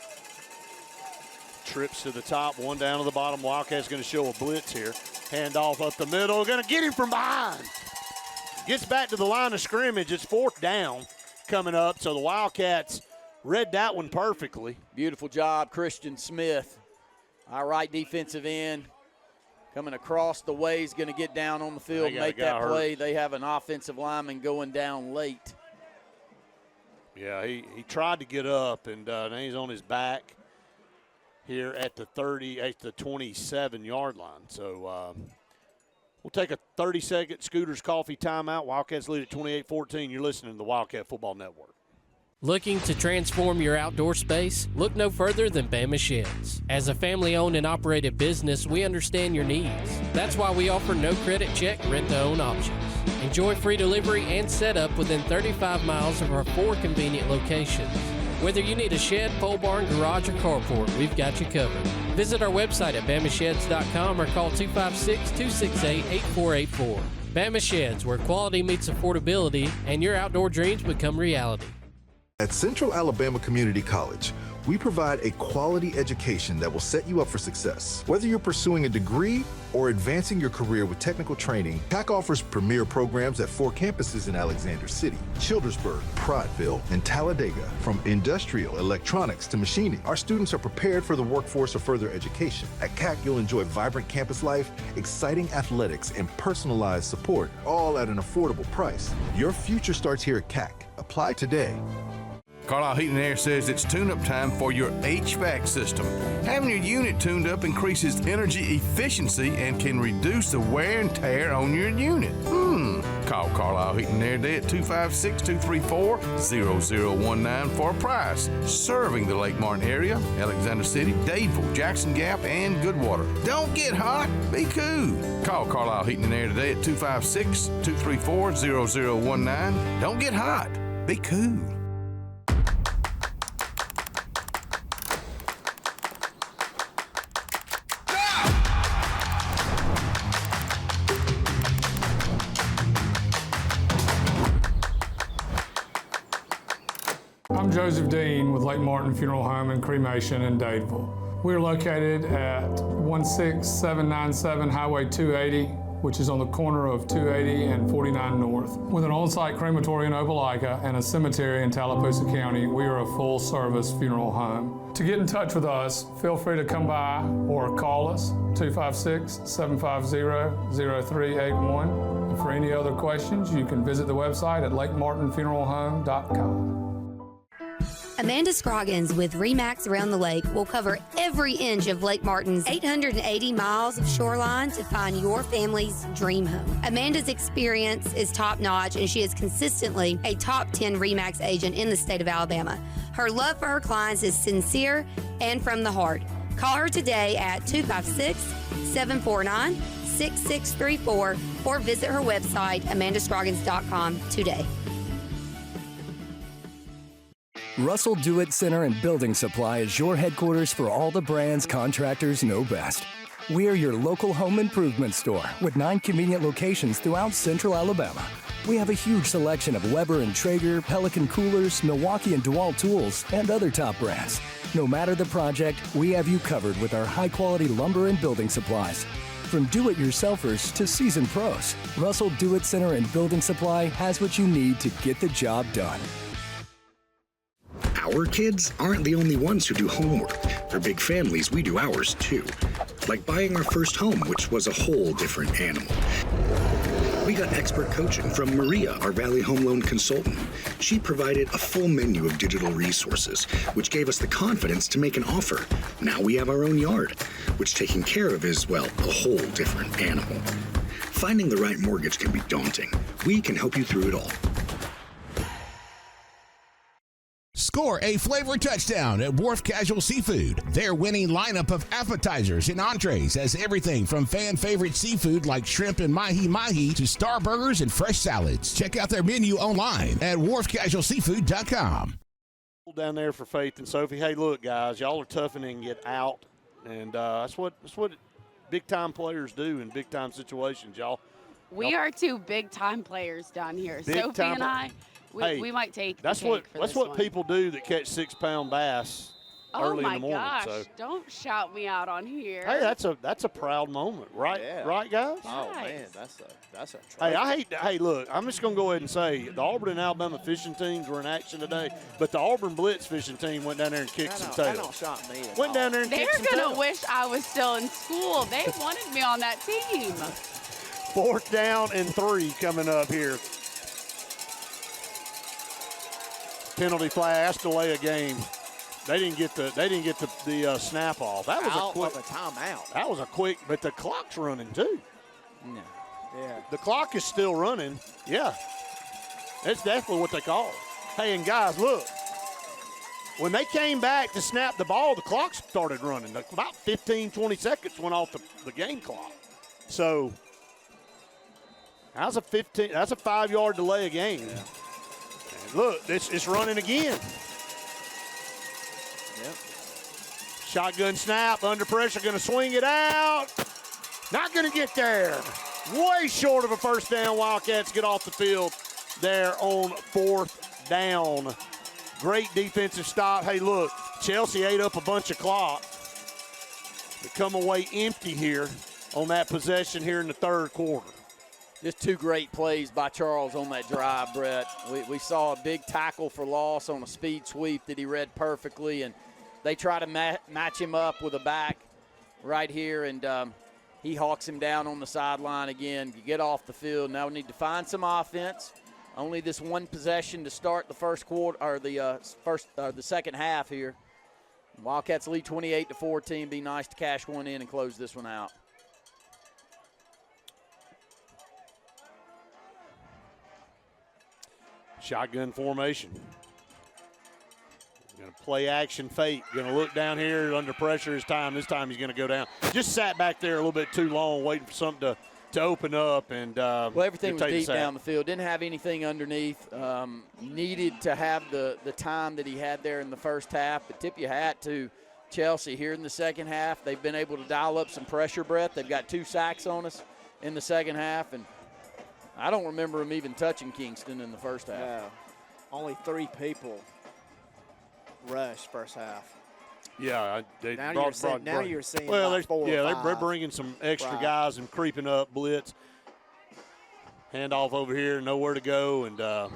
Trips to the top, one down to the bottom. Wildcats going to show a blitz here. Handoff up the middle, going to get him from behind. Gets back to the line of scrimmage. It's 4th down coming up, so the Wildcats read that one perfectly. Beautiful job, Christian Smith. Our right defensive end coming across the way. He's going to get down on the field, make that play. They have an offensive lineman going down late. Yeah, he tried to get up, and now he's on his back here at the 27-yard line. So we'll take a 30-second Scooters Coffee timeout. Wildcats lead at 28-14. You're listening to the Wildcat Football Network. Looking to transform your outdoor space? Look no further than Bama Sheds. As a family-owned and operated business, we understand your needs. That's why we offer no credit check, rent-to-own options. Enjoy free delivery and setup within 35 miles of our 4 convenient locations. Whether you need a shed, pole barn, garage, or carport, we've got you covered. Visit our website at BamaSheds.com or call 256-268-8484. Bama Sheds, where quality meets affordability and your outdoor dreams become reality. At Central Alabama Community College, We provide a quality education that will set you up for success. Whether you're pursuing a degree or advancing your career with technical training, CAC offers premier programs at 4 campuses in Alexander City, Childersburg, Prattville, and Talladega. From industrial, electronics to machining, our students are prepared for the workforce or further education. At CAC, you'll enjoy vibrant campus life, exciting athletics, and personalized support, all at an affordable price. Your future starts here at CAC. Apply today. Carlisle Heating and Air says it's tune-up time for your HVAC system. Having your unit tuned up increases energy efficiency and can reduce the wear and tear on your unit. Call Carlisle Heating and Air today at 256-234-0019 for a price. Serving the Lake Martin area, Alexander City, Dadeville, Jackson Gap, and Goodwater. Don't get hot, be cool. Call Carlisle Heating and Air today at 256-234-0019. Don't get hot, be cool. I'm Joseph Dean with Lake Martin Funeral Home and Cremation in Dadeville. We're located at 16797 Highway 280, which is on the corner of 280 and 49 North. With an on-site crematory in Opelika and a cemetery in Tallapoosa County, we are a full-service funeral home. To get in touch with us, feel free to come by or call us, 256-750-0381. And for any other questions, you can visit the website at lakemartinfuneralhome.com. Amanda Scroggins with RE/MAX Around the Lake will cover every inch of Lake Martin's 880 miles of shoreline to find your family's dream home. Amanda's experience is top-notch, and she is consistently a top 10 RE/MAX agent in the state of Alabama. Her love for her clients is sincere and from the heart. Call her today at 256-749-6634 or visit her website, amandascroggins.com today. Russell Do-It Center and Building Supply is your headquarters for all the brands contractors know best. We are your local home improvement store with 9 convenient locations throughout central Alabama. We have a huge selection of Weber and Traeger, Pelican coolers, Milwaukee and DeWalt tools, and other top brands. No matter the project, we have you covered with our high-quality lumber and building supplies. From do-it-yourselfers to seasoned pros, Russell Do-It Center and Building Supply has what you need to get the job done. Our kids aren't the only ones who do homework. For big families, we do ours too. Like buying our first home, which was a whole different animal. We got expert coaching from Maria, our Valley Home Loan consultant. She provided a full menu of digital resources, which gave us the confidence to make an offer. Now we have our own yard, which taking care of is, well, a whole different animal. Finding the right mortgage can be daunting. We can help you through it all. Score a flavor touchdown at Wharf Casual Seafood. Their winning lineup of appetizers and entrees has everything from fan favorite seafood like shrimp and mahi-mahi to star burgers and fresh salads. Check out their menu online at wharfcasualseafood.com. Down there for Faith and Sophie. Hey, look, guys, y'all are toughing get out, and that's what big-time players do in big-time situations, y'all. We are 2 big-time players down here. Sophie and I. We might take that's the cake what one. people do that catch 6-pound bass early in the morning. Oh my gosh! So. Don't shout me out on here. Hey, that's a proud moment, right? Yeah. Right, guys? Oh man, that's a Hey, hey, look, I'm just gonna go ahead and say the Auburn and Alabama fishing teams were in action today, but the Auburn Blitz fishing team went down there and kicked some tail. That don't shock me. Went down there and kicked some They're tail. gonna wish I was still in school. They wanted me on that team. 4th down and 3 coming up here. Penalty flag. That's delay a game. They didn't get the snap off. That was a quick timeout. That was a quick, but the clock's running too. No. Yeah. The clock is still running. Yeah. That's definitely what they call it. Hey, and guys, look. When they came back to snap the ball, the clock started running. About 15, 20 seconds went off the game clock. So that's a 5-yard delay a game. Yeah. Look, it's running again. Yep. Shotgun snap, under pressure, going to swing it out. Not going to get there. Way short of a first down. Wildcats get off the field there on 4th down. Great defensive stop. Hey, look, Chelsea ate up a bunch of clock. They come away empty here on that possession here in the third quarter. Just two great plays by Charles on that drive, Brett. We saw a big tackle for loss on a speed sweep that he read perfectly, and they try to match him up with a back right here, and he hawks him down on the sideline again. You get off the field. Now we need to find some offense. Only this one possession to start the first quarter, or the second half here. Wildcats lead 28-14. Be nice to cash one in and close this one out. Shotgun formation. Going to play action fake. Going to look down here under pressure this time. This time he's going to go down. Just sat back there a little bit too long waiting for something to open up. And well, everything was deep down the field. Didn't have anything underneath. Needed to have the time that he had there in the first half. But tip your hat to Chelsea here in the second half. They've been able to dial up some pressure, Brett. They've got 2 sacks on us in the second half. And I don't remember him even touching Kingston in the first half. Yeah. Only 3 people rushed first half. Yeah, they now brought you're seeing well, like 4 or 5. They're bringing some extra guys and creeping up, blitz. Handoff over here, nowhere to go, and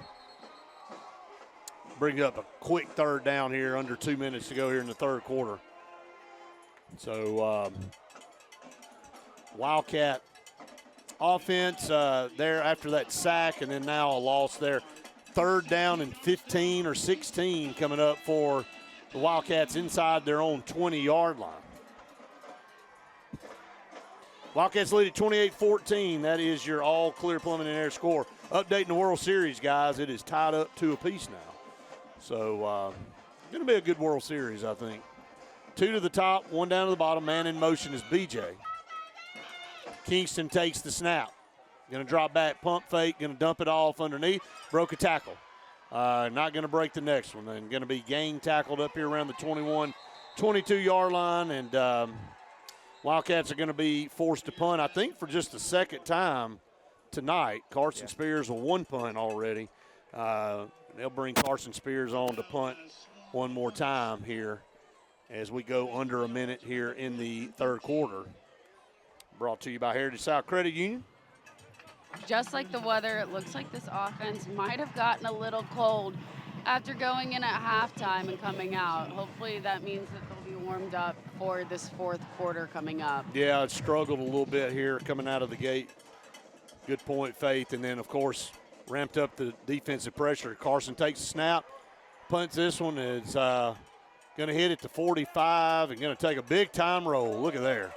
bring up a quick third down here, under 2 minutes to go here in the third quarter. So Wildcat offense there after that sack, and then now a loss there. Third down and 15 or 16 coming up for the Wildcats inside their own 20-yard line. Wildcats lead at 28-14. That is your all-clear Plumbing and Air score. Updating the World Series, guys. It is tied up 2 apiece now. So going to be a good World Series, I think. 2 to the top, 1 down to the bottom. Man in motion is BJ. Kingston takes the snap. Going to drop back, pump fake, going to dump it off underneath. Broke a tackle. Not going to break the next one. And going to be gang tackled up here around the 21, 22-yard line. And Wildcats are going to be forced to punt, I think, for just the second time tonight. Carson Spears will 1 punt already. They'll bring Carson Spears on to punt one more time here as we go under a minute here in the third quarter. Brought to you by Heritage South Credit Union. Just like the weather, it looks like this offense might have gotten a little cold after going in at halftime and coming out. Hopefully that means that they'll be warmed up for this fourth quarter coming up. Yeah, it struggled a little bit here coming out of the gate. Good point, Faith. And then, of course, ramped up the defensive pressure. Carson takes a snap, punts this one. Is going to hit it to 45 and going to take a big-time roll. Look at there.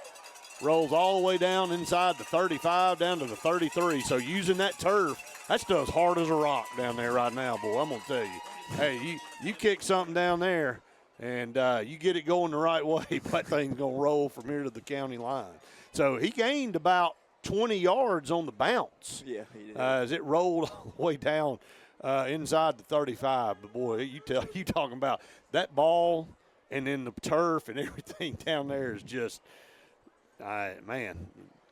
Rolls all the way down inside the 35, down to the 33. So using that turf, that stuff's hard as a rock down there right now, boy. I'm going to tell you. Hey, you kick something down there and you get it going the right way, that thing's going to roll from here to the county line. So he gained about 20 yards on the bounce. Yeah, he did. As it rolled all the way down inside the 35. But, boy, you talking about that ball and then the turf and everything down there is just – man,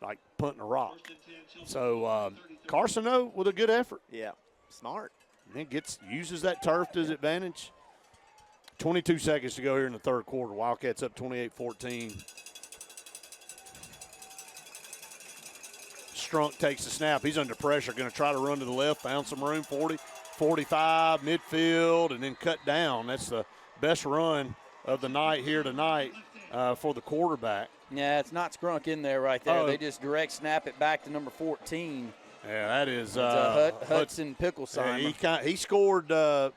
like punting a rock. So Carson, though, with a good effort. Yeah, smart. And then uses that turf to his advantage. 22 seconds to go here in the third quarter. Wildcats up 28-14. Strunk takes the snap. He's under pressure, going to try to run to the left, found some room, 40, 45, midfield, and then cut down. That's the best run of the night here tonight for the quarterback. Yeah, it's not Scrunk in there right there. They just direct snap it back to number 14. Yeah, that is Hudson Picklesheimer. Yeah, he scored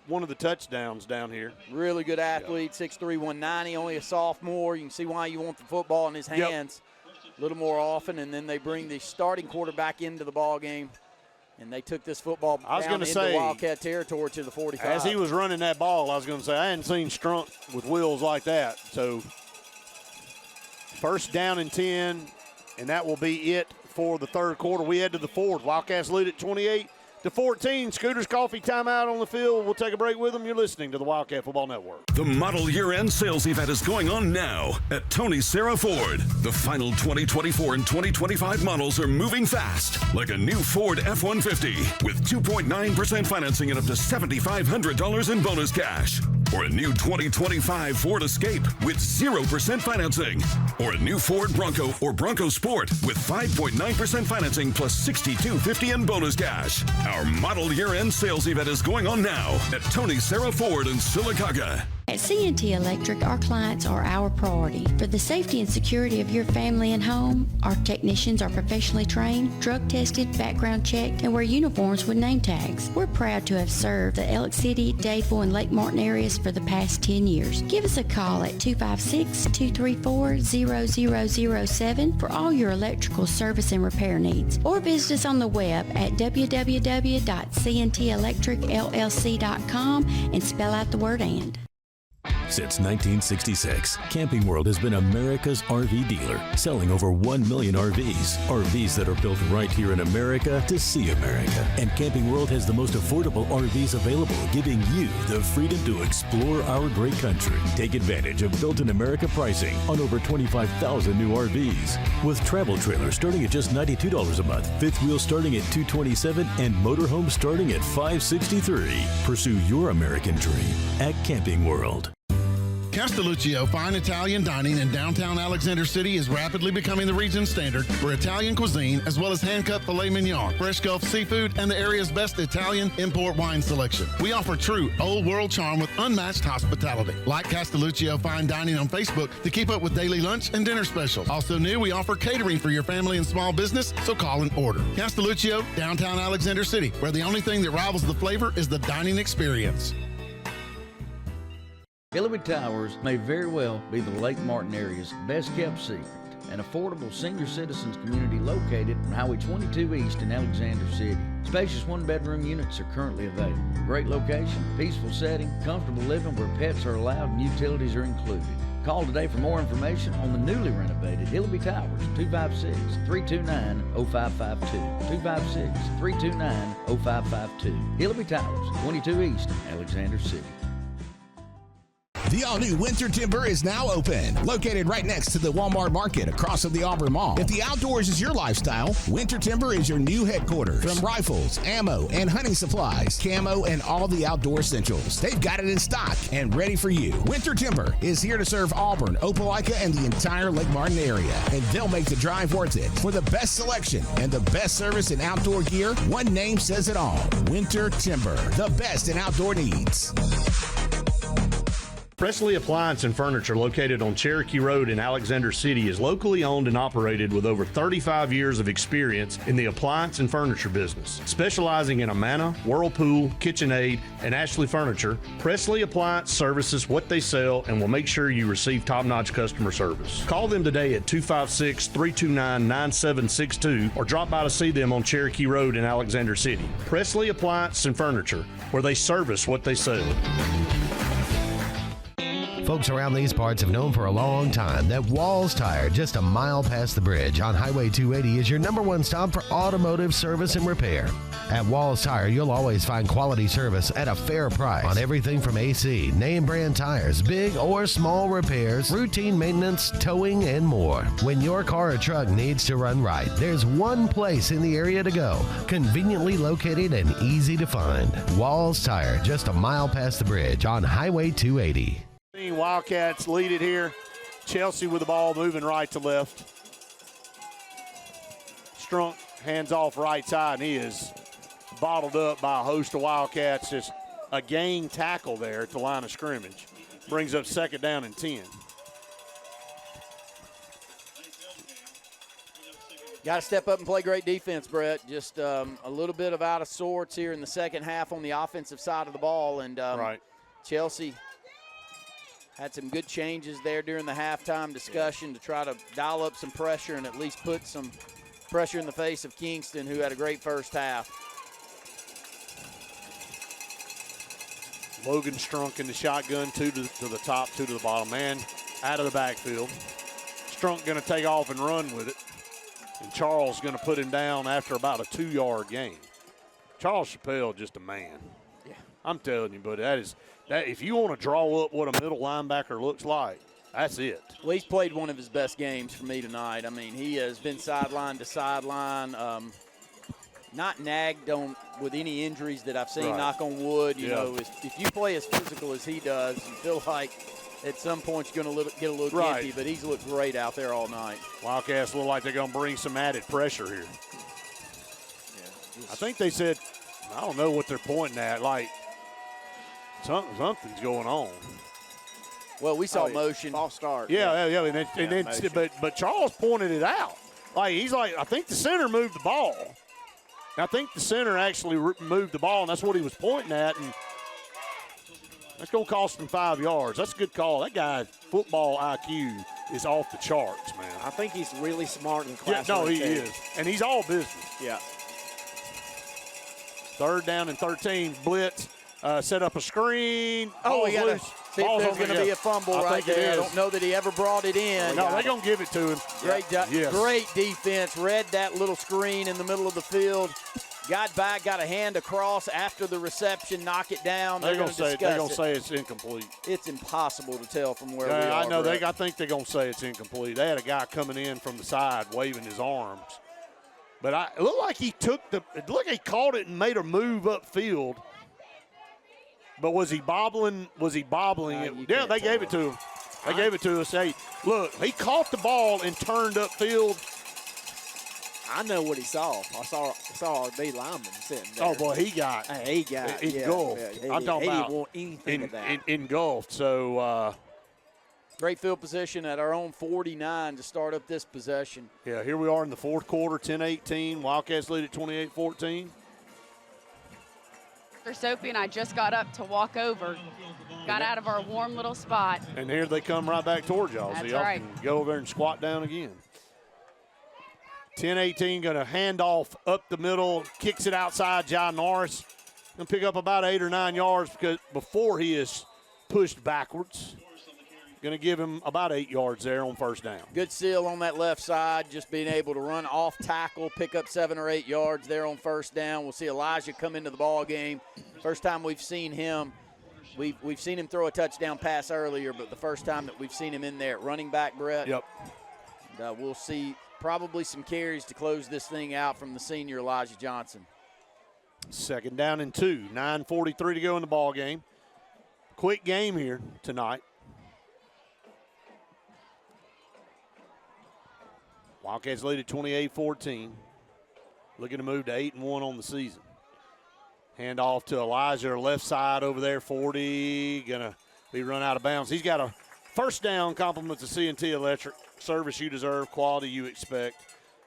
one of the touchdowns down here. Really good athlete, 6'3", 190, only a sophomore. You can see why you want the football in his hands a little more often. And then they bring the starting quarterback into the ball game. And they took this football down into Wildcat territory to the 45. As he was running that ball, I was going to say, I hadn't seen Strunk with wheels like that. So first down and 10, and that will be it for the third quarter. We head to the fourth. Wildcats lead at 28-14. Scooters Coffee timeout on the field. We'll take a break with them. You're listening to the Wildcat Football Network. The model year-end sales event is going on now at Tony Sarah Ford. The final 2024 and 2025 models are moving fast, like a new Ford F-150 with 2.9% financing and up to $7,500 in bonus cash. or a new 2025 Ford Escape with 0% financing, or a new Ford Bronco or Bronco Sport with 5.9% financing plus $6,250 in bonus cash. Our model year-end sales event is going on now at Tony Sarah Ford in Sylacauga. At C&T Electric, our clients are our priority. For the safety and security of your family and home, our technicians are professionally trained, drug tested, background checked, and wear uniforms with name tags. We're proud to have served the Elk City, Dadeville, and Lake Martin areas for the past 10 years. Give us a call at 256-234-0007 for all your electrical service and repair needs, or visit us on the web at www.cntelectricllc.com and spell out the word "and." Since 1966, Camping World has been America's RV dealer, selling over 1 million RVs. RVs that are built right here in America to see America. And Camping World has the most affordable RVs available, giving you the freedom to explore our great country. Take advantage of Built in America pricing on over 25,000 new RVs. With travel trailers starting at just $92 a month, fifth wheels starting at $227, and motorhomes starting at $563. Pursue your American dream at Camping World. Castelluccio Fine Italian Dining in downtown Alexander City is rapidly becoming the region standard for Italian cuisine, as well as hand-cut filet mignon, fresh Gulf seafood, and the area's best Italian import wine selection. We offer true old-world charm with unmatched hospitality. Like Castelluccio Fine Dining on Facebook to keep up with daily lunch and dinner specials. Also new, we offer catering for your family and small business, so call and order. Castelluccio, downtown Alexander City, where the only thing that rivals the flavor is the dining experience. Hillary Towers may very well be the Lake Martin area's best-kept secret. An affordable senior citizens community located on Highway 22 East in Alexander City. Spacious one-bedroom units are currently available. Great location, peaceful setting, comfortable living where pets are allowed and utilities are included. Call today for more information on the newly renovated Hillary Towers, 256-329-0552. 256-329-0552. Hillary Towers, 22 East, Alexander City. The all-new Winter Timber is now open, located right next to the Walmart Market across from the Auburn Mall. If the outdoors is your lifestyle, Winter Timber is your new headquarters. From rifles, ammo, and hunting supplies, camo, and all the outdoor essentials, they've got it in stock and ready for you. Winter Timber is here to serve Auburn, Opelika, and the entire Lake Martin area, and they'll make the drive worth it. For the best selection and the best service in outdoor gear, one name says it all: Winter Timber, the best in outdoor needs. Presley Appliance and Furniture, located on Cherokee Road in Alexander City, is locally owned and operated with over 35 years of experience in the appliance and furniture business. Specializing in Amana, Whirlpool, KitchenAid, and Ashley Furniture, Presley Appliance services what they sell and will make sure you receive top-notch customer service. Call them today at 256-329-9762 or drop by to see them on Cherokee Road in Alexander City. Presley Appliance and Furniture, where they service what they sell. Folks around these parts have known for a long time that Walls Tire, just a mile past the bridge on Highway 280, is your #1 stop for automotive service and repair. At Walls Tire, you'll always find quality service at a fair price on everything from AC, name brand tires, big or small repairs, routine maintenance, towing, and more. When your car or truck needs to run right, there's one place in the area to go, conveniently located and easy to find. Walls Tire, just a mile past the bridge on Highway 280. Wildcats lead it here. Chelsea with the ball moving right to left. Strunk hands off right side, and he is bottled up by a host of Wildcats. Just a gang tackle there at the line of scrimmage. Brings up 2nd down and 10. Got to step up and play great defense, Brett. Just a little bit of out of sorts here in the second half on the offensive side of the ball. And right. Chelsea had some good changes there during the halftime discussion to try to dial up some pressure and at least put some pressure in the face of Kingston, who had a great first half. Logan Strunk in the shotgun, 2 to the top, 2 to the bottom. Man out of the backfield. Strunk going to take off and run with it. And Charles going to put him down after about a 2-yard gain. Charles Chappelle, just a man. Yeah, I'm telling you, buddy, that if you want to draw up what a middle linebacker looks like, that's it. Well, he's played one of his best games for me tonight. I mean, he has been sideline to sideline. not nagged on with any injuries that I've seen, Right. knock on wood. You Yeah. know, if you play as physical as he does, you feel like at some point you're going to get a little Right. gimpy, but he's looked great out there all night. Wildcats look like they're going to bring some added pressure here. I think they said, I don't know what they're pointing at, like something's going on. Well, we saw motion. False start. Yeah. And then, motion. but Charles pointed it out. Like he's like, I think the center moved the ball. I think the center actually moved the ball, and that's what he was pointing at. And that's going to cost him 5 yards. That's a good call. That guy's football IQ is off the charts, man. I think he's really smart in Yeah, class. no, he is, and he's all business. Yeah. 3rd down and 13. Blitz. Set up a screen. Oh, we got to loose. see if there's going to be a fumble right there. I don't know that he ever brought it in. No, they're going to give it to him. Great defense. Read that little screen in the middle of the field. Got back, got a hand across after the reception, knock it down. They're going to discuss it. They're going to say it's incomplete. It's impossible to tell from where we are. I know. Brett. I think they're going to say it's incomplete. They had a guy coming in from the side waving his arms. But it looked like he he caught it and made a move upfield. But was he bobbling? It? Yeah, they gave it to him. They gave it to us. Hey, look, he caught the ball and turned upfield. I know what he saw. I saw our B lineman sitting there. Oh, boy, he got engulfed. Yeah, I'm talking about didn't want anything of that. Engulfed. So great field position at our own 49 to start up this possession. Yeah, here we are in the 4th quarter, 10-18. Wildcats lead at 28-14. Sophie and I just got up to walk over, got out of our warm little spot. And here they come right back towards y'all. That's so y'all right. can go over there and squat down again. 10-18, going to hand off up the middle, kicks it outside. John Norris going to pick up about 8 or 9 yards before he is pushed backwards. Going to give him about 8 yards there on 1st down. Good seal on that left side, just being able to run off tackle, pick up 7 or 8 yards there on 1st down. We'll see Elijah come into the ball game. First time we've seen him. We've seen him throw a touchdown pass earlier, but the first time that we've seen him in there at running back, Brett. Yep. And, we'll see probably some carries to close this thing out from the senior Elijah Johnson. 2nd down and 2. 9:43 to go in the ball game. Quick game here tonight. Wildcats lead at 28-14. Looking to move to 8-1 on the season. Hand off to Elijah, left side over there, 40. Going to be run out of bounds. He's got a 1st down, compliments of C&T Electric. Service you deserve, quality you expect.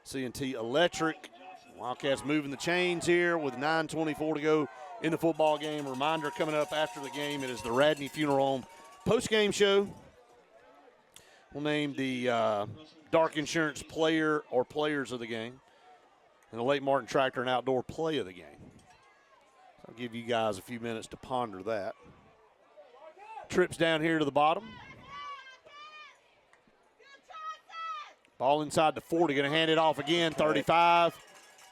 C&T Electric. Wildcats moving the chains here with 9:24 to go in the football game. Reminder coming up after the game, it is the Radney Funeral Home post-game show. We'll name the Dark Insurance player or players of the game and the Lake Martin Tractor and Outdoor play of the game. I'll give you guys a few minutes to ponder that. Trips down here to the bottom. Ball inside the 40, going to hand it off again, 35,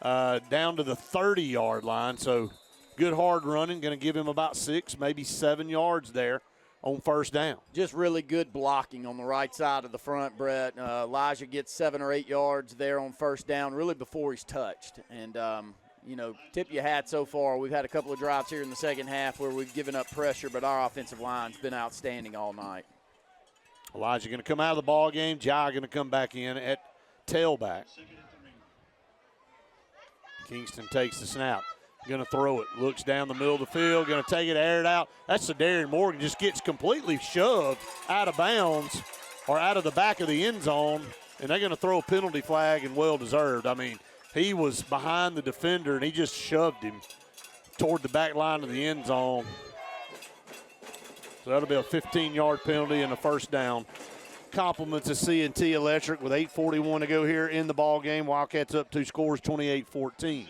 down to the 30-yard line. So good hard running, going to give him about 6, maybe 7 yards there on 1st down. Just really good blocking on the right side of the front, Brett. Elijah gets 7 or 8 yards there on 1st down, really before he's touched. And, tip your hat so far. We've had a couple of drives here in the second half where we've given up pressure, but our offensive line's been outstanding all night. Elijah going to come out of the ball game. Jai going to come back in at tailback. Kingston takes the snap. Going to throw it. Looks down the middle of the field. Going to take it, air it out. That's the Darian Morgan. Just gets completely shoved out of bounds or out of the back of the end zone. And they're going to throw a penalty flag, and well-deserved. I mean, he was behind the defender, and he just shoved him toward the back line of the end zone. So that'll be a 15-yard penalty and a 1st down. Compliments of C&T Electric with 8:41 to go here in the ball game. Wildcats up 2 scores, 28-14.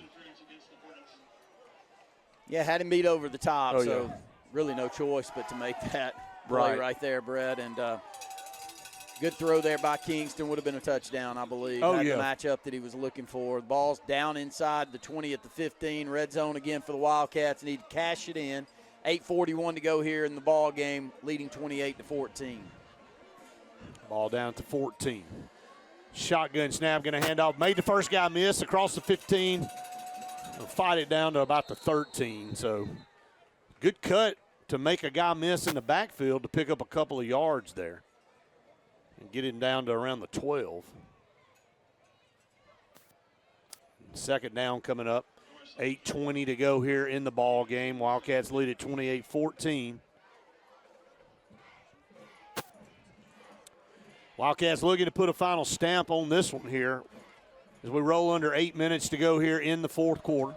Yeah, had him beat over the top, Oh, so yeah. really no choice but to make that play right there, Brett. And good throw there by Kingston. Would have been a touchdown, I believe. Had the matchup that he was looking for. The ball's down inside the 20 at the 15. Red zone again for the Wildcats. Need to cash it in. 8:41 to go here in the ball game, leading 28-14. Ball down to 14. Shotgun snap, going to hand off. Made the first guy miss across the 15. They'll fight it down to about the 13. So good cut to make a guy miss in the backfield to pick up a couple of yards there and get him down to around the 12. Second down coming up. 8:20 to go here in the ball game. Wildcats lead at 28-14. Wildcats looking to put a final stamp on this one here as we roll under 8 minutes to go here in the fourth quarter.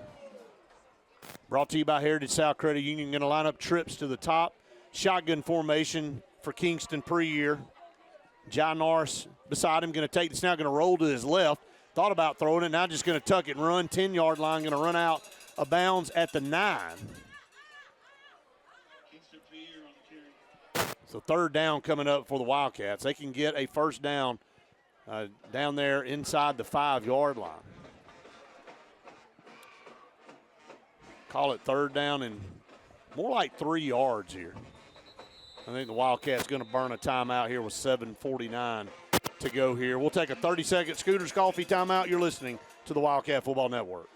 Brought to you by Heritage South Credit Union. Going to line up trips to the top. Shotgun formation for Kingston pre-year. John Norris beside him, going to take the snap, going to roll to his left. Thought about throwing it, now just going to tuck it and run. 10-yard line, going to run out of bounds at the 9. So third down coming up for the Wildcats. They can get a first down down there inside the 5-yard line. Call it third down and more like 3 yards here. I think the Wildcats going to burn a timeout here with 7:49 to go here. We'll take a 30-second Scooters Coffee timeout. You're listening to the Wildcat Football Network.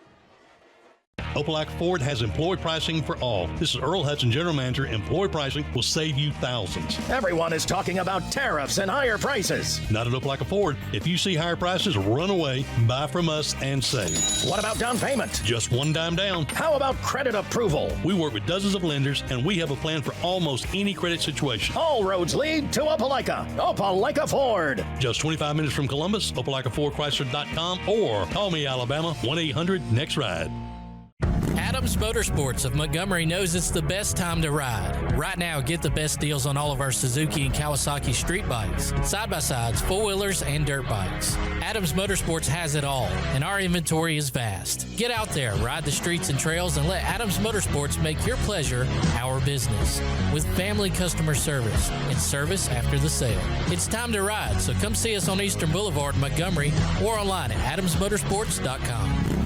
Opelika Ford has employee pricing for all. This is Earl Hudson, General Manager. Employee pricing will save you thousands. Everyone is talking about tariffs and higher prices. Not at Opelika Ford. If you see higher prices, run away, buy from us, and save. What about down payment? Just one dime down. How about credit approval? We work with dozens of lenders, and we have a plan for almost any credit situation. All roads lead to Opelika. Opelika Ford. Just 25 minutes from Columbus, OpelikaFordChrysler.com, or call me, Alabama, 1-800-NEXT-RIDE. Adams Motorsports of Montgomery knows it's the best time to ride. Right now, get the best deals on all of our Suzuki and Kawasaki street bikes, side-by-sides, four-wheelers, and dirt bikes. Adams Motorsports has it all, and our inventory is vast. Get out there, ride the streets and trails, and let Adams Motorsports make your pleasure our business. With family customer service and service after the sale. It's time to ride, so come see us on Eastern Boulevard, Montgomery, or online at adamsmotorsports.com.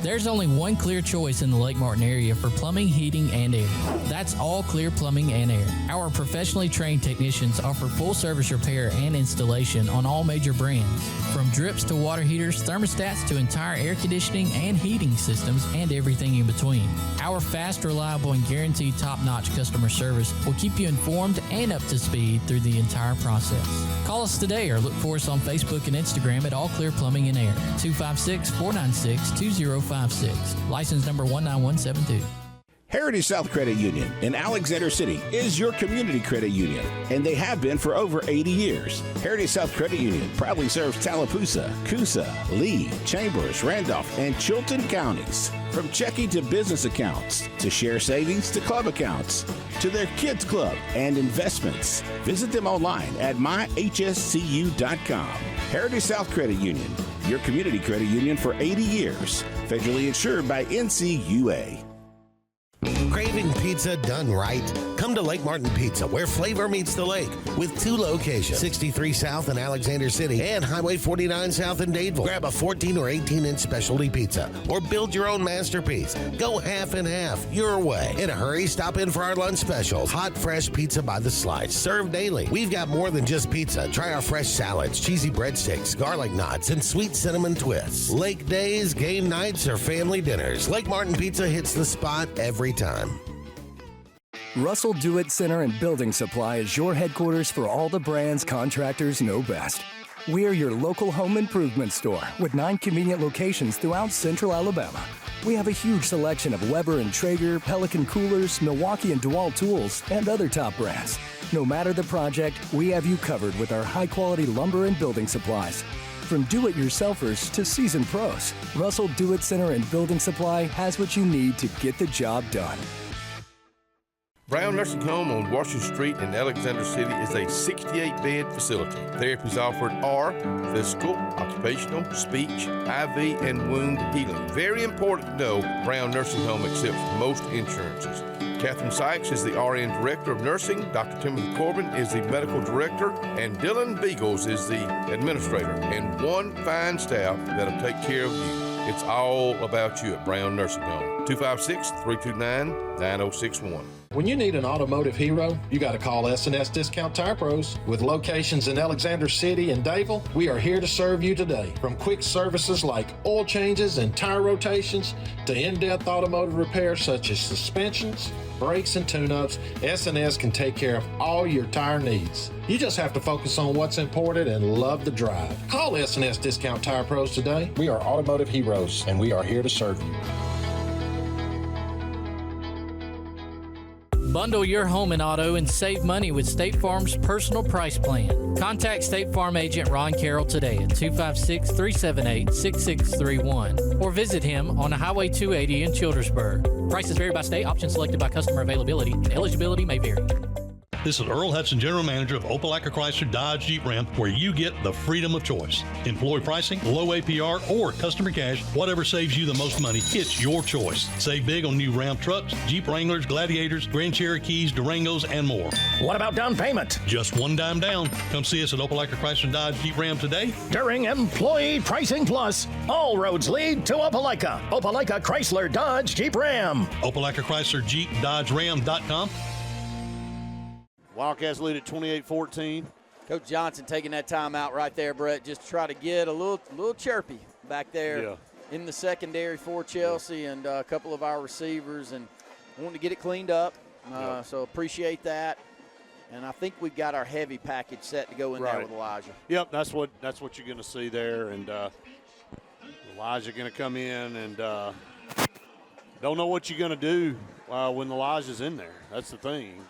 There's only one clear choice in the Lake Martin area for plumbing, heating, and air. That's All Clear Plumbing and Air. Our professionally trained technicians offer full service repair and installation on all major brands. From drips to water heaters, thermostats to entire air conditioning and heating systems, and everything in between. Our fast, reliable, and guaranteed top-notch customer service will keep you informed and up to speed through the entire process. Call us today or look for us on Facebook and Instagram at All Clear Plumbing and Air, 256-496-2056. License number 19172. Heritage South Credit Union in Alexander City is your community credit union, and they have been for over 80 years. Heritage South Credit Union proudly serves Tallapoosa, Coosa, Lee, Chambers, Randolph, and Chilton counties. From checking to business accounts, to share savings to club accounts, to their kids club and investments. Visit them online at myhscu.com. Heritage South Credit Union, your community credit union for 80 years. Federally insured by NCUA. Craving pizza done right? Come to Lake Martin Pizza, where flavor meets the lake, with 2 locations, 63 South in Alexander City and Highway 49 South in Dadeville. Grab a 14 or 18-inch specialty pizza or build your own masterpiece. Go half and half your way. In a hurry, stop in for our lunch specials. Hot, fresh pizza by the slice, served daily. We've got more than just pizza. Try our fresh salads, cheesy breadsticks, garlic knots, and sweet cinnamon twists. Lake days, game nights, or family dinners, Lake Martin Pizza hits the spot every time. Russell Do-It Center and Building Supply is your headquarters for all the brands contractors know best. We are your local home improvement store with 9 convenient locations throughout central Alabama. We have a huge selection of Weber and Traeger, Pelican coolers, Milwaukee and DeWalt tools, and other top brands. No matter the project, we have you covered with our high-quality lumber and building supplies. From do-it-yourselfers to seasoned pros, Russell Do-It Center and Building Supply has what you need to get the job done. Brown Nursing Home on Washington Street in Alexander City is a 68-bed facility. Therapies offered are physical, occupational, speech, IV, and wound healing. Very important to know, Brown Nursing Home accepts most insurances. Catherine Sykes is the RN Director of Nursing, Dr. Timothy Corbin is the Medical Director, and Dylan Beagles is the Administrator, and one fine staff that'll take care of you. It's all about you at Brown Nursing Home. 256-329-9061. When you need an automotive hero, you got to call S&S Discount Tire Pros. With locations in Alexander City and Dayville, we are here to serve you today. From quick services like oil changes and tire rotations to in-depth automotive repairs such as suspensions, brakes, and tune-ups, S&S can take care of all your tire needs. You just have to focus on what's important and love the drive. Call S&S Discount Tire Pros today. We are automotive heroes, and we are here to serve you. Bundle your home and auto and save money with State Farm's personal price plan. Contact State Farm agent Ron Carroll today at 256-378-6631 or visit him on Highway 280 in Childersburg. Prices vary by state, options selected by customer availability, and eligibility may vary. This is Earl Hudson, General Manager of Opelika Chrysler Dodge Jeep Ram, where you get the freedom of choice. Employee pricing, low APR, or customer cash, whatever saves you the most money, it's your choice. Save big on new Ram trucks, Jeep Wranglers, Gladiators, Grand Cherokees, Durangos, and more. What about down payment? Just one dime down. Come see us at Opelika Chrysler Dodge Jeep Ram today. During Employee Pricing Plus, all roads lead to Opelika. Opelika Chrysler Dodge Jeep Ram. Opelika Chrysler Jeep Dodge Ram.com. Wildcats lead at 28-14. Coach Johnson taking that timeout right there, Brett, just to try to get a little chirpy back there in the secondary for Chelsea and a couple of our receivers, and wanting to get it cleaned up. So appreciate that. And I think we've got our heavy package set to go in there with Elijah. Yep, that's what you're going to see there. And Elijah going to come in and don't know what you're going to do when Elijah's in there. That's the thing.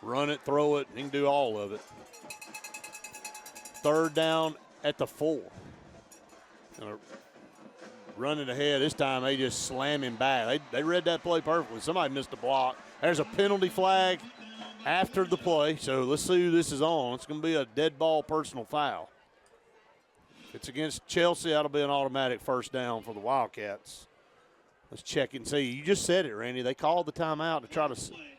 Run it, throw it, he can do all of it. Third down at the 4. Run it ahead. This time they just slam him back. They read that play perfectly. Somebody missed a block. There's a penalty flag after the play. So let's see who this is on. It's going to be a dead ball personal foul. If it's against Chelsea, that'll be an automatic first down for the Wildcats. Let's check and see. You just said it, Randy. They called the timeout to try to see.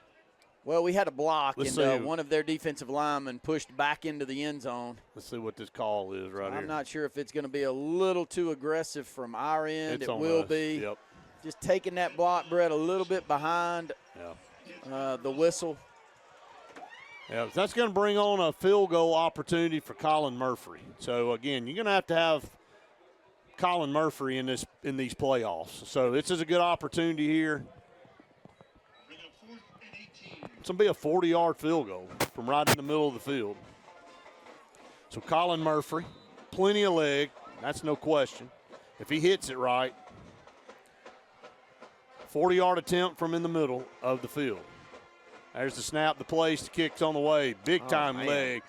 Well, we had a block, and one of their defensive linemen pushed back into the end zone. Let's see what this call is right here. I'm not sure if it's going to be a little too aggressive from our end. It will be. Yep. Just taking that block, Brett, a little bit behind the whistle. Yeah, that's going to bring on a field goal opportunity for Colin Murphy. So, again, you're going to have Colin Murphy in these playoffs. So this is a good opportunity here. It's going to be a 40-yard field goal from right in the middle of the field. So Colin Murphy, plenty of leg, that's no question. If he hits it right, 40-yard attempt from in the middle of the field. There's the snap, the place, the kick's on the way. Big-time leg.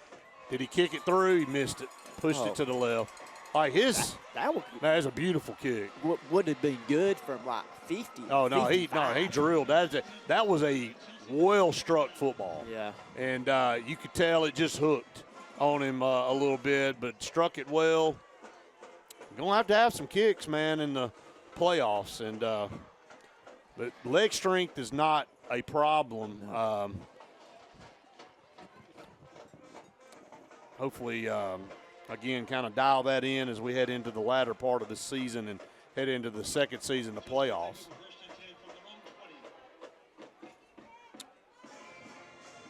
Did he kick it through? He missed it. Pushed it to the left. Like that is a beautiful kick. Would have been good from like 50. Oh, no, he drilled. That was a well-struck football. Yeah. And you could tell it just hooked on him a little bit, but struck it well. You're going to have some kicks, man, in the playoffs. And but leg strength is not a problem. No. Hopefully, again, kind of dial that in as we head into the latter part of the season and head into the second season of playoffs.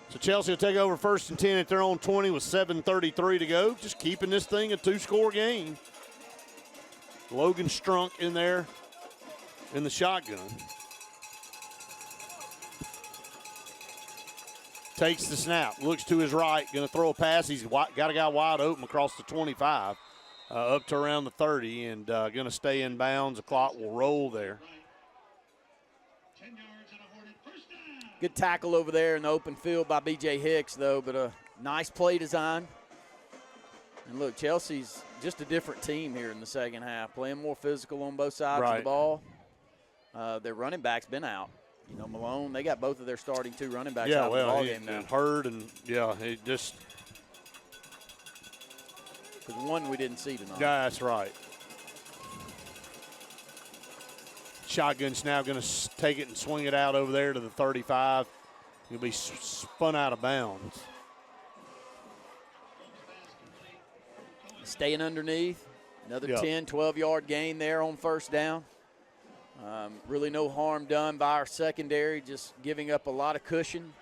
So Chelsea will take over 1st and 10 at their own 20 with 7:33 to go. Just keeping this thing a 2-score game. Logan Strunk in there in the shotgun. Takes the snap, looks to his right, going to throw a pass. He's got a guy wide open across the 25, up to around the 30, and going to stay in bounds. The clock will roll there. Good tackle over there in the open field by B.J. Hicks, though, but a nice play design. And, look, Chelsea's just a different team here in the second half, playing more physical on both sides of the ball. Their running back's been out. You know, Malone, they got both of their starting 2 running backs out of the ball game now. Hurd and, he just – because one we didn't see tonight. Yeah, that's right. Shotgun's now going to take it and swing it out over there to the 35. He'll be spun out of bounds. Staying underneath. Another 10, 12-yard gain there on first down. Really no harm done by our secondary, just giving up a lot of cushion.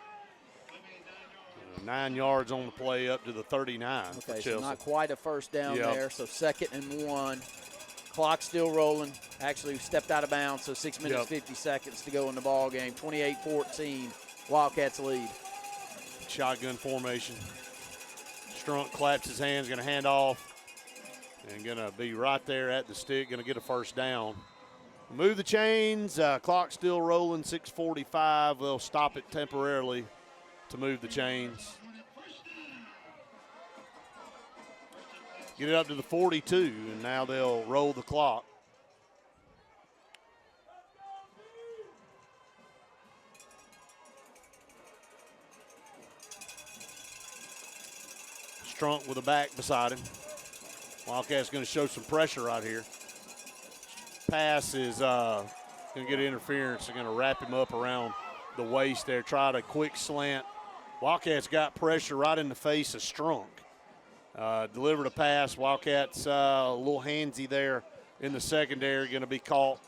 9 yards on the play up to the 39. Okay, so not quite a first down there. So 2nd and 1. Clock still rolling. Actually stepped out of bounds, so 6 minutes, 50 seconds to go in the ball game. 28-14, Wildcats lead. Shotgun formation. Strunk claps his hands, going to hand off, and going to be right there at the stick, going to get a first down. Move the chains. Clock still rolling, 6:45. They'll stop it temporarily to move the chains. Get it up to the 42, and now they'll roll the clock. Strunk with a back beside him. Wildcats going to show some pressure right here. Pass is going to get interference. They're going to wrap him up around the waist there, try to quick slant. Wildcats got pressure right in the face of Strunk. Delivered a pass. Wildcats a little handsy there in the secondary, going to be caught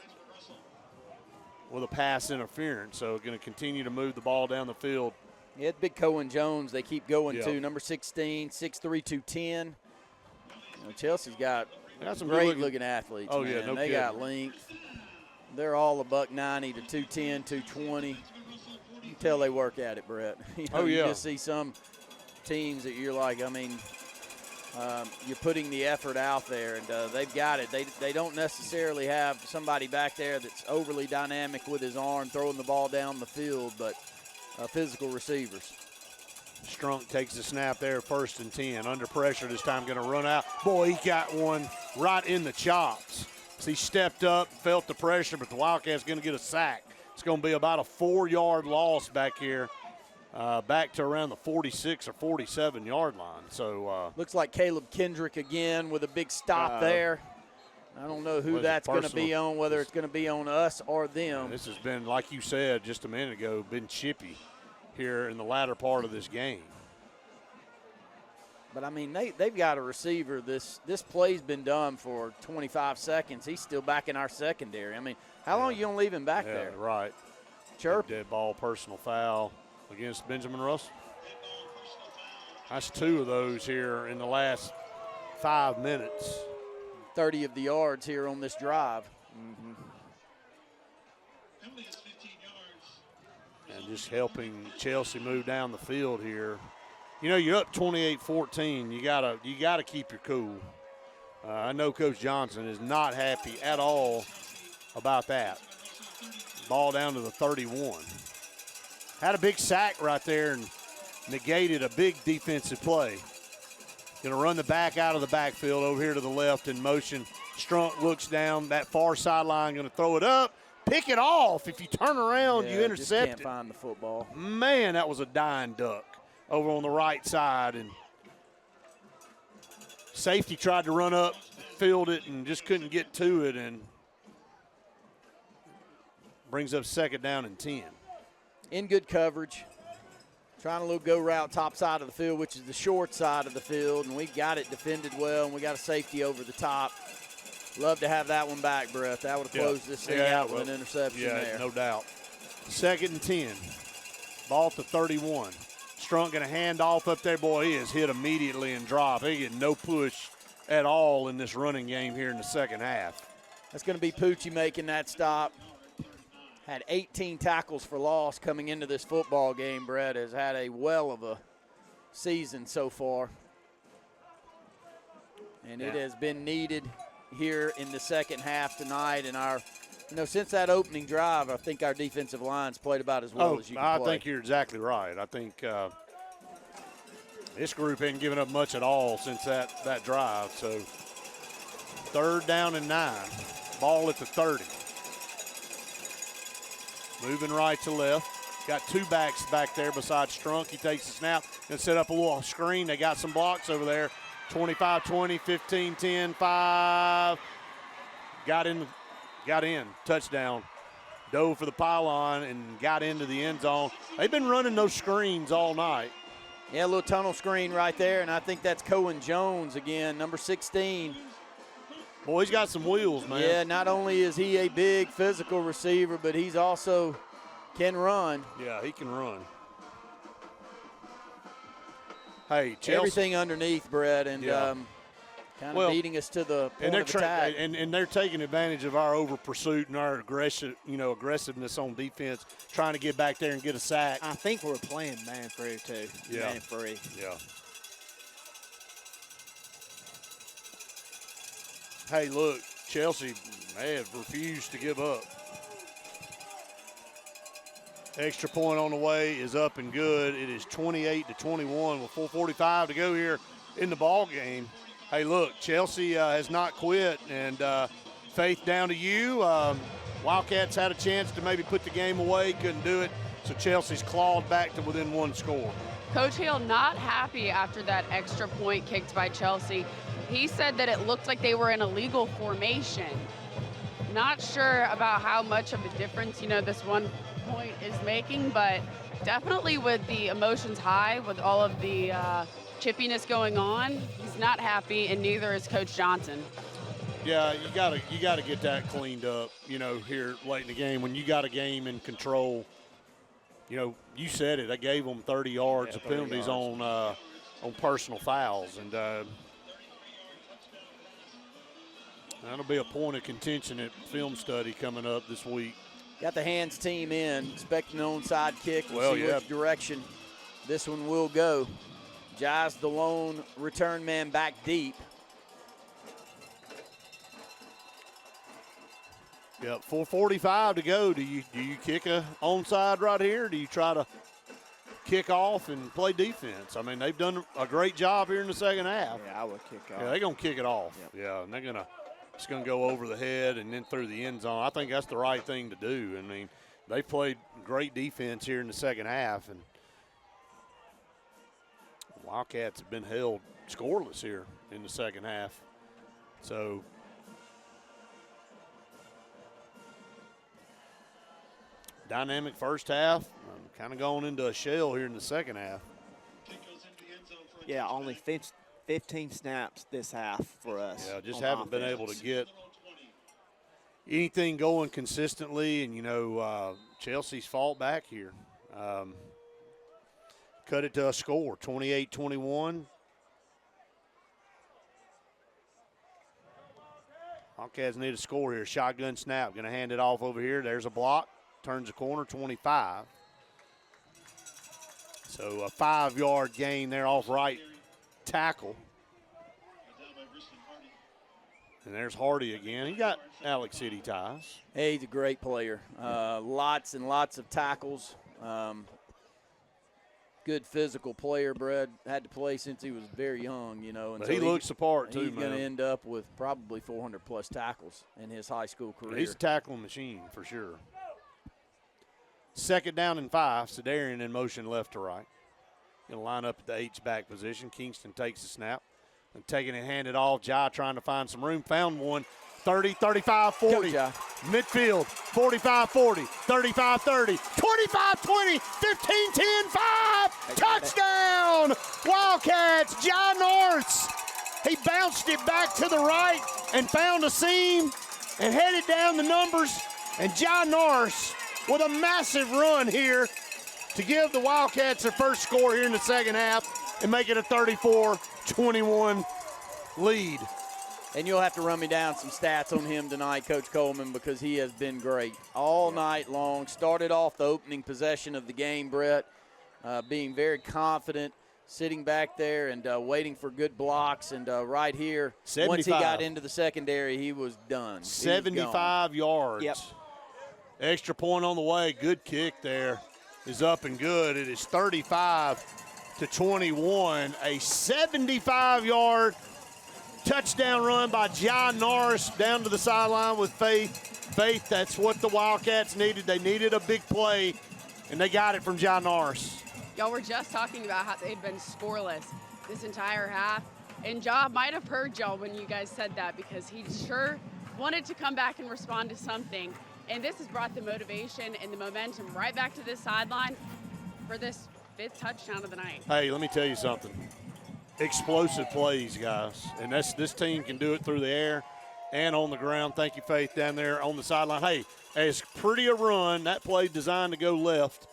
with a pass interference. So going to continue to move the ball down the field. Yeah, big Cohen Jones. They keep going to number 16, 6'3", 210. Chelsea's got some great looking athletes. Oh, man. yeah, no they kidding. got length. They're all $190 to 210, 220. You can tell they work at it, Brett. You just see some teams that you're like, I mean, you're putting the effort out there, and they've got it. They don't necessarily have somebody back there that's overly dynamic with his arm throwing the ball down the field, but physical receivers. Strunk takes the snap there, 1st and 10. Under pressure this time, going to run out. Boy, he got one right in the chops. So he stepped up, felt the pressure, but the Wildcats going to get a sack. It's going to be about a 4-yard loss back here, back to around the 46 or 47-yard line. So looks like Caleb Kendrick again with a big stop there. I don't know who that's going to be on, whether it's going to be on us or them. This has been, like you said just a minute ago, been chippy here in the latter part of this game. But, I mean, they've got a receiver. This play's been done for 25 seconds. He's still back in our secondary. I mean, how long are you going to leave him back there? Right. Chirp. Dead ball, personal foul against Benjamin Russell. That's 2 of those here in the last 5 minutes. 30 of the yards here on this drive. And just helping Chelsea move down the field here. You know, you're up 28-14. You gotta keep your cool. I know Coach Johnson is not happy at all about that. Ball down to the 31. Had a big sack right there and negated a big defensive play. Going to run the back out of the backfield over here to the left in motion. Strunk looks down that far sideline, going to throw it up. Pick it off. If you turn around, you intercept just can't it. find the football. Man, that was a dying duck over on the right side. And safety tried to run up, field it, and just couldn't get to it. And brings up 2nd down and 10. In good coverage. Trying a little go route top side of the field, which is the short side of the field. And we got it defended well, and we got a safety over the top. Love to have that one back, Brett. That would have closed this thing out with an interception there. No doubt. 2nd and 10. Ball to 31. Strunk going to hand off up there. Boy, he is hit immediately and dropped. He get no push at all in this running game here in the second half. That's going to be Pucci making that stop. Had 18 tackles for loss coming into this football game. Brett has had a well of a season so far. And it has been needed here in the second half tonight. And since that opening drive, I think our defensive line's played about as well as you can play. I think you're exactly right. I think this group ain't given up much at all since that drive. So 3rd down and 9. Ball at the 30. Moving right to left. Got 2 backs back there besides Strunk. He takes the snap and set up a little screen. They got some blocks over there. 25-20, 15-10, 5. Got in. Touchdown. Dove for the pylon and got into the end zone. They've been running those screens all night. Yeah, a little tunnel screen right there, and I think that's Cohen Jones again, number 16. Boy, he's got some wheels, man. Yeah, not only is he a big physical receiver, but he's also can run. Yeah, he can run. Hey, Chelsea. Everything underneath, Brett, and kind of beating us to the point of attack. And they're taking advantage of our over pursuit and our aggressiveness on defense, trying to get back there and get a sack. I think we're playing man free too. Yeah. Man free. Yeah. Hey, look, Chelsea, they have refused to give up. Extra point on the way is up and good. It is 28-21 with 4:45 to go here in the ball game. Hey, look, Chelsea has not quit, and Faith, down to you. Wildcats had a chance to maybe put the game away, couldn't do it, so Chelsea's clawed back to within one score. Coach Hale not happy after that extra point kicked by Chelsea. He said that it looked like they were in a legal formation. Not sure about how much of a difference, this 1 point is making, but definitely with the emotions high, with all of the chippiness going on, he's not happy, and neither is Coach Johnson. Yeah, you gotta get that cleaned up, here late in the game. When you got a game in control, you said it. I gave them 30 yards of penalties on personal fouls, and that'll be a point of contention at film study coming up this week. Got the hands team in, expecting an onside kick. Well, see which direction this one will go. Jai's the lone return man back deep. Yep, 4:45 to go. Do you kick a onside right here? Or do you try to kick off and play defense? I mean, they've done a great job here in the second half. Yeah, I would kick off. Yeah, they're going to kick it off. Yep. Yeah, and it's going to go over the head and then through the end zone. I think that's the right thing to do. I mean, they played great defense here in the second half, and Wildcats have been held scoreless here in the second half. So dynamic first half, kind of going into a shell here in the second half. Yeah, only 15 snaps this half for us. Yeah, just haven't been able to get anything going consistently, and, Chelsea's fought back here. Cut it to a score, 28-21. Wildcats need a score here. Shotgun snap, going to hand it off over here. There's a block, turns the corner, 25. So a 5-yard gain there off right tackle. And there's Hardy again. He got Alex City ties. Hey, he's a great player. Lots and lots of tackles. Good physical player, Brad. Had to play since he was very young, And but he looks the part, too, man. He's going to end up with probably 400-plus tackles in his high school career. He's a tackling machine for sure. Second down and 5. Sedarian in motion left to right. Going to line up at the H-back position. Kingston takes the snap. And taking it, handed off. Jai trying to find some room. Found one. 30, 35, 40. Midfield. 45, 40. 35, 30. 25, 20. 15, 10, 5. Touchdown! Wildcats. Jai Norris. He bounced it back to the right and found a seam and headed down the numbers. And Jai Norris with a massive run here to give the Wildcats their first score here in the second half and make it a 34-21 lead. And you'll have to run me down some stats on him tonight, Coach Coleman, because he has been great all night long. Started off the opening possession of the game, Brett, being very confident, sitting back there and waiting for good blocks. And right here, 75. Once he got into the secondary, he was done. 75 yards. Yep. Extra point on the way. Good kick there is up and good. It is 35-21. A 75-yard touchdown run by John Norris down to the sideline with Faith. Faith, that's what the Wildcats needed. They needed a big play, and they got it from John Norris. Y'all were just talking about how they'd been scoreless this entire half, and Ja might have heard y'all when you guys said that, because he sure wanted to come back and respond to something. And this has brought the motivation and the momentum right back to this sideline for this 5th touchdown of the night. Hey, let me tell you something. Explosive plays, guys. And this team can do it through the air and on the ground. Thank you, Faith, down there on the sideline. Hey, as pretty a run, that play designed to go left.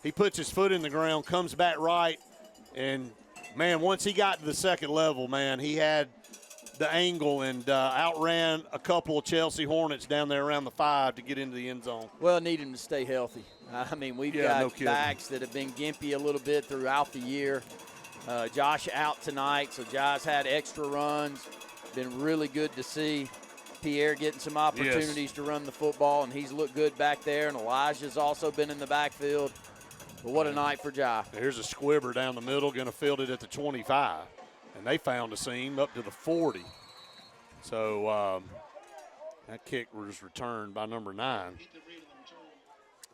He puts his foot in the ground, comes back right, and, man, once he got to the second level, man, he had the angle and outran a couple of Chelsea Hornets down there around the 5 to get into the end zone. Well, need him to stay healthy. I mean, we've got backs that have been gimpy a little bit throughout the year. Josh out tonight, so Josh had extra runs. Been really good to see Pierre getting some opportunities to run the football, and he's looked good back there, and Elijah's also been in the backfield. But what a night for Jai. Here's a squibber down the middle, going to field it at the 25. And they found a seam up to the 40. So that kick was returned by number 9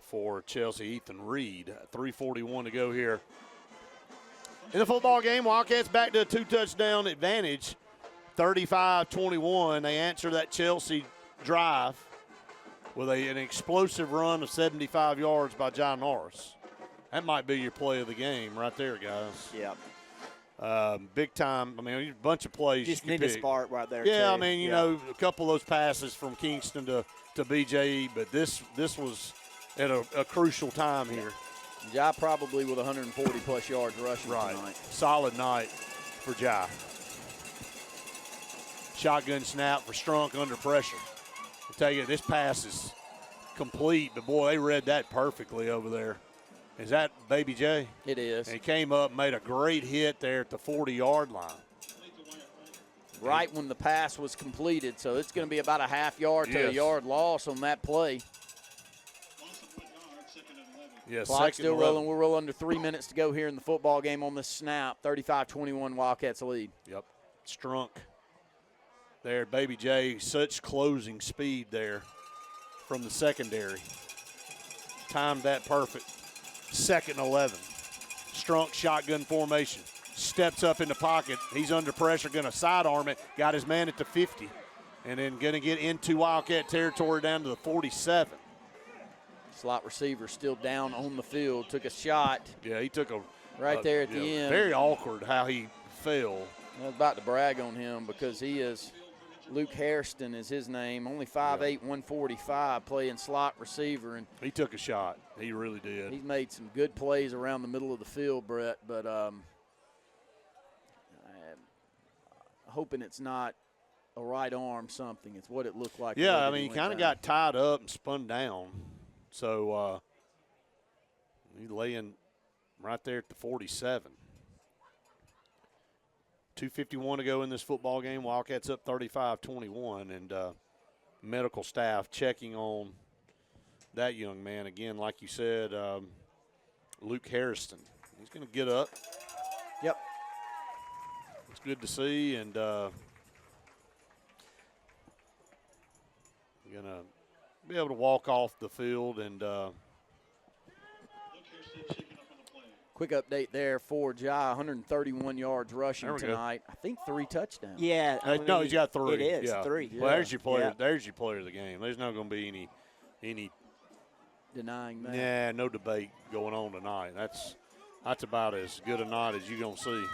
for Chelsea, Ethan Reed. 3:41 to go here in the football game. Wildcats back to a 2-touchdown advantage, 35-21. They answer that Chelsea drive with an explosive run of 75 yards by John Norris. That might be your play of the game right there, guys. Yeah. Big time. I mean, a bunch of plays. Just you need pick. a spark right there. Yeah, too. I mean, you know, a couple of those passes from Kingston to BJE, but this was at a crucial time here. Jai probably with 140-plus yards rushing tonight. Solid night for Jai. Shotgun snap for Strunk under pressure. I'll tell you, this pass is complete, but, boy, they read that perfectly over there. Is that Baby J? It is. And he came up, made a great hit there at the 40-yard line. Right when the pass was completed, so it's going to be about a half yard to a yard loss on that play. Yes, clock still rolling. We're rolling under 3 minutes to go here in the football game on this snap. 35-21 Wildcats lead. Yep. Strunk there. Baby J, such closing speed there from the secondary. Timed that perfect. 2nd and 11. Strunk shotgun formation. Steps up in the pocket. He's under pressure, going to sidearm it. Got his man at the 50. And then going to get into Wildcat territory down to the 47. Slot receiver still down on the field. Took a shot. Yeah, he took a right there at the end. Very awkward how he fell. I was about to brag on him because he is Luke Hairston is his name. Only 5'8", 145, playing slot receiver. And he took a shot. He really did. He's made some good plays around the middle of the field, Brett, but I'm hoping it's not a right arm something. It's what it looked like. Yeah, I mean, he kind of got tied up and spun down. So he's laying right there at the 47. 2:51 to go in this football game. Wildcats up 35-21, and medical staff checking on that young man again. Like you said, Luke Hairston. He's going to get up. Yep. It's good to see, and going to be able to walk off the field and quick update there for Jai, 131 yards rushing tonight. I think 3 touchdowns. Yeah. No, he's got 3. It is, 3. Well, there's your player. Yeah. There's your player of the game. There's not going to be any denying that. Yeah, no debate going on tonight. That's about as good a night as you're going to see.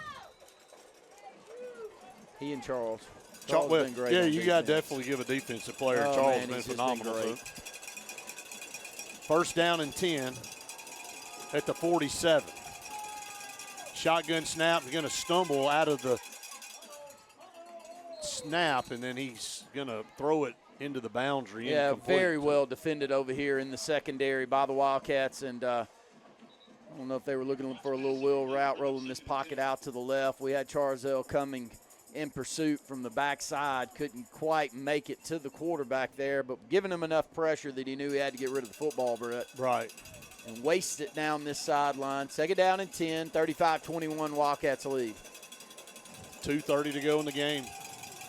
He and Charles. Charles been great. Yeah, you got to definitely give a defensive player. Charles has been phenomenal. First down and 10 at the 47. Shotgun snap. He's going to stumble out of the snap, and then he's going to throw it into the boundary. Yeah, incomplete. very well defended over here in the secondary by the Wildcats. And I don't know if they were looking for a little wheel route, rolling this pocket out to the left. We had Charzell coming in pursuit from the backside. Couldn't quite make it to the quarterback there, but giving him enough pressure that he knew he had to get rid of the football, Brett. Right. And waste it down this sideline. 2nd down and 10, 35-21 Wildcats lead. 2:30 to go in the game.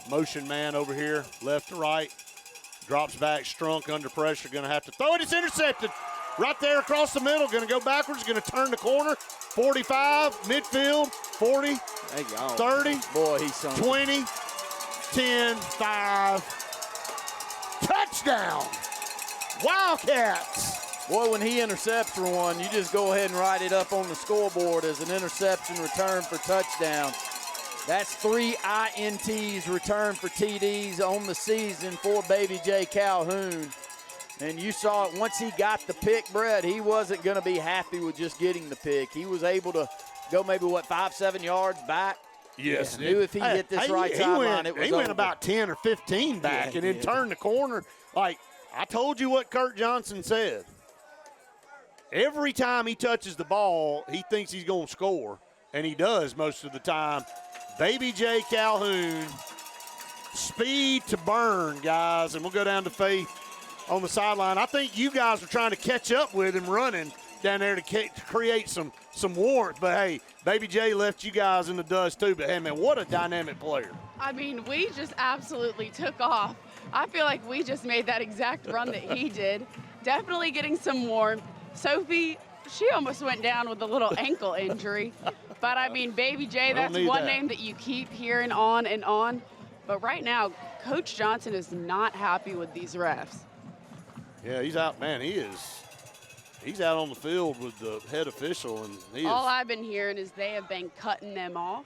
Motion man over here, left to right. Drops back, Strunk under pressure, going to have to throw it. It's intercepted. Right there across the middle, going to go backwards, going to turn the corner. 45, midfield, 40, 30, boy, he's 20, 10, 5. Touchdown, Wildcats. Boy, when he intercepts one, you just go ahead and write it up on the scoreboard as an interception return for touchdown. That's 3 INTs returned for TDs on the season for Baby J. Calhoun. And you saw it once he got the pick, Brett, he wasn't going to be happy with just getting the pick. He was able to go maybe, 5-7 yards back? Yes. Yeah, knew if he hit this right sideline, it was He went over. about 10 or 15 back and then turned the corner. Like, I told you what Kurt Johnson said. Every time he touches the ball, he thinks he's going to score, and he does most of the time. Baby J. Calhoun, speed to burn, guys, and we'll go down to Faith on the sideline. I think you guys are trying to catch up with him running down there to create some warmth. But, hey, Baby J left you guys in the dust too. But, hey, man, what a dynamic player. I mean, we just absolutely took off. I feel like we just made that exact run that he did. Definitely getting some warmth. Sophie, she almost went down with a little ankle injury. But, I mean, Baby J, that's one name that you keep hearing on and on. But right now, Coach Johnson is not happy with these refs. Yeah, he's out, man. He's out on the field with the head official, and all I've been hearing is they have been cutting them off.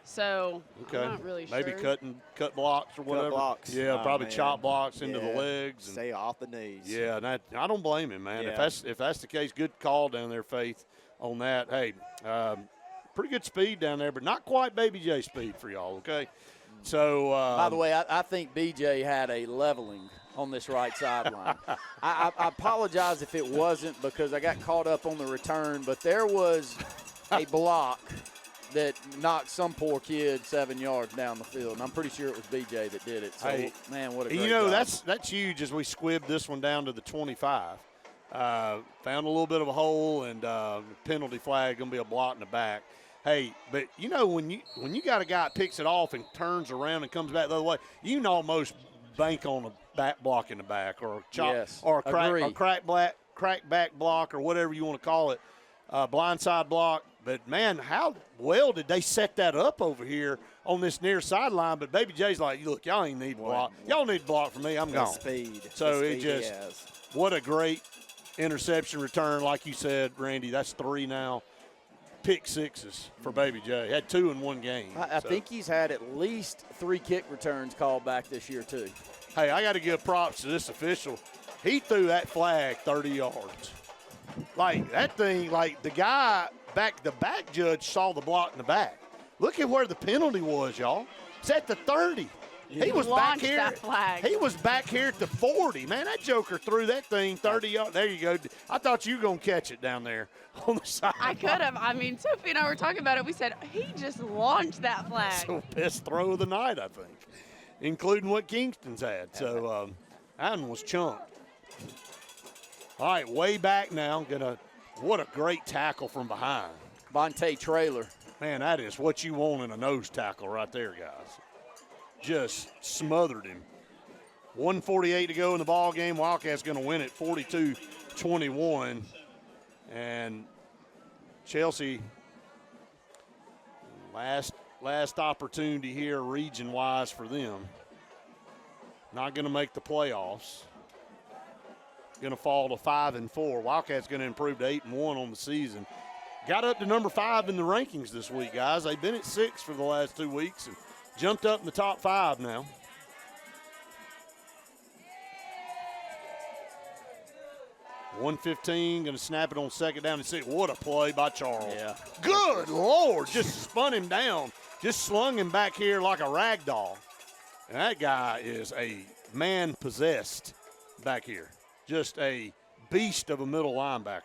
So okay. I'm not really sure. Maybe cut blocks or whatever. Cut blocks. Yeah, probably chop blocks into the legs. And stay off the knees. Yeah, and I don't blame him, man. Yeah. If that's the case, good call down there, Faith, on that. Hey, pretty good speed down there, but not quite Baby J speed for y'all, okay? So by the way, I think BJ had a leveling on this right sideline. I apologize if it wasn't because I got caught up on the return, but there was a block that knocked some poor kid 7 yards down the field, and I'm pretty sure it was BJ that did it. So, hey, man, what a great job. That's huge as we squibbed this one down to the 25. Found a little bit of a hole, and penalty flag, going to be a blot in the back. Hey, but, when you got a guy that picks it off and turns around and comes back the other way, you can almost bank on a back block in the back or a chop or a crack back block or whatever you want to call it, blindside block. But, man, how well did they set that up over here on this near sideline? But Baby J's like, look, y'all ain't need block. Y'all need block from me. I'm gone. Speed. So what a great interception return. Like you said, Randy, that's 3 now. Pick sixes for Baby J. Had 2 in one game. I think he's had at least 3 kick returns called back this year, too. Hey, I got to give props to this official. He threw that flag 30 yards. Like, that thing, like, the back judge saw the block in the back. Look at where the penalty was, y'all. It's at the 30. He was back here. That flag. He was back here at the 40. Man, that joker threw that thing 30 yards. There you go. I thought you were going to catch it down there on the side. I could have. I mean, Sophie and I were talking about it. We said, he just launched that flag. So best throw of the night, I think, including what Kingston's had. So that one was chunked. All right, way back now. What a great tackle from behind. Vontae Traylor. Man, that is what you want in a nose tackle right there, guys. Just smothered him. 1:48 to go in the ball game. Wildcats going to win it 42-21. And Chelsea, last opportunity here region-wise for them. Not going to make the playoffs. Going to fall to 5-4. Wildcats going to improve to 8-1 on the season. Got up to number 5 in the rankings this week, guys. They've been at 6 for the last 2 weeks and jumped up in the top 5 now. $115, going to snap it on second down and 6. What a play by Charles. Yeah. Good Lord, just spun him down. Just slung him back here like a rag doll. And that guy is a man possessed back here. Just a beast of a middle linebacker.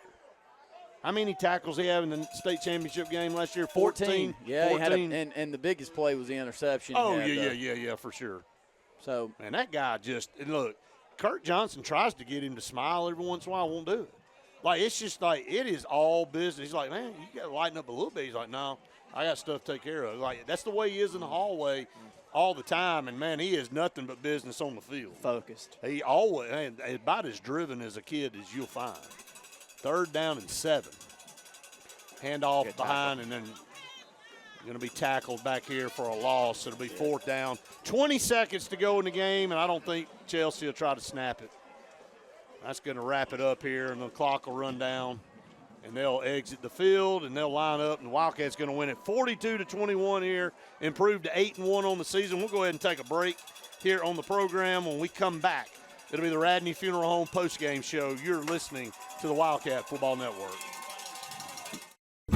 How many tackles he had in the state championship game last year? 14. Yeah, 14. He had and the biggest play was the interception. Oh, yeah, for sure. So, man, that guy just – look, Kurt Johnson tries to get him to smile every once in a while, won't do it. Like, it's just like it is all business. He's like, man, you got to lighten up a little bit. He's like, no, I got stuff to take care of. Like, that's the way he is in the hallway all the time. And, man, he is nothing but business on the field. Focused. He always – about as driven as a kid as you'll find. 3rd down and 7. Handoff behind, and then going to be tackled back here for a loss. It'll be 4th down. 20 seconds to go in the game, and I don't think Chelsea will try to snap it. That's going to wrap it up here, and the clock will run down. and they'll exit the field, and they'll line up, and the Wildcats going to win it 42-21 here, improve to 8-1 on the season. We'll go ahead and take a break here on the program. When we come back, it'll be the Radney Funeral Home postgame show. You're listening to the Wildcat Football Network.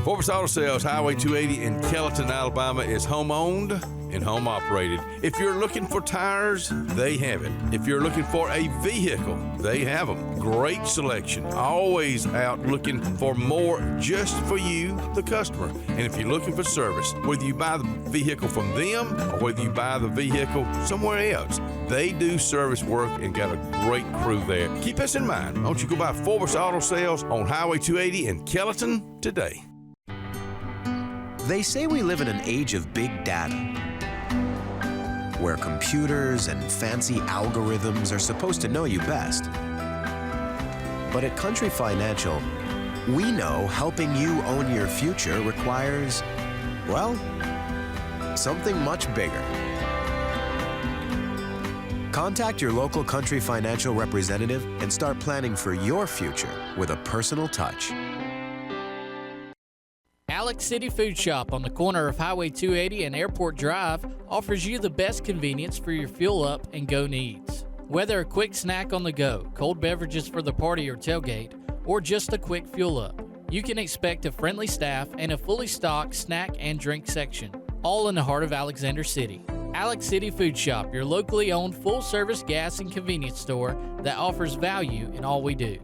Forbes Auto Sales, Highway 280 in Kellyton, Alabama is home-owned and home-operated. If you're looking for tires, they have it. If you're looking for a vehicle, they have them. Great selection. Always out looking for more just for you, the customer. And if you're looking for service, whether you buy the vehicle from them or whether you buy the vehicle somewhere else, they do service work and got a great crew there. Keep us in mind. Don't you go by Forbes Auto Sales on Highway 280 in Kellyton today. They say we live in an age of big data, where computers and fancy algorithms are supposed to know you best. But at Country Financial, we know helping you own your future requires, well, something much bigger. Contact your local Country Financial representative and start planning for your future with a personal touch. Alex City Food Shop on the corner of Highway 280 and Airport Drive offers you the best convenience for your fuel up and go needs. Whether a quick snack on the go, cold beverages for the party or tailgate, or just a quick fuel up, you can expect a friendly staff and a fully stocked snack and drink section, all in the heart of Alexander City. Alex City Food Shop, your locally owned full-service gas and convenience store that offers value in all we do.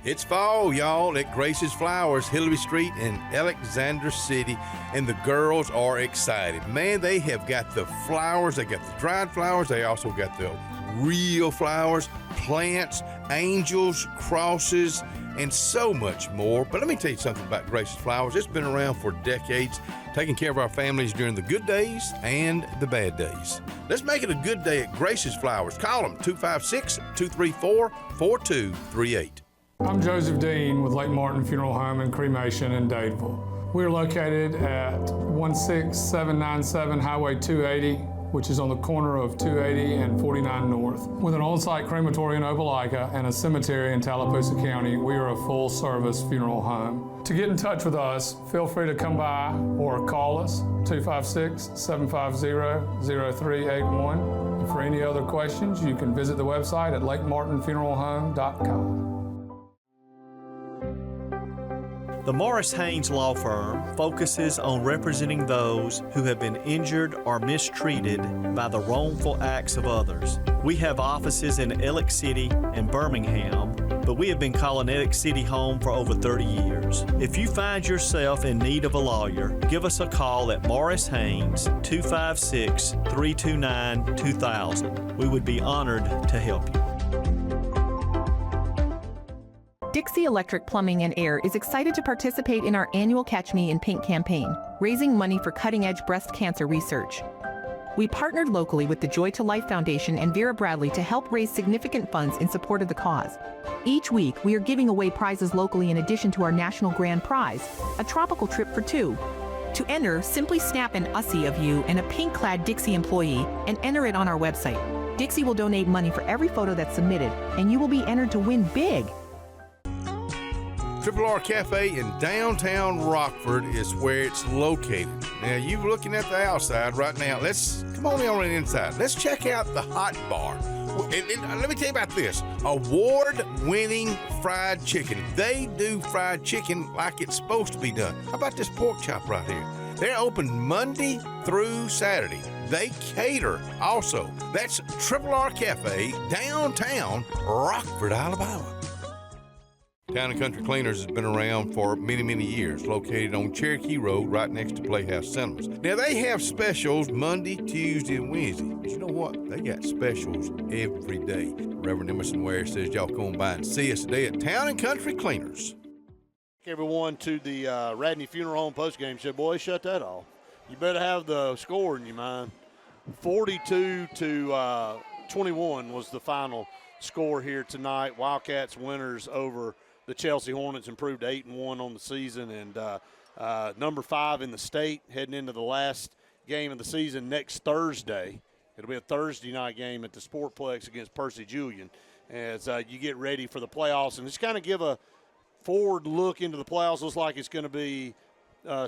It's fall, y'all, at Grace's Flowers, Hillary Street in Alexander City, and the girls are excited. Man, they have got the flowers. They got the dried flowers. They also got the real flowers, plants, angels, crosses, and so much more. But let me tell you something about Grace's Flowers. It's been around for decades, taking care of our families during the good days and the bad days. Let's make it a good day at Grace's Flowers. Call them 256-234-4238. I'm Joseph Dean with Lake Martin Funeral Home and Cremation in Dadeville. We're located at 16797 Highway 280, which is on the corner of 280 and 49 North. With an on-site crematory in Opelika and a cemetery in Tallapoosa County, we are a full-service funeral home. To get in touch with us, feel free to come by or call us, 256-750-0381. And for any other questions, you can visit the website at lakemartinfuneralhome.com. The Morris Haynes Law Firm focuses on representing those who have been injured or mistreated by the wrongful acts of others. We have offices in Ellick City and Birmingham, but we have been calling Ellick City home for over 30 years. If you find yourself in need of a lawyer, give us a call at Morris Haynes, 256-329-2000. We would be honored to help you. Dixie Electric Plumbing and Air is excited to participate in our annual Catch Me in Pink campaign, raising money for cutting-edge breast cancer research. We partnered locally with the Joy to Life Foundation and Vera Bradley to help raise significant funds in support of the cause. Each week, we are giving away prizes locally in addition to our national grand prize, a tropical trip for two. To enter, simply snap an USSI of you and a pink-clad Dixie employee and enter it on our website. Dixie will donate money for every photo that's submitted, and you will be entered to win big. Triple R Cafe in downtown Rockford is where it's located. Now, you're looking at the outside right now. Let's come on the inside. Let's check out the hot bar. And let me tell you about this. Award-winning fried chicken. They do fried chicken like it's supposed to be done. How about this pork chop right here? They're open Monday through Saturday. They cater also. That's Triple R Cafe, downtown Rockford, Alabama. Town & Country Cleaners has been around for many, many years, located on Cherokee Road right next to Playhouse Cinemas. Now, they have specials Monday, Tuesday, and Wednesday. But you know what? They got specials every day. Reverend Emerson Ware says y'all come by and see us today at Town & Country Cleaners. Everyone to the Radney Funeral Home postgame show. Boy, shut that off. You better have the score in your mind. 42-21 was the final score here tonight. Wildcats winners over the Chelsea Hornets, improved to 8-1 on the season, and number 5 in the state heading into the last game of the season next Thursday. It'll be a Thursday night game at the Sportplex against Percy Julian as you get ready for the playoffs. And just kind of give a forward look into the playoffs looks like it's going to be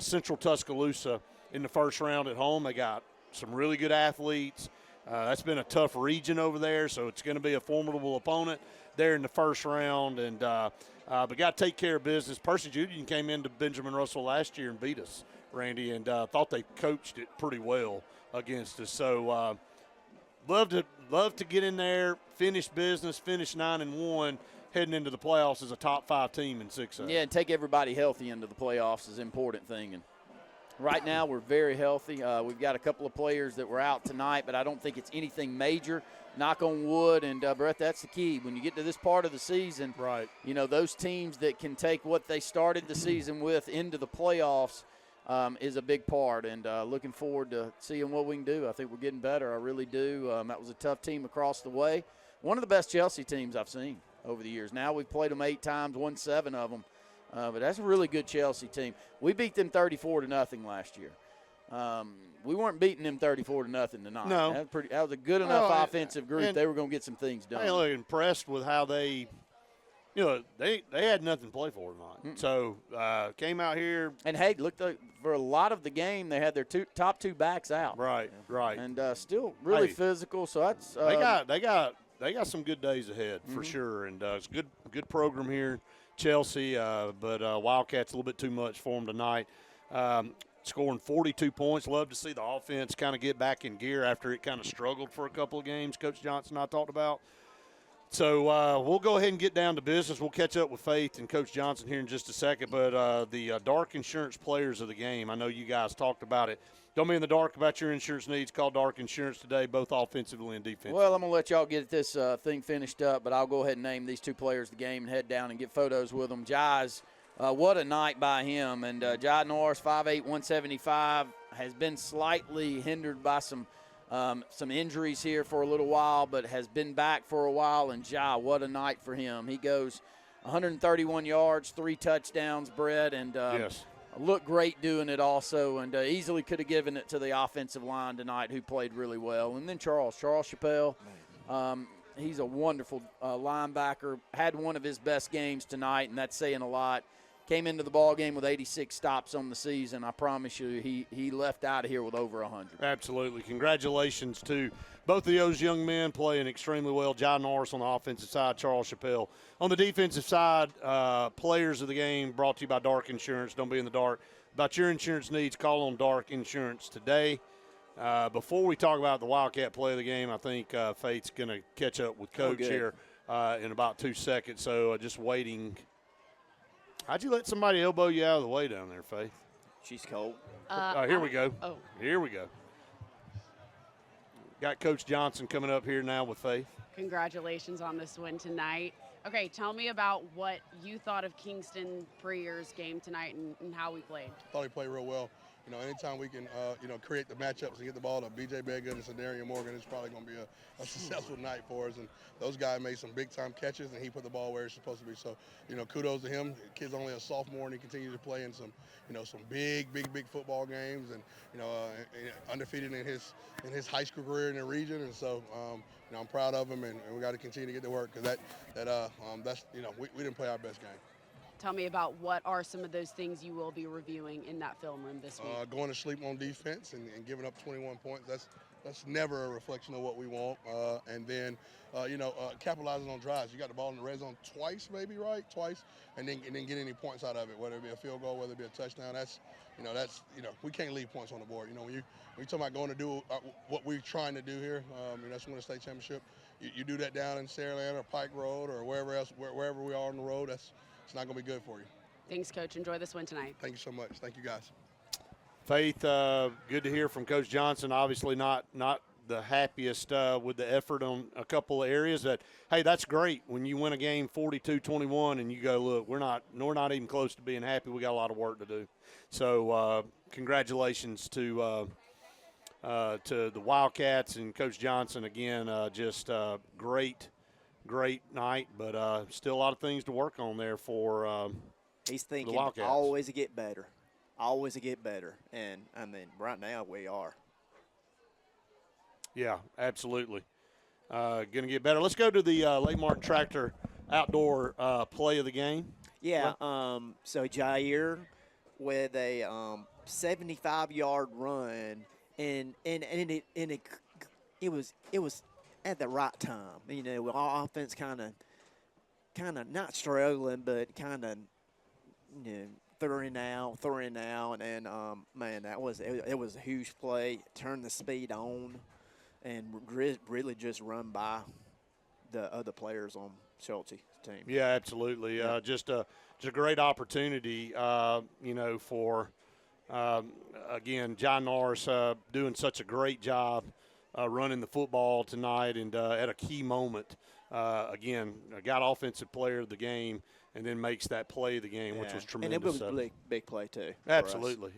Central Tuscaloosa in the first round at home. They got some really good athletes. That's been a tough region over there, so it's going to be a formidable opponent there in the first round. And but got to take care of business. Percy Julian came into Benjamin Russell last year and beat us, Randy, and thought they coached it pretty well against us. So love to get in there, finish business, finish 9-1, heading into the playoffs as a top 5 team in 6A. Yeah, and take everybody healthy into the playoffs is an important thing. And right now we're very healthy. We've got a couple of players that were out tonight, but I don't think it's anything major. Knock on wood. And, Brett, that's the key. When you get to this part of the season, right? You know, those teams that can take what they started the season with into the playoffs is a big part. And looking forward to seeing what we can do. I think we're getting better. I really do. That was a tough team across the way. One of the best Chelsea teams I've seen over the years. Now we've played them 8 times, won 7 of them. But that's a really good Chelsea team. We beat them 34-0 last year. We weren't beating them 34-0 tonight. No. That was a good enough offensive group. They were going to get some things done. I was impressed with how they had nothing to play for tonight. So came out here. And, hey, look, for a lot of the game, they had their top 2 backs out. Right. And still really physical. So that's they got some good days ahead for sure. And it's a good program here. Chelsea, but Wildcats a little bit too much for them tonight. Scoring 42 points. Love to see the offense kind of get back in gear after it kind of struggled for a couple of games, Coach Johnson and I talked about. So we'll go ahead and get down to business. We'll catch up with Faith and Coach Johnson here in just a second. But the Dark Insurance players of the game, I know you guys talked about it. Don't be in the dark about your insurance needs. Call Dark Insurance today, both offensively and defensively. Well, I'm going to let y'all get this thing finished up, but I'll go ahead and name these 2 players of the game and head down and get photos with them. Jai's, what a night by him. And Jai Norris, 5'8", 175, has been slightly hindered by some injuries here for a little while, but has been back for a while. And Jai, what a night for him. He goes 131 yards, 3 touchdowns, Brett, and yes. Looked great doing it also, and easily could have given it to the offensive line tonight, who played really well. And then Charles Chappelle, he's a wonderful linebacker, had one of his best games tonight, and that's saying a lot. Came into the ball game with 86 stops on the season. I promise you, he left out of here with over 100. Absolutely. Congratulations to both of those young men playing extremely well. Jai Norris on the offensive side, Charles Chappelle. On the defensive side, players of the game brought to you by Dark Insurance. Don't be in the dark. About your insurance needs, call on Dark Insurance today. Before we talk about the Wildcat play of the game, I think Faith's going to catch up with Coach here in about 2 seconds. So just waiting. How'd you let somebody elbow you out of the way down there, Faith? She's cold. Here we go. Oh. Here we go. Got Coach Johnson coming up here now with Faith. Congratulations on this win tonight. Okay, tell me about what you thought of Kingston Freer's game tonight and how we played. I thought he played real well. You know, anytime we can, create the matchups and get the ball to B.J. Beggin and Sadarian Morgan, it's probably going to be a successful night for us. And those guys made some big-time catches, and he put the ball where it's supposed to be. So, kudos to him. The kid's only a sophomore, and he continues to play in some big football games, and undefeated in his high school career in the region. And so, I'm proud of him, and we got to continue to get to work because we didn't play our best game. Tell me about what are some of those things you will be reviewing in that film room this week. Going to sleep on defense and giving up 21 points. That's never a reflection of what we want. And then, capitalizing on drives. You got the ball in the red zone twice, maybe, right? Twice, and then get any points out of it, whether it be a field goal, whether it be a touchdown. We can't leave points on the board. When you're talking about going to do what we're trying to do here, that's win a state championship. You do that down in Saraland or Pike Road or wherever we are on the road. It's not going to be good for you. Thanks, Coach. Enjoy this win tonight. Thank you so much. Thank you, guys. Faith, good to hear from Coach Johnson. Obviously not the happiest with the effort on a couple of areas. That, hey, that's great when you win a game 42-21 and you go, look, we're not even close to being happy. We got a lot of work to do. So congratulations to the Wildcats and Coach Johnson again. Just great night, but still a lot of things to work on there for he's thinking the Wildcats. Always get better. And, right now we are. Yeah, absolutely. Going to get better. Let's go to the Lake Martin Tractor outdoor play of the game? Yeah. So Jair with a 75-yard run, and it was at the right time. You know, our offense kind of not struggling, but kind of, you know, throwing out, and man, it was a huge play. Turned the speed on, and really just run by the other players on Schultz's team. Yeah, absolutely. Yeah. Just a great opportunity, you know, for again, John Norris doing such a great job running the football tonight, and at a key moment. Again, got offensive player of the game, and then makes that play of the game, which was tremendous. And it was a big play, too. Absolutely.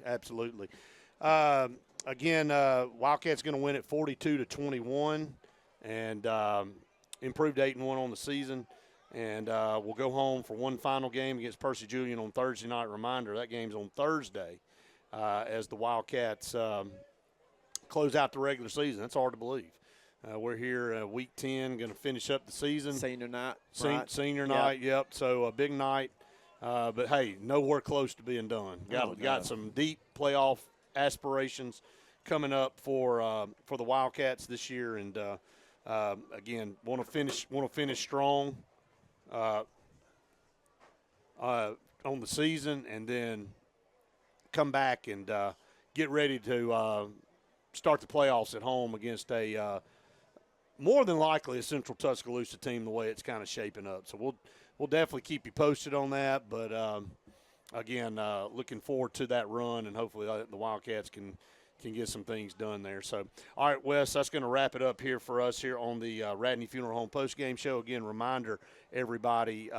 Again, Wildcats going to win at 42-21, and improved 8-1 on the season. And we'll go home for one final game against Percy Julian on Thursday night. Reminder, that game's on Thursday as the Wildcats close out the regular season. That's hard to believe. We're here week 10, going to finish up the season. Senior night. Senior night, yep. So a big night. But, hey, nowhere close to being done. Got some deep playoff aspirations coming up for the Wildcats this year. And, again, want to finish strong on the season, and then come back and get ready to start the playoffs at home against a more than likely a Central Tuscaloosa team, the way it's kind of shaping up. So we'll definitely keep you posted on that. But again, looking forward to that run, and hopefully the Wildcats can get some things done there. So, all right, Wes, that's going to wrap it up here for us here on the Radney Funeral Home post-game show. Again, reminder, everybody,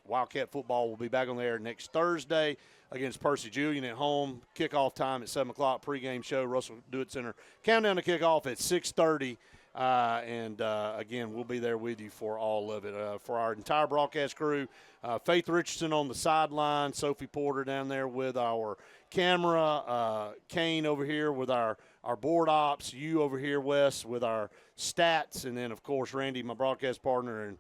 Wildcat football will be back on the air next Thursday against Percy Julian at home. Kickoff time at 7 o'clock, pregame show, Russell Dewitt Center. Countdown to kickoff at 6:30. And again, we'll be there with you for all of it. For our entire broadcast crew, Faith Richardson on the sideline, Sophie Porter down there with our camera, Kane over here with our board ops, you over here, Wes, with our stats, and then, of course, Randy, my broadcast partner. And,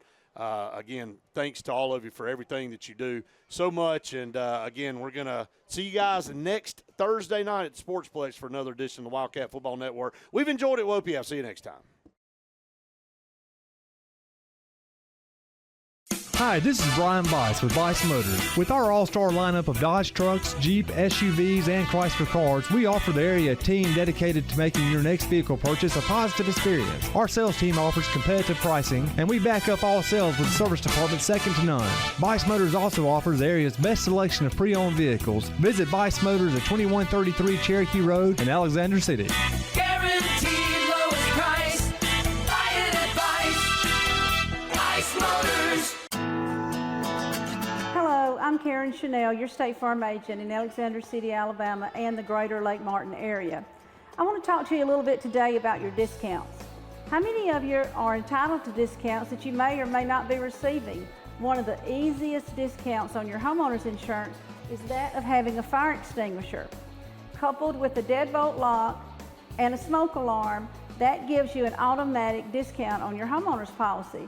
again, thanks to all of you for everything that you do so much. And, again, we're going to see you guys next Thursday night at Sportsplex for another edition of the Wildcat Football Network. We've enjoyed it, WOPI. I'll see you next time. Hi, this is Brian Bice with Bice Motors. With our all-star lineup of Dodge trucks, Jeep, SUVs, and Chrysler cars, we offer the area team dedicated to making your next vehicle purchase a positive experience. Our sales team offers competitive pricing, and we back up all sales with a service department second to none. Bice Motors also offers the area's best selection of pre-owned vehicles. Visit Bice Motors at 2133 Cherokee Road in Alexander City. Guaranteed lowest price. Buy it at Bice Motors. Hello, I'm Karen Chanel, your State Farm agent in Alexander City, Alabama, and the greater Lake Martin area. I want to talk to you a little bit today about your discounts. How many of you are entitled to discounts that you may or may not be receiving? One of the easiest discounts on your homeowner's insurance is that of having a fire extinguisher. Coupled with a deadbolt lock and a smoke alarm, that gives you an automatic discount on your homeowner's policy.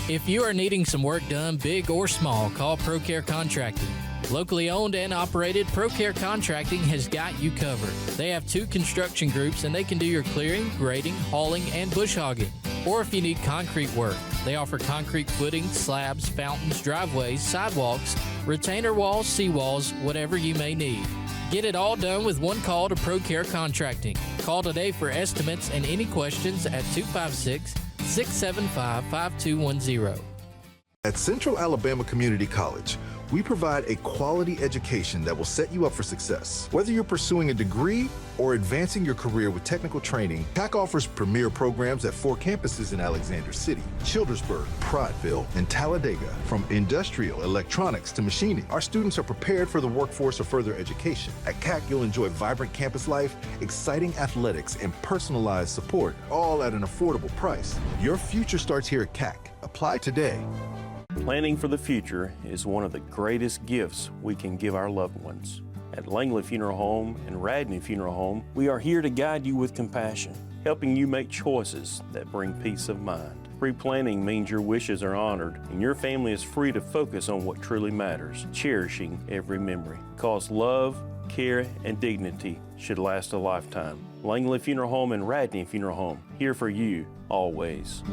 If you are needing some work done, big or small, call ProCare Contracting. Locally owned and operated, ProCare Contracting has got you covered. They have 2 construction groups, and they can do your clearing, grading, hauling, and bush hogging. Or if you need concrete work, they offer concrete footings, slabs, fountains, driveways, sidewalks, retainer walls, seawalls, whatever you may need. Get it all done with one call to ProCare Contracting. Call today for estimates and any questions at 256-675-5210. At Central Alabama Community College, we provide a quality education that will set you up for success. Whether you're pursuing a degree or advancing your career with technical training, TAC offers premier programs at 4 campuses in Alexander City, Childersburg, Prattville, and Talladega. From industrial, electronics to machining, our students are prepared for the workforce or further education. At CAC, you'll enjoy vibrant campus life, exciting athletics, and personalized support, all at an affordable price. Your future starts here at CAC. Apply today. Planning for the future is one of the greatest gifts we can give our loved ones. At Langley Funeral Home and Radney Funeral Home, we are here to guide you with compassion, helping you make choices that bring peace of mind. Pre-planning means your wishes are honored and your family is free to focus on what truly matters, cherishing every memory. Because love, care, and dignity should last a lifetime. Langley Funeral Home and Radney Funeral Home, here for you always.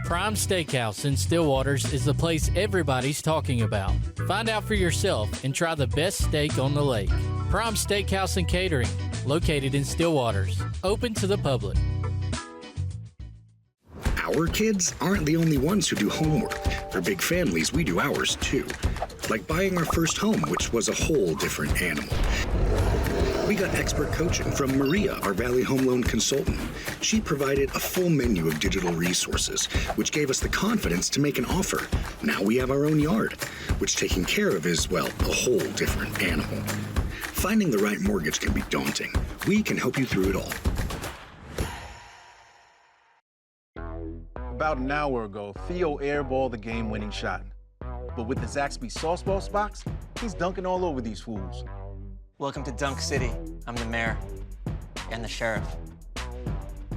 Prime Steakhouse in Stillwaters is the place everybody's talking about. Find out for yourself and try the best steak on the lake. Prime Steakhouse and Catering, located in Stillwaters, open to the public. Our kids aren't the only ones who do homework. For big families, we do ours too. Like buying our first home, which was a whole different animal. We got expert coaching from Maria, our Valley Home Loan consultant. She provided a full menu of digital resources, which gave us the confidence to make an offer. Now we have our own yard, which taking care of is, well, a whole different animal. Finding the right mortgage can be daunting. We can help you through it all. About an hour ago, Theo airballed the game-winning shot. But with the Zaxby's Sauce Boss box, he's dunking all over these fools. Welcome to Dunk City. I'm the mayor and the sheriff.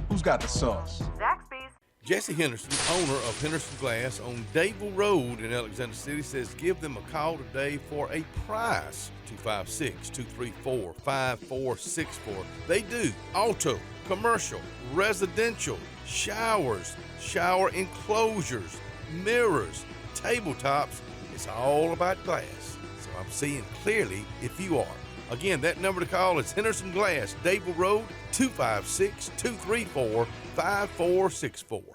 Who's got the sauce? Zaxby's. Jesse Henderson, owner of Henderson Glass on Dadeville Road in Alexander City, says give them a call today for a price. 256-234-5464. They do auto, commercial, residential, showers, shower enclosures, mirrors, tabletops. It's all about glass. So I'm seeing clearly if you are. Again, that number to call is Henderson Glass, Dadeville Road, 256-234-5464.